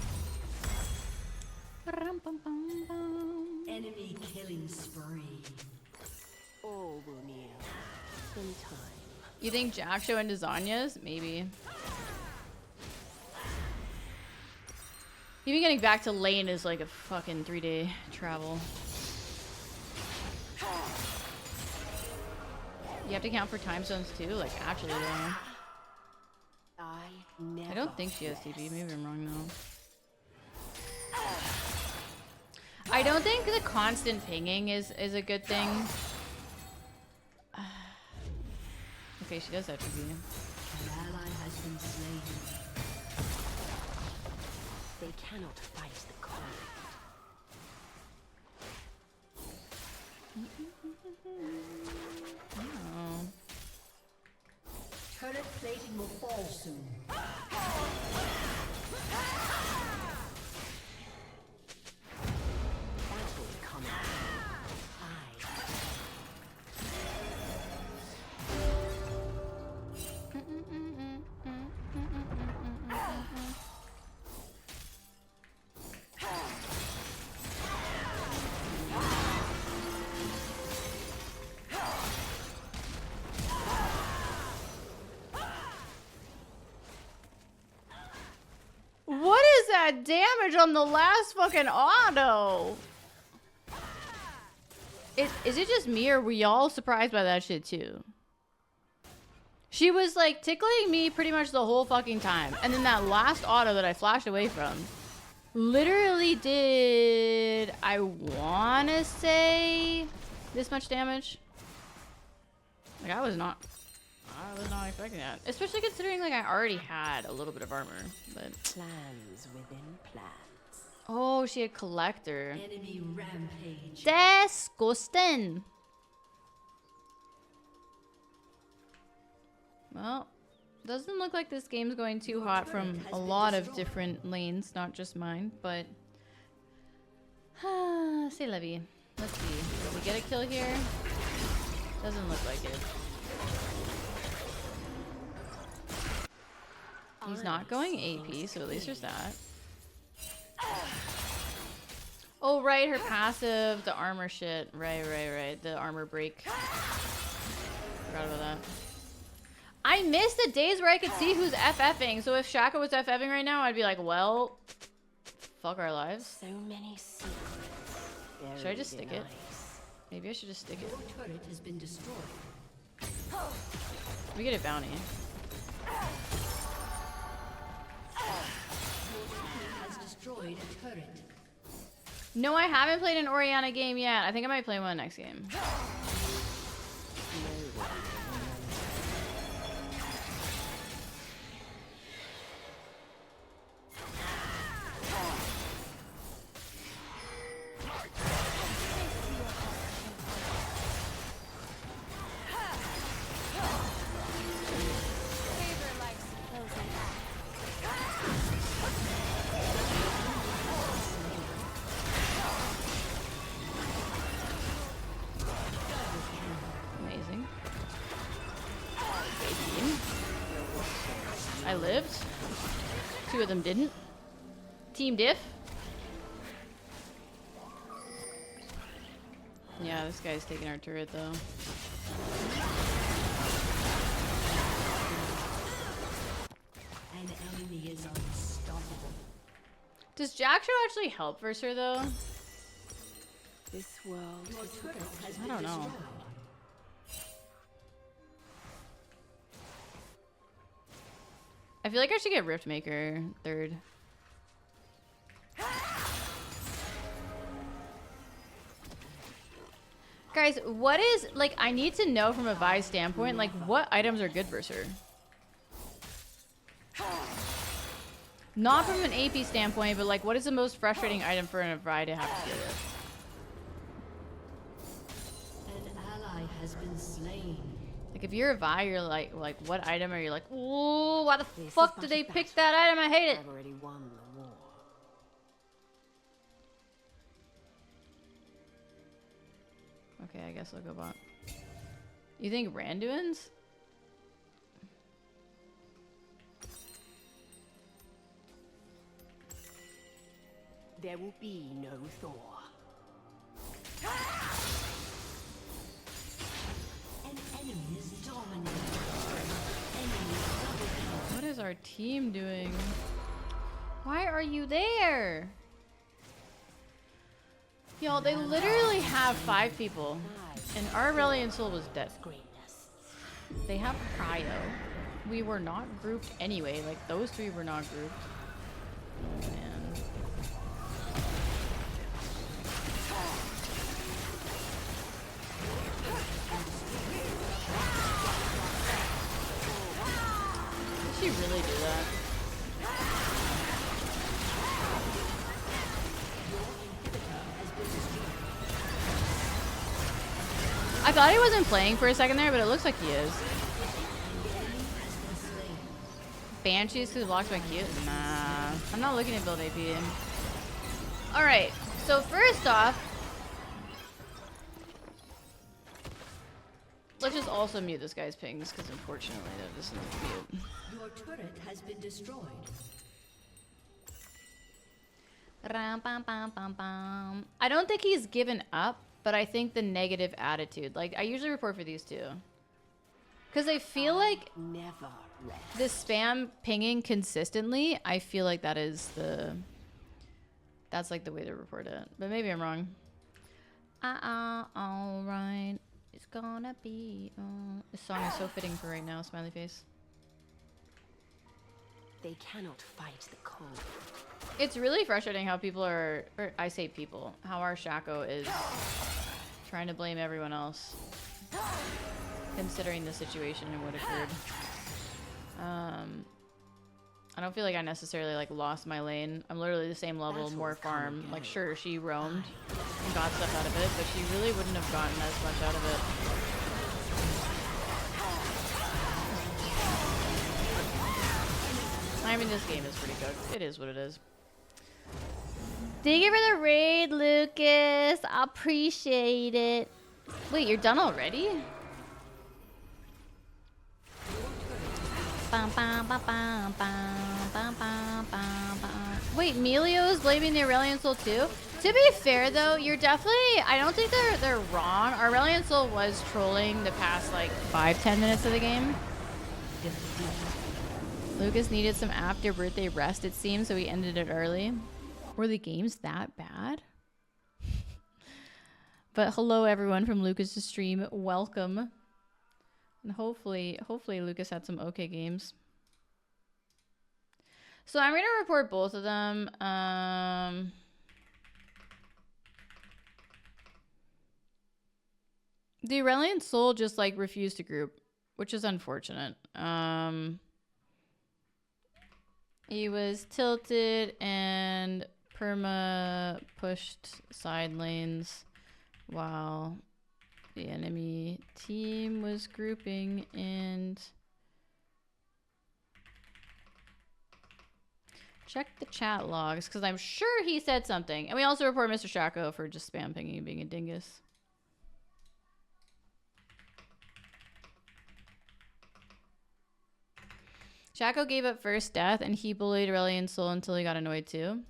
Enemy killing spree. All will kneel in time. You think Jacksho and Desania's? Maybe. Even getting back to lane is like a fucking 3-day travel. You have to count for time zones too? Like, actually, though. I don't think she has TP. Maybe I'm wrong, though. I don't think the constant pinging is a good thing. Okay, she does have TP. An ally has been slain. They cannot fight the cold. Oh. Turret plating will fall soon. Battle coming. What is that damage on the last fucking auto? Is it just me, or were y'all surprised by that shit too? She was like tickling me pretty much the whole fucking time. And then that last auto that I flashed away from literally did, I wanna say, this much damage. Like, I I was not expecting that. Especially considering like I already had a little bit of armor. But Plans within plans. oh, she had collector. Enemy rampage. Disgusting. Well, doesn't look like this game's going too hot from a lot of different lanes, not just mine, but c'est la vie. Let's see. Did we get a kill here? Doesn't look like it. He's not going AP, so at least there's that. Oh, right, her passive, the armor shit. Right. The armor break. Forgot about that. I miss the days where I could see who's FFing. So if Shaka was FFing right now, I'd be like, well, fuck our lives. So many secrets. Should I just stick it? Maybe I should just stick it. Your turret has been destroyed. We get a bounty. Has destroyed a turret. No, I haven't played an Oriana game yet. I think I might play one next game. Amazing. I lived. 2 of them didn't. Team diff. Yeah, this guy's taking our turret though. An enemy is unstoppable. Does Jack Show actually help versus her though? This world. Your turret has I been don't know. destroyed. I feel like I should get Riftmaker third. Guys, what is, like, I need to know from a Vi standpoint, like, what items are good versus her? Not from an AP standpoint, but, like, what is the most frustrating item for a Vi to have to deal with? An ally has been slain. Like, if you're a Vi, you're like, what item are you like, ooh, why the This fuck is did not they a pick battle. that item? I hate it. I've already won the war. Okay, I guess I'll go bot. You think Randuin's? There will be no Thor. An enemy is dominated. Enemy double kill. What is our team doing? Why are you there? Y'all, they literally have 5 people. And our Aurelian Soul was dead. Greatness. They have Cryo. We were not grouped anyway. Like, those 3 were not grouped. Oh, man. Did she really do that? I thought he wasn't playing for a second there, but it looks like he is. Banshees who blocks my Q? Nah. I'm not looking to build AP. Alright, so first off, let's just also mute this guy's pings, because unfortunately that doesn't mute. Your turret has been destroyed. Ram, bam, bam, bam, bam. I don't think he's given up, but I think the negative attitude. Like, I usually report for these 2. Because I feel like Never rest. this spam pinging consistently, I feel like that is the... That's like the way to report it. But maybe I'm wrong. Alright. It's gonna be... This song is so fitting for right now, smiley face. They cannot fight the cold. It's really frustrating how people are... Or I say people. How our Shaco is trying to blame everyone else. considering the situation and what occurred. I don't feel like I necessarily like lost my lane. I'm literally the same level, more farm. Like sure, she roamed and got stuff out of it, but she really wouldn't have gotten as much out of it. I mean, this game is pretty cooked. It is what it is. Thank you for the raid, Lucas. I appreciate it. Wait, you're done already? Wait, Melio's blaming the Aurelion Soul too? To be fair though, you're definitely, I don't think they're wrong. Aurelion Soul was trolling the past like 5-10 minutes of the game. Lucas needed some after birthday rest it seems, so he ended it early. Were the games that bad? But hello everyone from Lucas's stream, welcome. And hopefully Lucas had some okay games. So I'm gonna report both of them. The Aurelion Soul just like refused to group, which is unfortunate. He was tilted and perma pushed side lanes while the enemy team was grouping, and check the chat logs because I'm sure he said something. And we also report Mr. Shaco for just spam pinging and being a dingus. Shaco gave up first death and he bullied Aurelion Soul until he got annoyed too.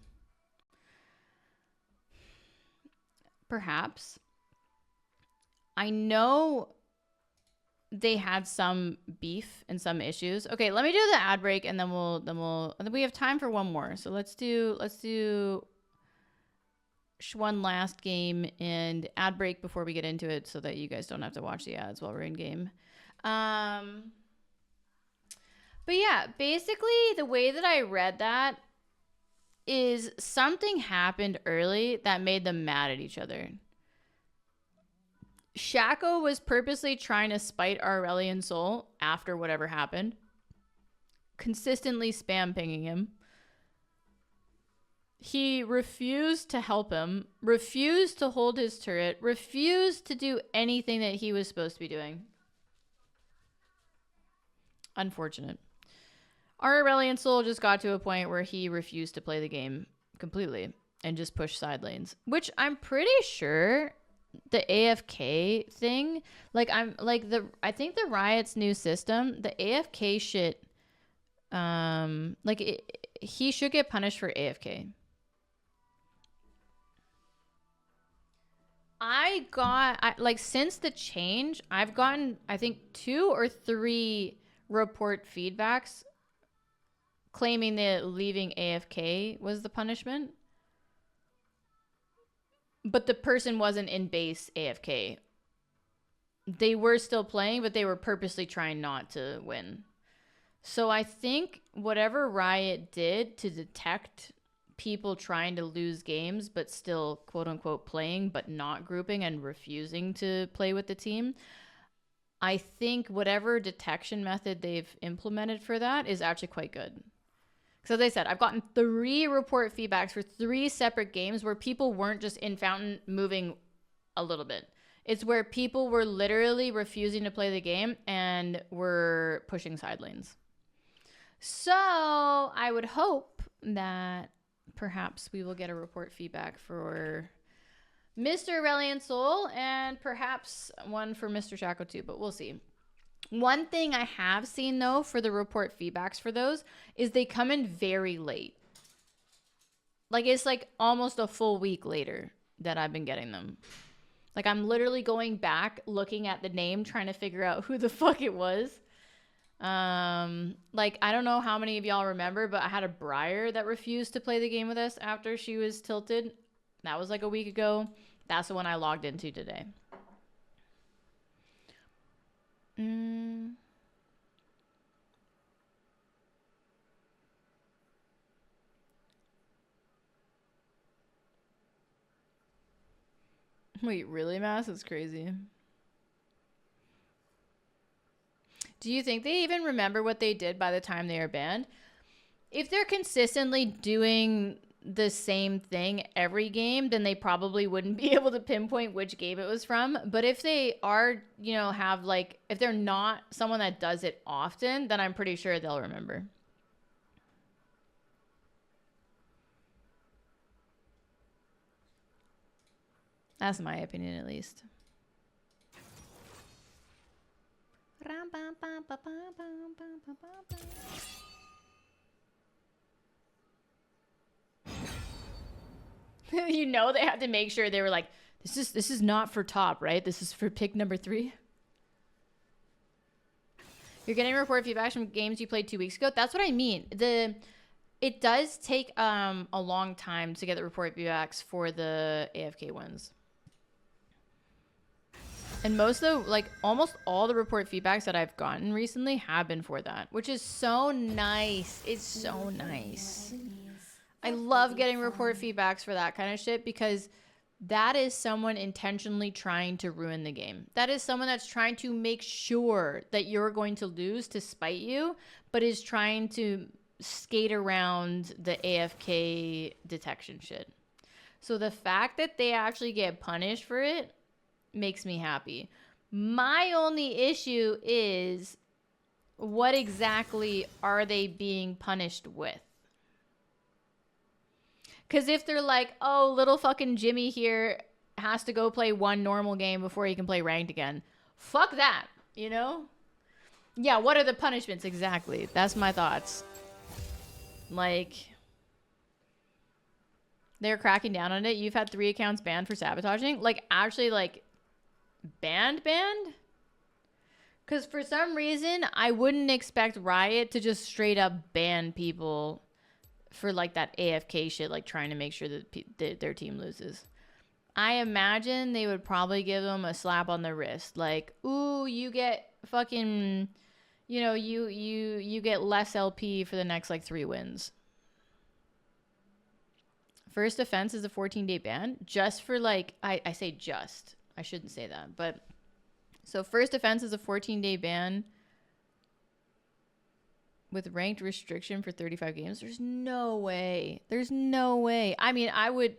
Perhaps. I know they had some beef and some issues. Okay, let me do the ad break and then we have time for one more. So let's do one last game and ad break before we get into it so that you guys don't have to watch the ads while we're in game. But yeah, basically the way that I read that is something happened early that made them mad at each other. Shaco was purposely trying to spite our Aurelion Soul after whatever happened. Consistently spam pinging him. He refused to help him, refused to hold his turret, refused to do anything that he was supposed to be doing. Unfortunate. Our Aurelion Soul just got to a point where he refused to play the game completely and just pushed side lanes, which I'm pretty sure the AFK thing, like I think the Riot's new system, the AFK shit, he should get punished for AFK. Since the change, I've gotten, I think 2 or 3 report feedbacks claiming that leaving AFK was the punishment. But the person wasn't in base AFK. They were still playing, but they were purposely trying not to win. So I think whatever Riot did to detect people trying to lose games, but still quote unquote playing, but not grouping and refusing to play with the team, I think whatever detection method they've implemented for that is actually quite good. So as I said, I've gotten 3 report feedbacks for 3 separate games where people weren't just in fountain moving a little bit. It's where people were literally refusing to play the game and were pushing side lanes. So I would hope that perhaps we will get a report feedback for Mr. Aurelion Soul and perhaps one for Mr. Shaco too, but we'll see. One thing I have seen, though, for the report feedbacks for those is they come in very late. Like, it's like almost a full week later that I've been getting them. Like, I'm literally going back, looking at the name, trying to figure out who the fuck it was. Like, I don't know how many of y'all remember, but I had a Briar that refused to play the game with us after she was tilted. That was like a week ago. That's the one I logged into today. Wait, really, Mass? That's crazy. Do you think they even remember what they did by the time they are banned? If they're consistently doing the same thing every game, then they probably wouldn't be able to pinpoint which game it was from. But if they are, you know, have like, if they're not someone that does it often, then I'm pretty sure they'll remember. That's my opinion, at least. You know, they had to make sure they were like, this is not for top, right? This is for pick number 3. You're getting report feedback from games you played 2 weeks ago. That's what I mean. It does take a long time to get the report feedbacks for the AFK ones. And most of the, like, almost all the report feedbacks that I've gotten recently have been for that, which is so nice. It's so nice. I love getting report feedbacks for that kind of shit because that is someone intentionally trying to ruin the game. That is someone that's trying to make sure that you're going to lose to spite you, but is trying to skate around the AFK detection shit. So the fact that they actually get punished for it makes me happy. My only issue is, what exactly are they being punished with? Because if they're like, oh, little fucking Jimmy here has to go play one normal game before he can play ranked again. Fuck that, you know? Yeah, what are the punishments exactly? That's my thoughts. Like, they're cracking down on it. You've had 3 accounts banned for sabotaging. Like, actually, like, banned? Because for some reason, I wouldn't expect Riot to just straight up ban people for like that AFK shit, like trying to make sure that their team loses. I imagine they would probably give them a slap on the wrist, like, ooh, you get fucking, you know, you get less LP for the next like 3 wins. First offense is a 14-day ban, just for like, I say just, I shouldn't say that, but so first offense is a 14-day ban with ranked restriction for 35 games. There's no way. There's no way. I mean, I would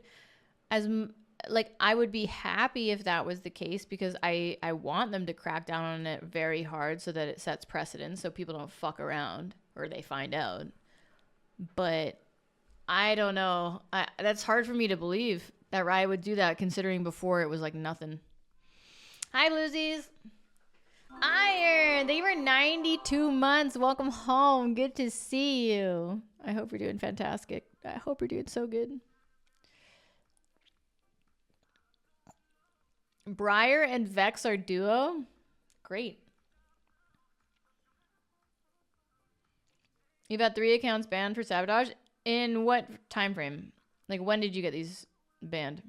be happy if that was the case, because I want them to crack down on it very hard so that it sets precedence so people don't fuck around or they find out. But I don't know. That's hard for me to believe that Riot would do that, considering before it was like nothing. Hi, Luzies. Iron, thank you for 92 months. Welcome home. Good to see you. I hope you're doing fantastic. I hope you're doing so good. Briar and Vex are duo. Great. You've had 3 accounts banned for sabotage. In what time frame? Like, when did you get these banned?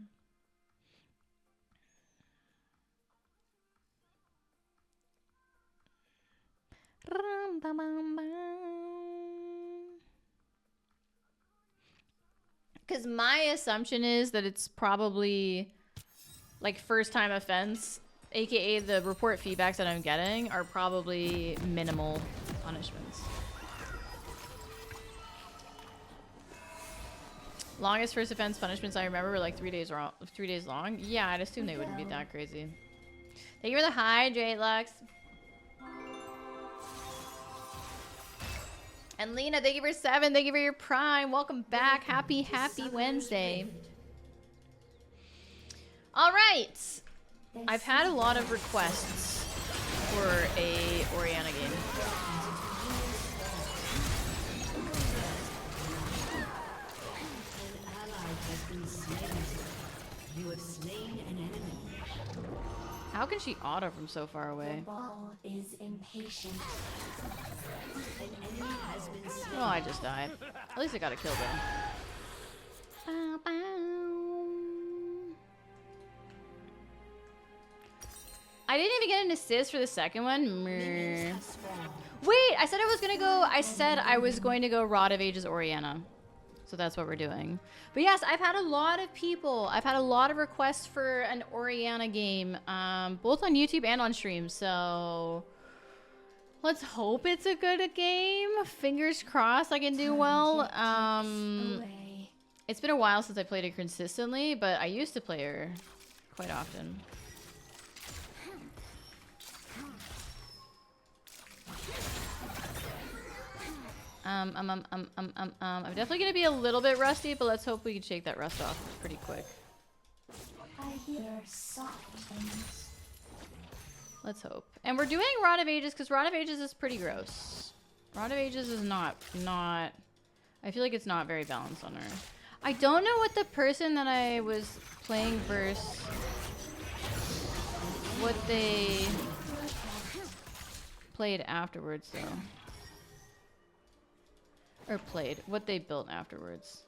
Because my assumption is that it's probably like first time offense, aka the report feedbacks that I'm getting are probably minimal punishments. Longest first offense punishments I remember were like 3 days long. Yeah, I'd assume they wouldn't be that crazy. Thank you for the hydrate, Lux. And Lena, thank you for 7. Thank you for your prime. Welcome back. Happy Wednesday. All right. I've had a lot of requests for a Oriana game. An ally has been slain. You have slain an enemy. How can she auto from so far away? Ball is impatient. An enemy has been slain. Oh, I just died. At least I got a kill then. I didn't even get an assist for the second one. Wait, I said I was going to go Rod of Ages Oriana. So that's what we're doing. But yes, I've had a lot of requests for an Oriana game, both on YouTube and on stream. So Let's hope it's a good game. Fingers crossed I can do well. Away. It's been a while since I played her consistently, but I used to play her quite often. I'm definitely gonna be a little bit rusty, but let's hope we can shake that rust off pretty quick. I hear soft things. Let's hope. And we're doing Rod of Ages because Rod of Ages is pretty gross. Rod of Ages is not. I feel like it's not very balanced on her. I don't know what the person that I was playing versus what they played afterwards though. Or played. What they built afterwards.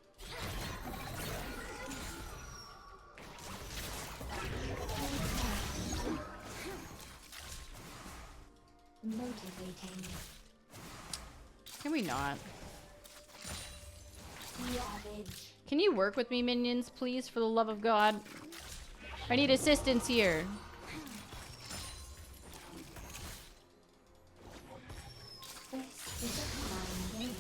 Motivating. Can we not? Ravage. Can you work with me, minions, please, for the love of God? I need assistance here. This is a fine game.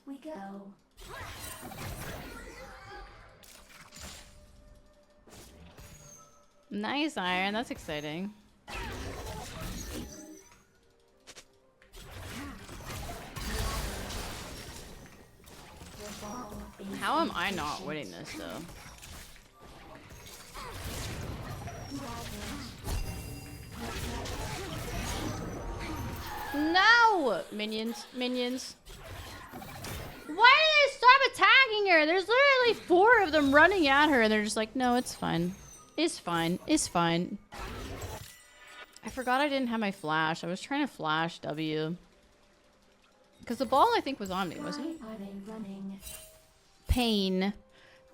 We go. Nice iron, that's exciting. How am I not winning this though? No! Minions, minions. Why did they stop attacking her? There's literally 4 of them running at her and they're just like, no, it's fine. It's fine. It's fine. I forgot I didn't have my flash. I was trying to flash W. Because the ball, I think, was on me, wasn't it? Why are they running? Pain.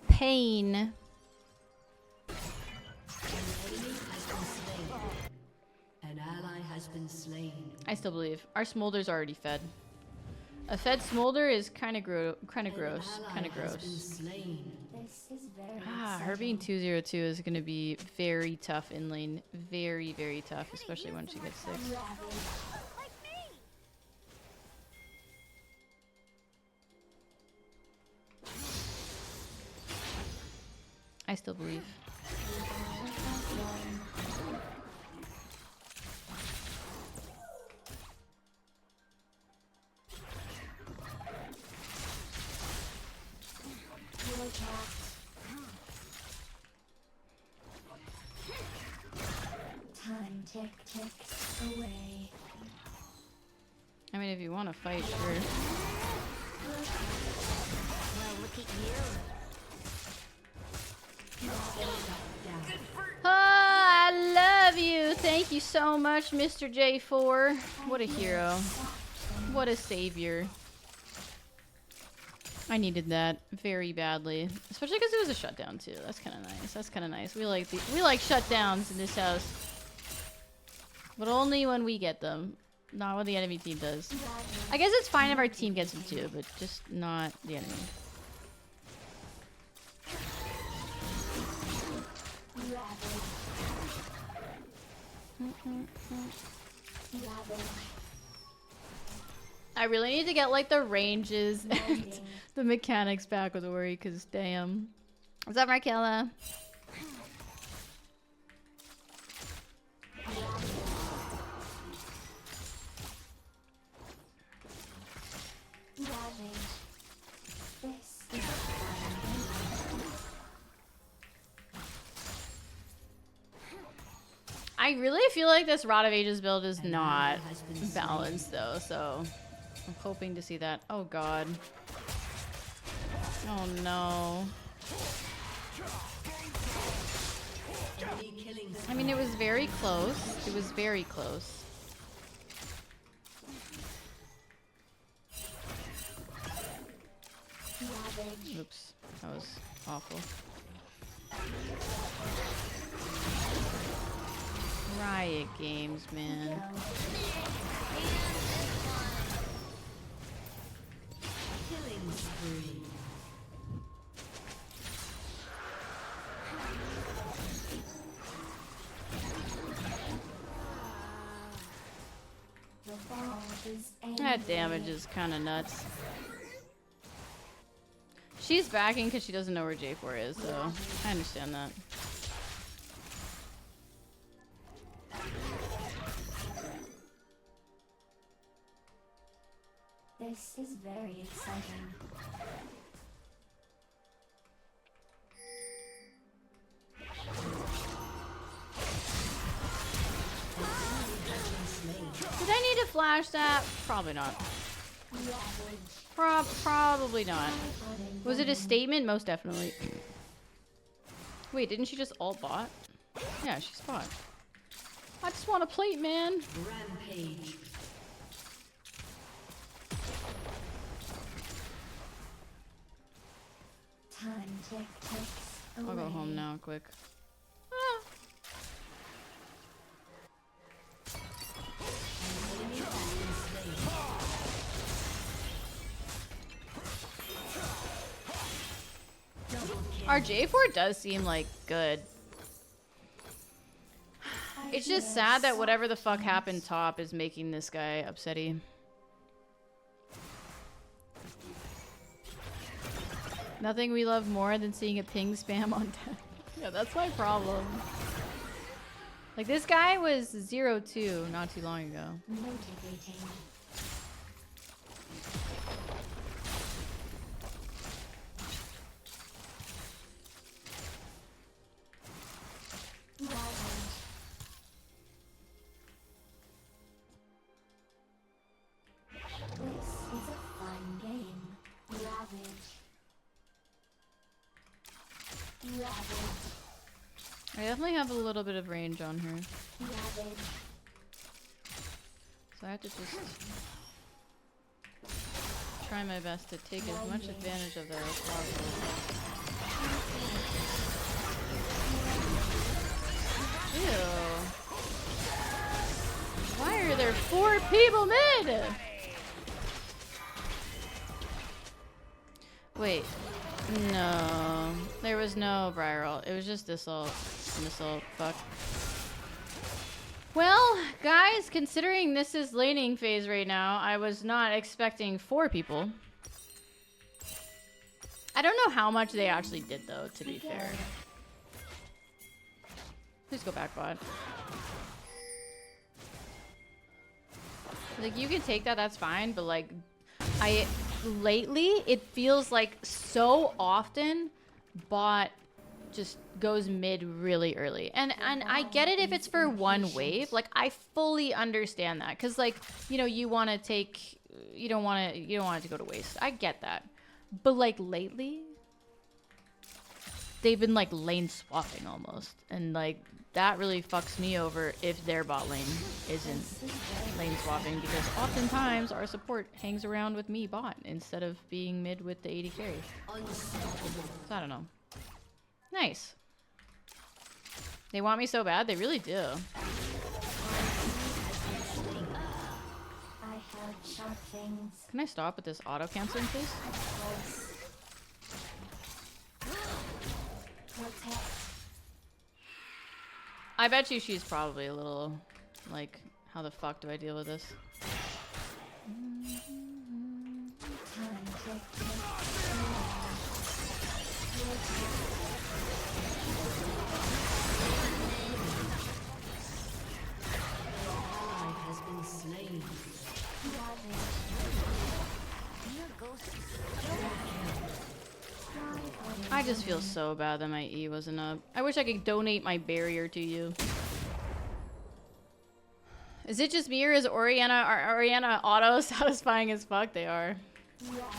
Pain. An ally has been slain. I still believe. Our smolder's already fed. A fed smolder is kind of gross. Kind of gross. Slain. This is very Her being 202 is going to be very tough in lane. Very, very tough, especially when she gets 6. I still believe. Time ticks away. I mean, if you want to fight, sure. Well, look at you. Ah, I love you. Thank you so much, Mr. J4. What a hero. What a savior. I needed that very badly, especially because it was a shutdown too. That's kind of nice. That's kind of nice. We like shutdowns in this house, but only when we get them, not when the enemy team does. I guess it's fine if our team gets them too, but just not the enemy. I really need to get like the ranges and the mechanics back with Ori, because damn. What's up, Markella? I really feel like this Rod of Ages build is not balanced though, so I'm hoping to see that. Oh god. Oh no. I mean, it was very close. It was very close. Oops, that was awful. Riot Games, man. Killing spree. The ball is That damage is kind of nuts. She's backing because she doesn't know where J4 is, so I understand that. This is very exciting. Did I need to flash that? Probably not. Probably not. Was it a statement? Most definitely. Wait, didn't she just alt bot? Yeah, she's bot. I just want a plate, man. Rampage. Time ticks away. I'll go home now, quick. Ah. Our J4 does seem like good. It's just sad that whatever the fuck happened top is making this guy upsetty. Nothing we love more than seeing a ping spam on deck. Yeah, that's my problem. Like, this guy was 0-2 not too long ago. Motivating. This is a fun game. Ravage. Ravage. I definitely have a little bit of range on her. Ravage. So I have to just try my best to take as much advantage of that as possible. Ew. Why are there 4 people mid? Wait. No. There was no Briar ult. It was just this ult. This ult. Fuck. Well, guys, considering this is laning phase right now, I was not expecting 4 people. I don't know how much they actually did, though, to be fair. Please go back bot. Like, you can take that, that's fine, but, like, lately, it feels like so often bot just goes mid really early. And I get it if it's for one wave. Like, I fully understand that. Because, like, you know, you want to take... You don't want it to go to waste. I get that. But, like, lately... They've been, like, lane swapping almost. And, like, that really fucks me over if their bot lane isn't lane swapping. Because oftentimes our support hangs around with me bot instead of being mid with the 80 carry. So I don't know. Nice. They want me so bad. They really do. I heard sharp things. Can I stop with this auto canceling, please? Protect. I bet you she's probably a little like, how the fuck do I deal with this? Time ticks. Ally has been slain. I just feel so bad that my E wasn't up. I wish I could donate my barrier to you. Is it just me or is Orianna auto satisfying as fuck? They are.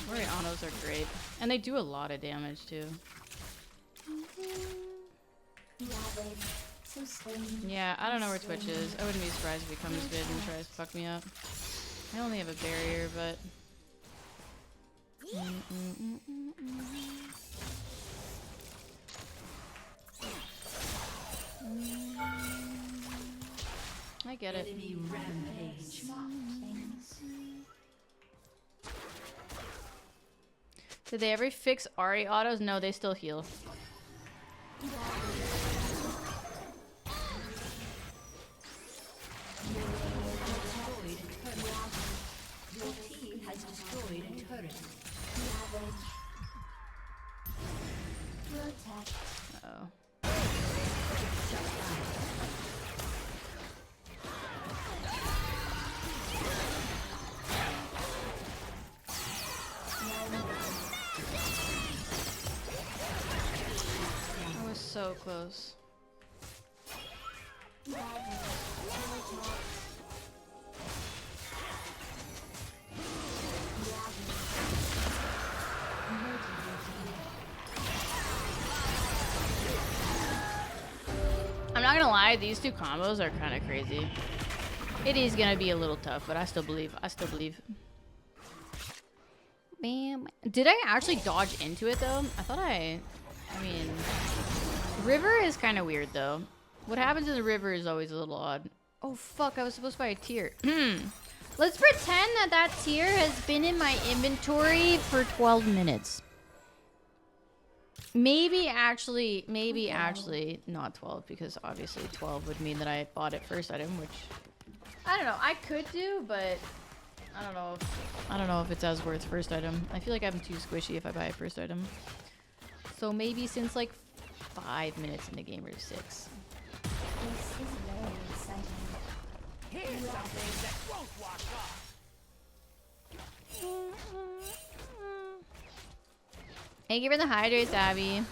Oriannas are great. And they do a lot of damage too. Yeah, I don't know where Twitch is. I wouldn't be surprised if he comes mid and tries to fuck me up. I only have a barrier, but... I get it. Enemy rampage. Did they ever fix Ari autos? No, they still heal. Your team has destroyed a turret. Protect. Oh. That was so close. I'm not gonna lie, these two combos are kind of crazy. It is gonna be a little tough, but I still believe. I still believe. Bam. Did I actually dodge into it though? I thought I mean, river is kind of weird though. What happens in the river is always a little odd. Oh fuck, I was supposed to buy a tier. Let's pretend that that tier has been in my inventory for 12 minutes. Maybe actually not 12, because obviously 12 would mean that I bought it first item, which I don't know. I could do, but I don't know if it's as worth first item. I feel like I'm too squishy if I buy a first item. So maybe since like 5 minutes in the game or 6. This is very exciting. Here's something that won't wash off. Thank you for the hydrates, Abby.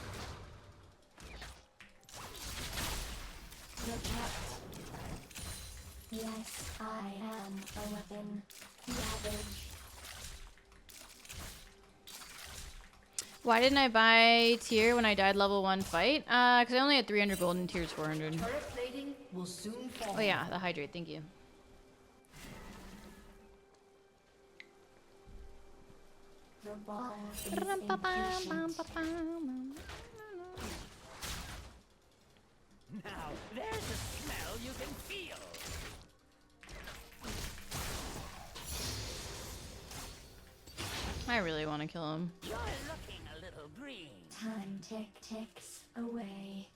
Protect. Yes, I am a weapon. Ravage. Why didn't I buy tier when I died level 1 fight? Because I only had 300 gold and tier's 400. Turret plating will soon fall. Oh yeah, the hydrate, thank you. The ball is impatient. Now, there's a smell you can feel. I really want to kill him. You're looking a little green. Time ticks away.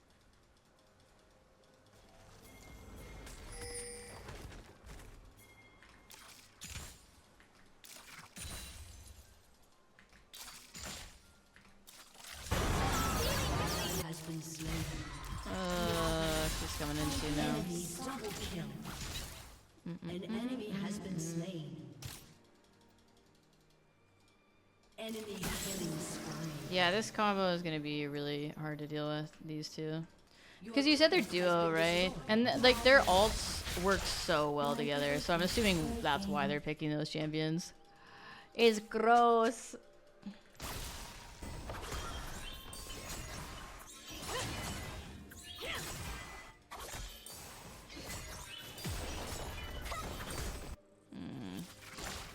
Has been slain. She's coming in too now. Enemy double kill. An enemy has been slain. Enemy killing spree. Yeah, this combo is gonna be really hard to deal with, these two. Because you said they're duo, right? And like their ults work so well together, so I'm assuming that's why they're picking those champions. It's gross.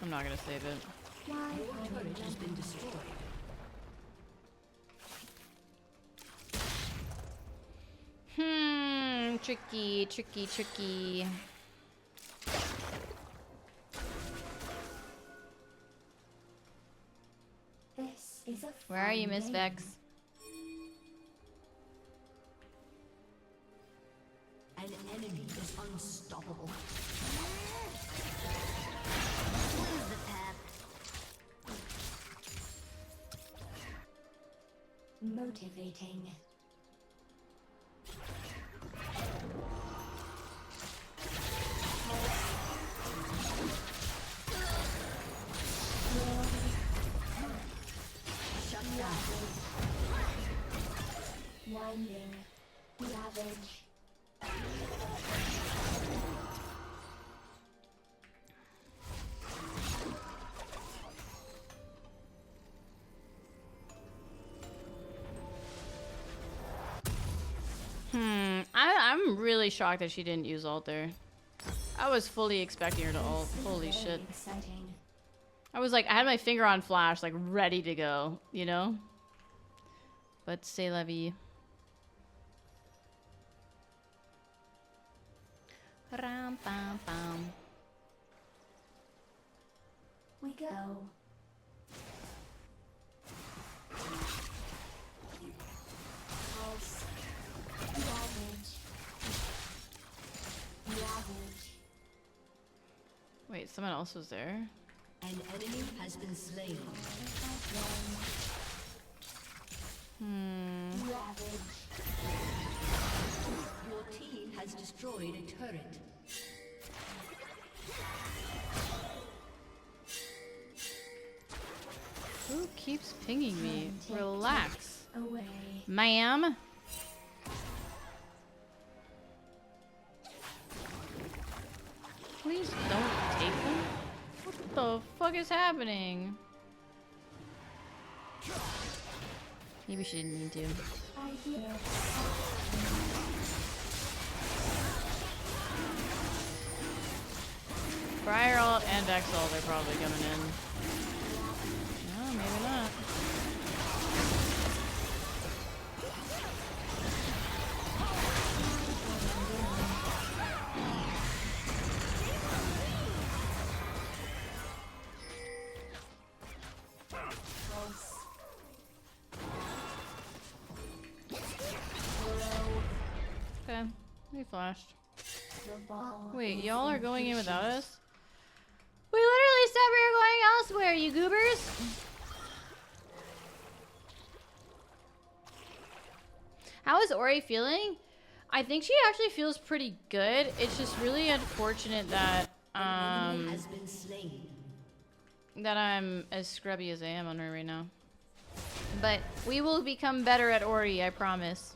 I'm not gonna save it. Your turret has been destroyed. Tricky. This is a Where are you, fun Miss game. Vex? An enemy is unstoppable. Motivating. Shut down. Winding. Ravage. I'm really shocked that she didn't use ult there. I was fully expecting her to ult. This is Holy very shit. exciting. I was like, I had my finger on flash, like ready to go, you know? But c'est la vie. Ram, bam, bam. We go. someone else was there. An enemy has been slain. Your team has destroyed a turret. Who keeps pinging me? Relax. Away. Ma'am. Please don't take them. What the fuck is happening? Maybe she didn't mean to. I hear. Briar ult and Vex ult are probably coming in. No, maybe not. Okay, we flashed. Wait, y'all are going in without us? We literally said we were going elsewhere, you goobers! How is Ori feeling? I think she actually feels pretty good. It's just really unfortunate that Has been slain. that I'm as scrubby as I am on her right now. But we will become better at Ori, I promise.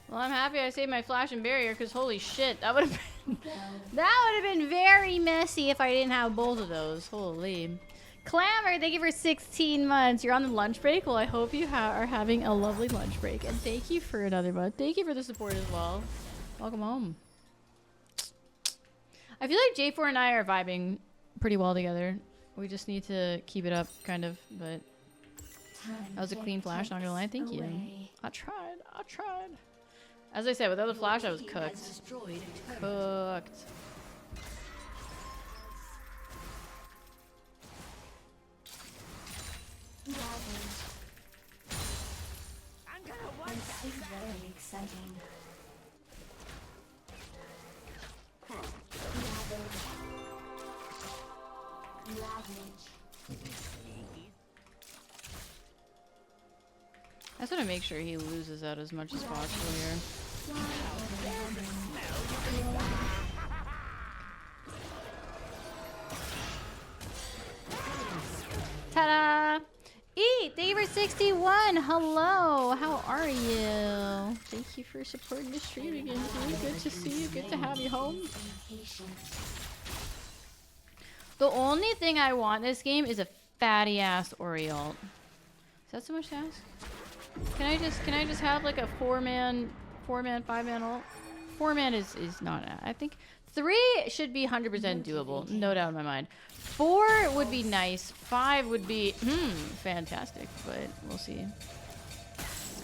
Well, I'm happy I saved my flash and barrier because holy shit, that would have been that would have been very messy if I didn't have both of those. Holy. Clamor, thank you for 16 months. You're on the lunch break. Well, I hope you are having a lovely lunch break, and thank you for another month. Thank you for the support as well. Welcome home. I feel like J4 and I are vibing pretty well together. We just need to keep it up, kind of. But that was a clean flash. Not gonna lie. Thank you. I tried. I tried. As I said, without the flash, I was cooked. Cooked. I'm gonna want This is very exciting. I just want to make sure he loses out as much as possible here. Ta-da! Eat! Thank you for 61! Hello! How are you? Thank you for supporting the stream again. It's really good to see you. Good to have you home. The only thing I want in this game is a fatty ass Oriole. Is that so much to ask? Can I just have like a 5-man ult? 4-man is not. I think 3 should be 100% doable, no doubt in my mind. 4 would be nice. 5 would be fantastic, but we'll see.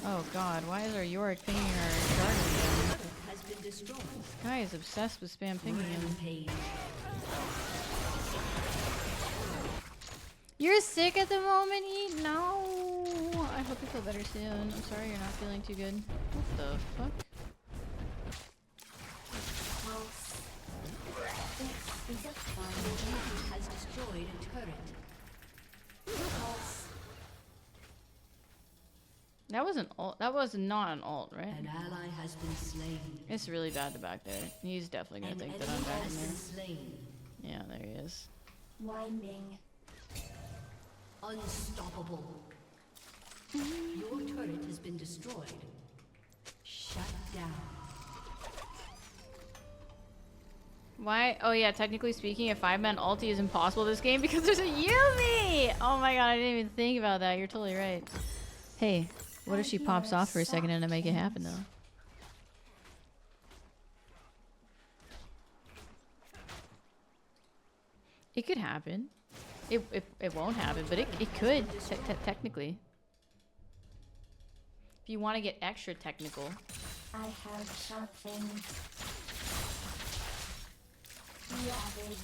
Oh god, why is our Yorick pinging our Guardian? Has been destroyed. This guy is obsessed with spam pinging him. Rampage. You're sick at the moment, Eat? No. I hope you feel better soon. I'm sorry you're not feeling too good. What the fuck? Has destroyed a turret. That was an ult. That was not an ult, right? An ally has been slain. It's really bad to back there. He's definitely gonna An think that enemy I'm back has in been there. slain. Yeah, there he is. Winding. Unstoppable. Your turret has been destroyed. Shut down. Why? Oh yeah, technically speaking, a 5-man ulti is impossible this game because there's a Yumi! Oh my god, I didn't even think about that. You're totally right. Hey, What if she pops off for a second and I make it happen though? It could happen. It won't happen, but it could technically. If you want to get extra technical. I have sharp things. Ravage.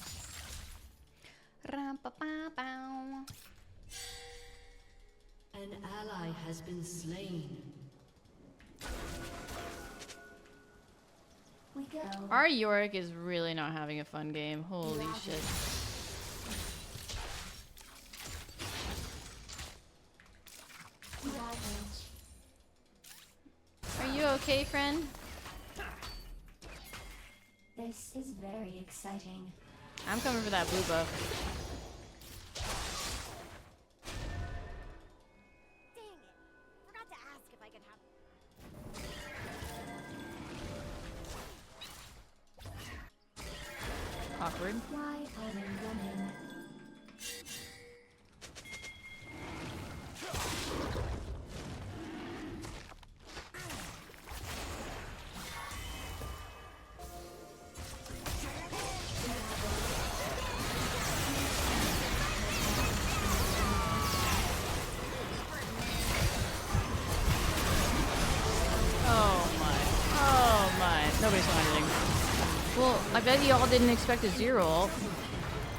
An ally has been slain. We go. Our Yorick is really not having a fun game. Holy shit. Ravage. Are you okay, friend? This is very exciting. I'm coming for that blue buff. Dang it. Forgot to ask if I could have. Awkward. Why are they running? Oh my. Nobody saw anything. Well, I bet you all didn't expect a zero ult.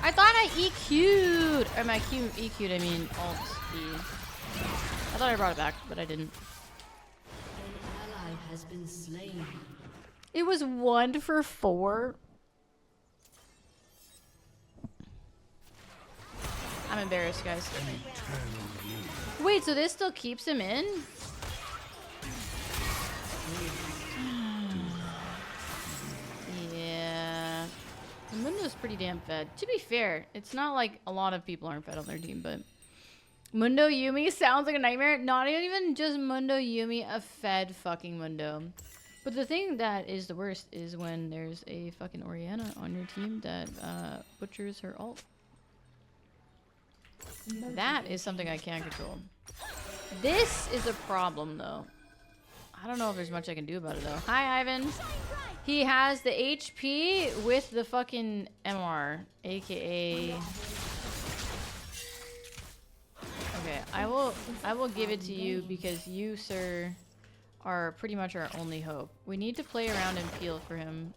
I thought I EQ'd. Or my EQ'd, I mean alt E. I thought I brought it back, but I didn't. An ally has been slain. It was 1 for 4. I'm embarrassed, guys. Wait, so this still keeps him in? Yeah. Mundo's pretty damn fed. To be fair, it's not like a lot of people aren't fed on their team, but Mundo Yumi sounds like a nightmare. Not even just Mundo Yumi, a fed fucking Mundo. But the thing that is the worst is when there's a fucking Orianna on your team that butchers her ult. That is something I can't control. This is a problem, though. I don't know if there's much I can do about it, though. Hi, Ivan. He has the HP with the fucking MR, aka... Okay, I will give it to you because you, sir, are pretty much our only hope. We need to play around and peel for him.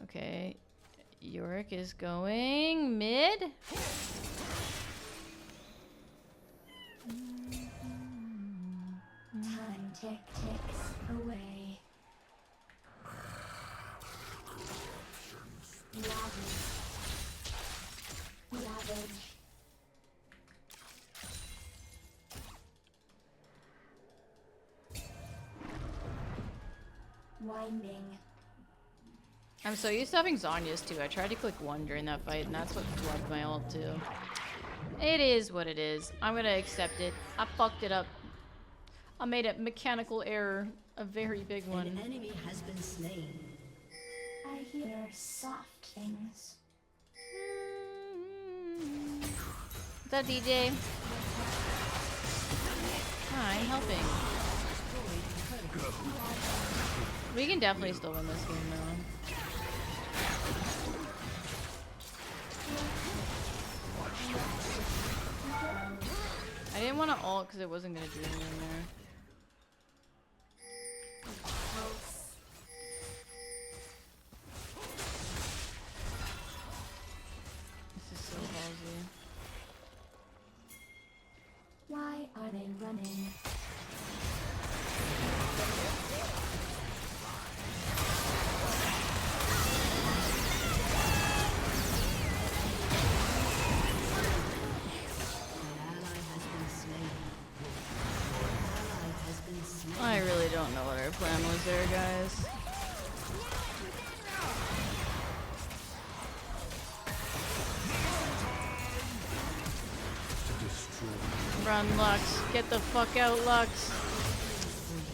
Okay, Yorick is going mid. Time ticks away. Ravage. Ravage. Winding. I'm so used to having Zhonya's too. I tried to click 1 during that fight, and that's what flubbed my ult too. It is what it is. I'm gonna accept it. I fucked it up. I made a mechanical error, a very big one. An enemy has been slain. I hear soft things. What's up, DJ? Hi, I'm helping. We can definitely still win this game though. I didn't want to ult because it wasn't going to do anything there. This is so ballsy. Why are they running? I really don't know what our plan was there, guys. Run, Lux. Get the fuck out, Lux.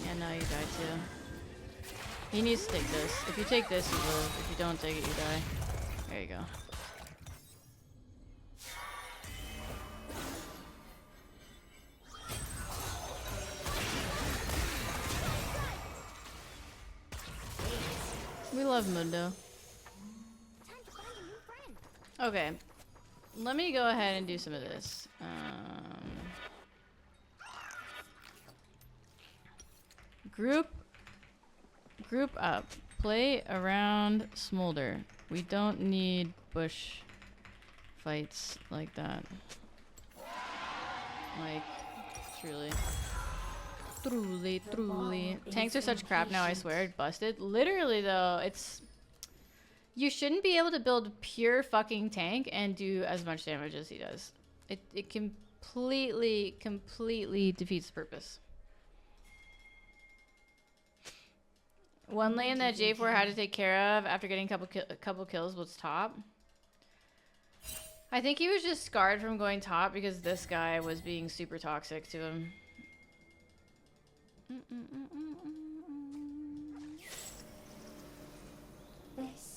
Yeah, no, you die too. He needs to take this. If you take this, you live. If you don't take it, you die. There you go. love Mundo. Time to find a new friend. Okay. Let me go ahead and do some of this. Group up. Play around Smolder. We don't need bush fights like that. Like, truly. Truly. Tanks are such crap now, I swear. It busted. Literally, though, it's... You shouldn't be able to build pure fucking tank and do as much damage as he does. It completely defeats the purpose. One lane that J4 had to take care of after getting a couple kills was top. I think he was just scarred from going top because this guy was being super toxic to him.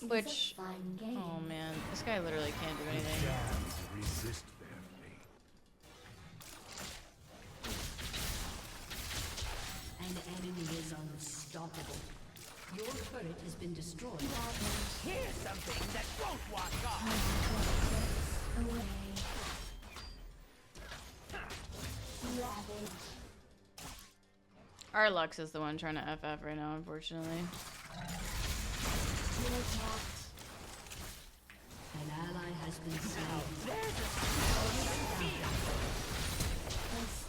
Which, oh man, this guy literally can't do anything. Resist their fate. An enemy is unstoppable. Your turret has been destroyed. Here's something that won't wash off. Our Lux is the one trying to FF right now, unfortunately. An ally has been slain. There's a smell you can feel.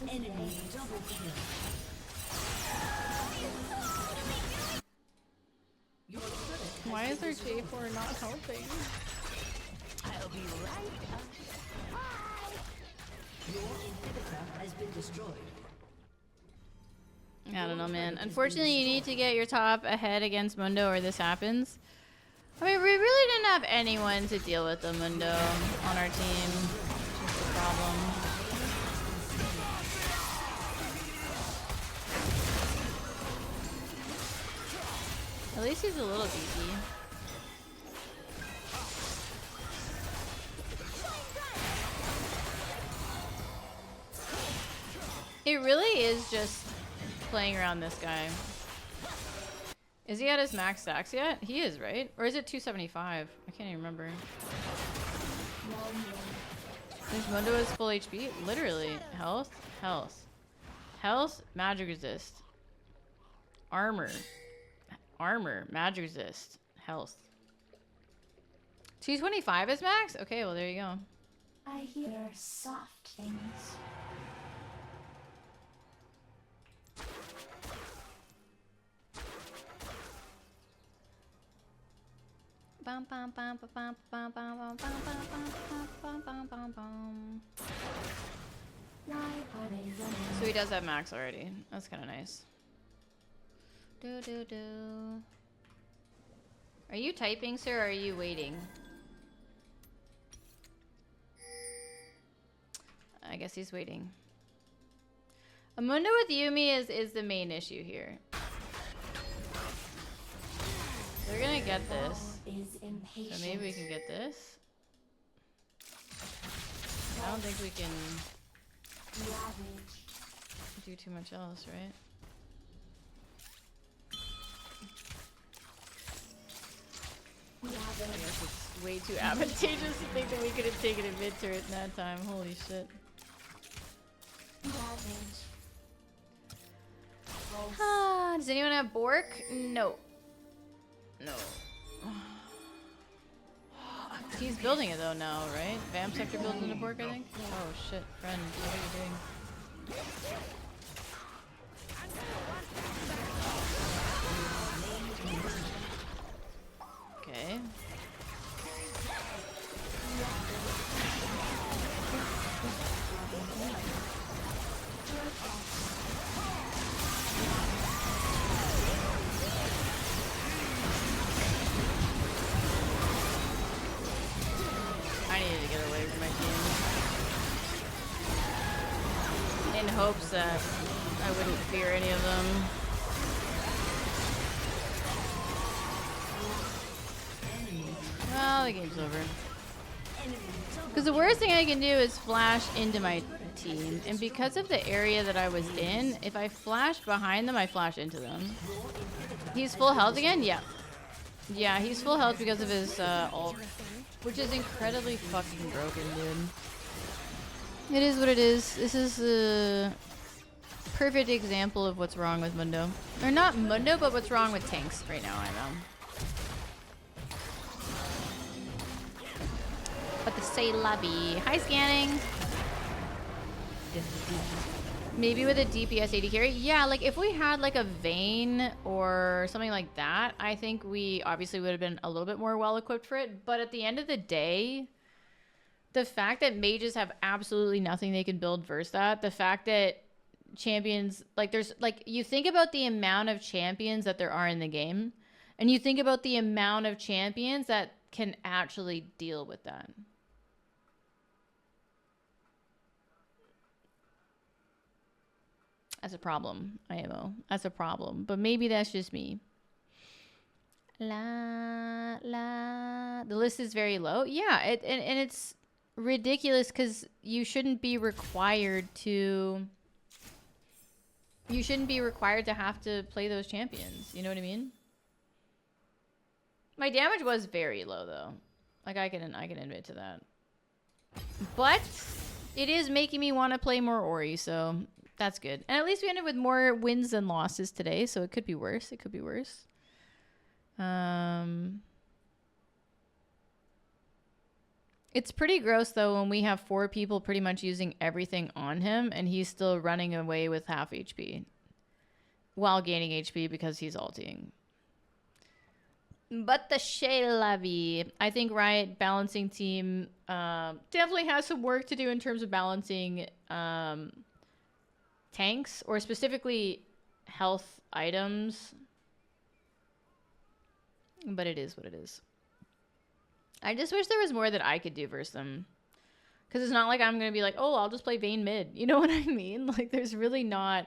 Enemy double kill. Your turret Why is our J4 not helping? I'll be right up. Your inhibitor has been destroyed. I don't know, man. Unfortunately, you need to get your top ahead against Mundo or this happens. I mean, we really didn't have anyone to deal with the Mundo on our team. Which is the problem. At least he's a little beefy. It really is just playing around this guy. Is he at his max stacks yet? He is, right? Or is it 275? I can't even remember. This Mundo is full HP? Literally. Health, health. Health, magic resist. Armor. Armor, magic resist. Health. 225 is max? Okay, well there you go. I hear soft things. Bum, bum, bum, bum, bum, bum, bum, bum, bum, bum, bum, bum, bum. Why are they running? So he does have max already. That's kind of nice. Do do do. Are you typing, sir, or are you waiting? I guess he's waiting. A Mundo with Yumi is the main issue here. They're gonna get this. Is impatient. So maybe we can get this. I don't think we can Ravage. do too much else, right? I guess it's way too advantageous to think that we could have taken a mid turret in that time. Holy shit. Ravage. Does anyone have Bork? No. No. He's building it though now, right? Vamp Sector builds into Bork, I think? Oh shit, friend, what are you doing? Okay. I needed to get away from my team. In hopes that I wouldn't fear any of them. Well, the game's over. Because the worst thing I can do is flash into my team. And because of the area that I was in, if I flash behind them, I flash into them. He's full health again? Yeah. Yeah, he's full health because of his ult, which is incredibly fucking broken, dude. It is what it is. This is a perfect example of what's wrong with Mundo. Or not Mundo, but what's wrong with tanks right now, I know. But the say lovey. Hi, scanning. Maybe with a DPS AD carry. Yeah, like if we had like a Vayne or something like that, I think we obviously would have been a little bit more well equipped for it. But at the end of the day, the fact that mages have absolutely nothing they can build versus that, the fact that champions, like there's like, you think about the amount of champions that there are in the game, and you think about the amount of champions that can actually deal with that. That's a problem, IMO. That's a problem. But maybe that's just me. La, la. The list is very low. Yeah, and it's ridiculous because you shouldn't be required to... You shouldn't be required to have to play those champions. You know what I mean? My damage was very low, though. Like, I can admit to that. But it is making me want to play more Ori, so... That's good. And at least we ended with more wins than losses today, so it could be worse. It could be worse. It's pretty gross, though, when we have 4 people pretty much using everything on him, and he's still running away with half HP while gaining HP because he's ulting. But the Shaylavi, I think Riot balancing team definitely has some work to do in terms of balancing tanks, or specifically health items. But it is what it is. I just wish there was more that I could do versus them. Because it's not like I'm going to be like, oh, I'll just play Vayne mid. You know what I mean? Like, there's really not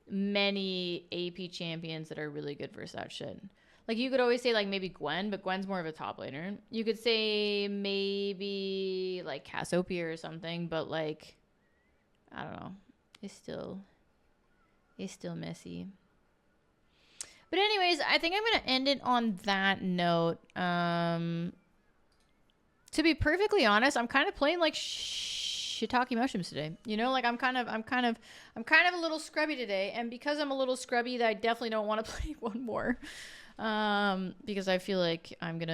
many AP champions that are really good versus that shit. Like, you could always say, like, maybe Gwen, but Gwen's more of a top laner. You could say maybe, like, Cassiopeia or something, but, like, I don't know. It's still messy. But anyways, I think I'm gonna end it on that note. To be perfectly honest, I'm kind of playing like shiitake mushrooms today. You know, like I'm kind of a little scrubby today, and because I'm a little scrubby, that I definitely don't want to play one more. Because I feel like I don't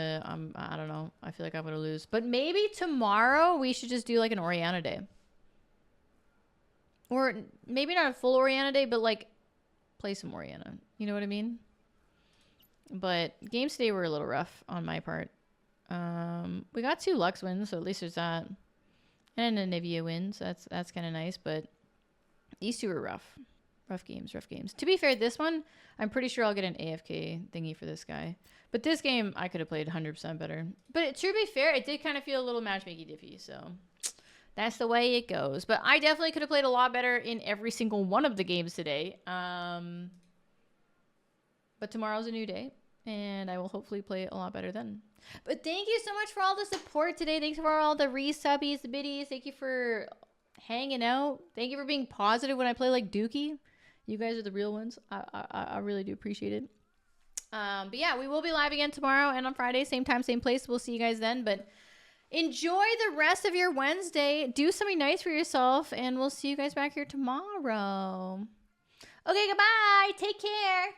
know. I feel like I'm gonna lose. But maybe tomorrow we should just do like an Orianna day. Or maybe not a full Orianna day, but like play some Orianna. You know what I mean? But games today were a little rough on my part. We got 2 Lux wins, so at least there's that. And a Nivea win, so that's kind of nice. But these 2 were rough. Rough games. To be fair, this one, I'm pretty sure I'll get an AFK thingy for this guy. But this game, I could have played 100% better. But to be fair, it did kind of feel a little matchmaking diffy, so... That's the way it goes. But I definitely could have played a lot better in every single one of the games today. But tomorrow's a new day, and I will hopefully play a lot better then. But thank you so much for all the support today. Thanks for all the resubbies, the biddies. Thank you for hanging out. Thank you for being positive when I play like Dookie. You guys are the real ones. I really do appreciate it. But yeah, we will be live again tomorrow and on Friday. Same time, same place. We'll see you guys then. But... enjoy the rest of your Wednesday. Do something nice for yourself, and we'll see you guys back here tomorrow. Okay, goodbye. Take care.